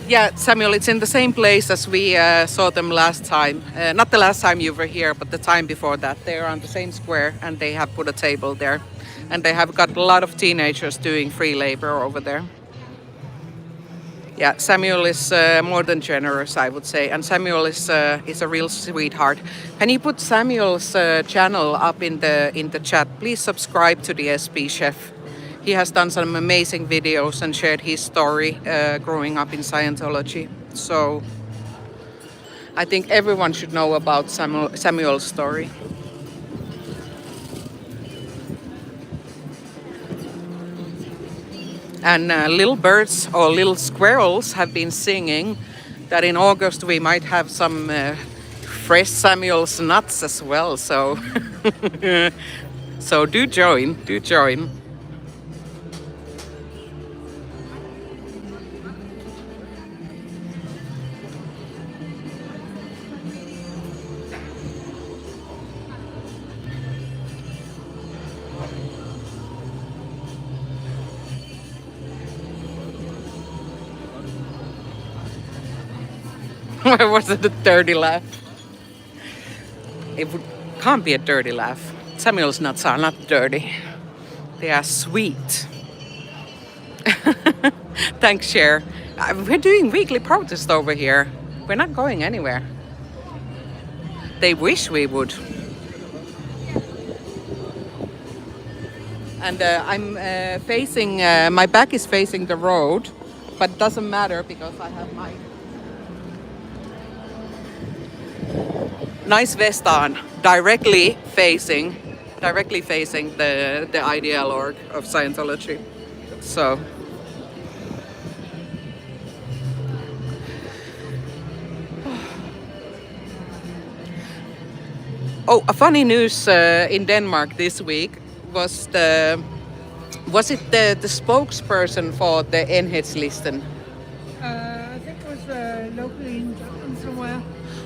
yeah, Samuel, it's in the same place as we saw them last time. Not the last time you were here, but the time before that. They're on the same square, and they have put a table there. And they have got a lot of teenagers doing free labor over there. Yeah, Samuel is more than generous, I would say. And Samuel is a real sweetheart. Can you put Samuel's channel up in the chat? Please subscribe to the SP Chef. He has done some amazing videos and shared his story growing up in Scientology. So I think everyone should know about Samuel's story. And little birds or little squirrels have been singing that in August we might have some fresh Samuel's nuts as well. So, so do join, do join. Was it a dirty laugh? It can't be a dirty laugh. Samuel's nuts are not dirty. They are sweet. Thanks, Cher. We're doing weekly protest over here. We're not going anywhere. They wish we would. And I'm facing, my back is facing the road, but it doesn't matter because I have my nice vest on, directly facing the ideal org of Scientology. So Oh, a funny news in Denmark this week was the spokesperson for the Enhedslisten? I think it was locally in somewhere.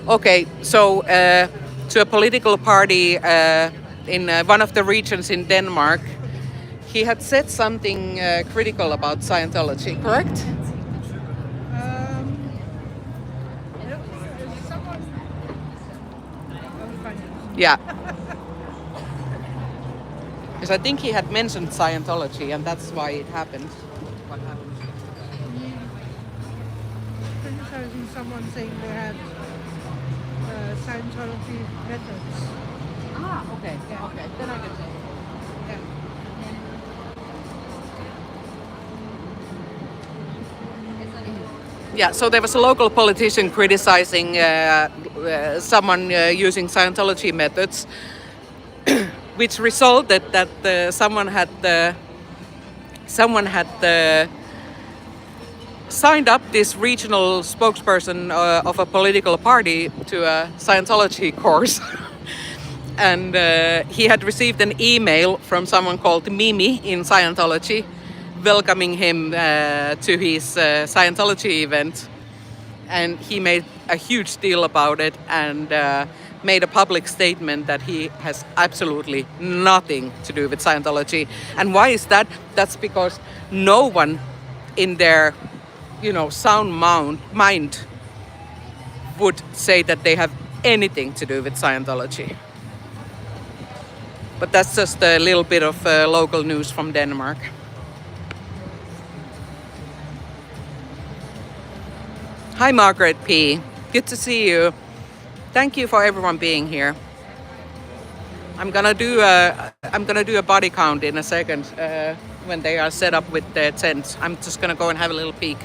Okay, so to a political party in one of the regions in Denmark, he had said something critical about Scientology, correct? Someone. I'll find it. Yeah. Because I think he had mentioned Scientology, and that's why it happened. What happened? Criticizing someone saying they had Scientology methods. Ah, okay, yeah, okay. Then I can say. Yeah. Yeah, so there was a local politician criticizing someone using Scientology methods, which resulted that someone had signed up this regional spokesperson of a political party to a Scientology course. And he had received an email from someone called Mimi in Scientology welcoming him to his Scientology event. And he made a huge deal about it and made a public statement that he has absolutely nothing to do with Scientology. And why is that? That's because no one in their, sound mind would say that they have anything to do with Scientology. But that's just a little bit of local news from Denmark. Hi, Margaret P. Good to see you. Thank you for everyone being here. I'm gonna do a body count in a second when they are set up with their tents. I'm just gonna go and have a little peek.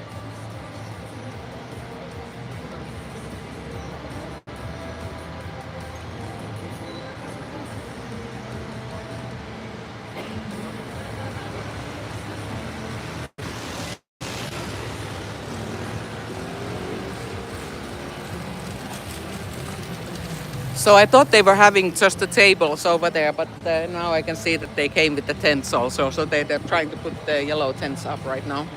So I thought they were having just the tables over there, but now I can see that they came with the tents also. So they're trying to put the yellow tents up right now.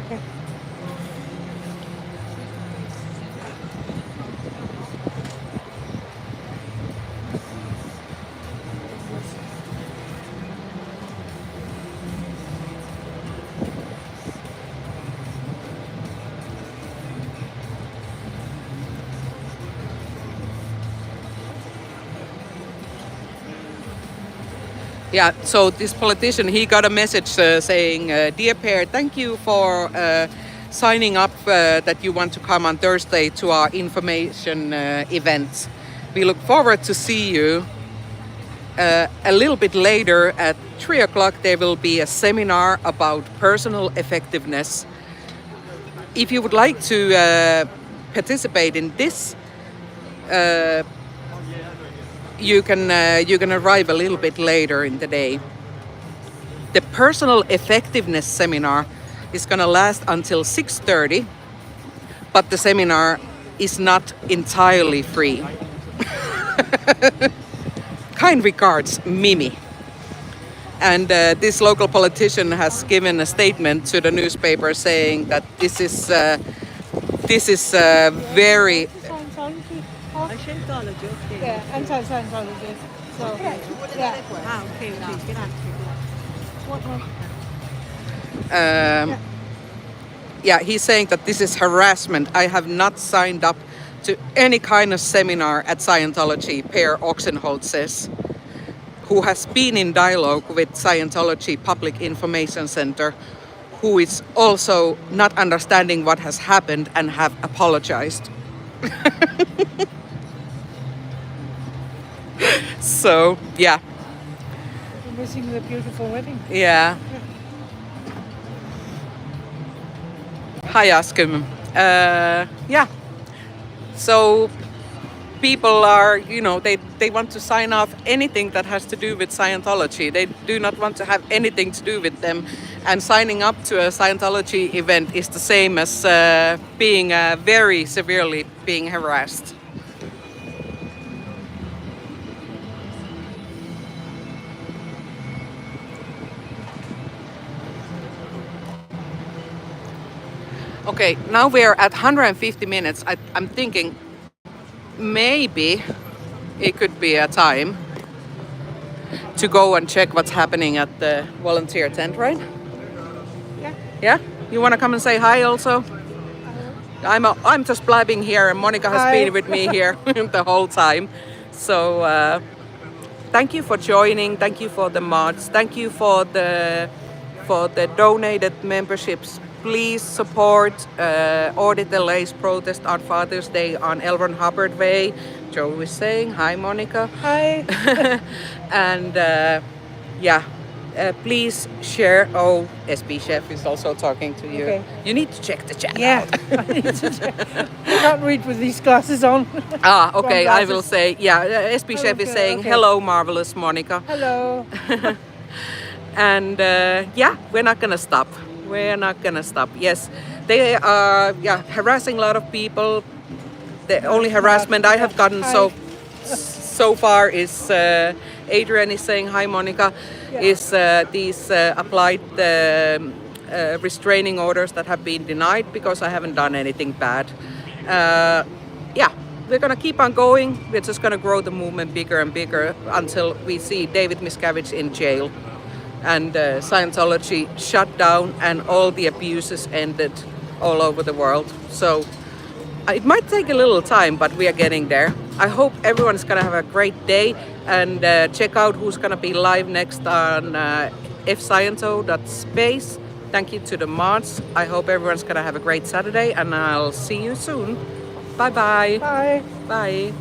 Okay. Yeah, so this politician, he got a message saying, Dear Pear, thank you for signing up that you want to come on Thursday to our information event. We look forward to see you. A little bit later at 3 o'clock, there will be a seminar about personal effectiveness. If you would like to participate in this, you can arrive a little bit later in the day. The personal effectiveness seminar is going to last until 6:30, but the seminar is not entirely free. Kind regards, Mimi. And this local politician has given a statement to the newspaper saying that this is very. Scientology, okay. Yeah, anti-Scientology. So, yeah. Ah, okay, get on. What one? Yeah, he's saying that this is harassment. I have not signed up to any kind of seminar at Scientology, Per Oxenholt says, who has been in dialogue with Scientology Public Information Center, who is also not understanding what has happened and have apologized. So, yeah. We're missing the beautiful wedding. Yeah. Hi, Askum. Yeah. So people are, they want to sign off anything that has to do with Scientology. They do not want to have anything to do with them. And signing up to a Scientology event is the same as being very severely being harassed. Okay, now we're at 150 minutes. I'm thinking maybe it could be a time to go and check what's happening at the volunteer tent, right? Yeah. Yeah? You want to come and say hi also? I'm just blabbing here, and Monica has been with me here the whole time. So thank you for joining. Thank you for the mods. Thank you for the donated memberships. Please support Audit LAs protest on Father's Day on L. Hubbard Way. Joe is saying hi, Monica. Hi. And yeah. Please share. Oh, SB Chef is also talking to you. Okay. You need to check the chat Yeah. out. I need to check. I can't read with these glasses on. Okay. I will say, yeah, SB Chef is Okay, saying, okay. hello, marvelous Monica. Hello. And yeah, we're not going to stop. We're not going to stop. Yes, they are harassing a lot of people. The only harassment I have gotten so far is Adrian is saying hi, Monica. Is these applied restraining orders that have been denied because I haven't done anything bad. Yeah, we're gonna keep on going. We're just gonna grow the movement bigger and bigger until we see David Miscavige in jail and Scientology shut down and all the abuses ended all over the world. So it might take a little time, but we are getting there. I hope everyone's gonna have a great day, and check out who's gonna be live next on fsciento.space. Thank you to the mods. I hope everyone's gonna have a great Saturday, and I'll see you soon. Bye-bye. Bye. Bye.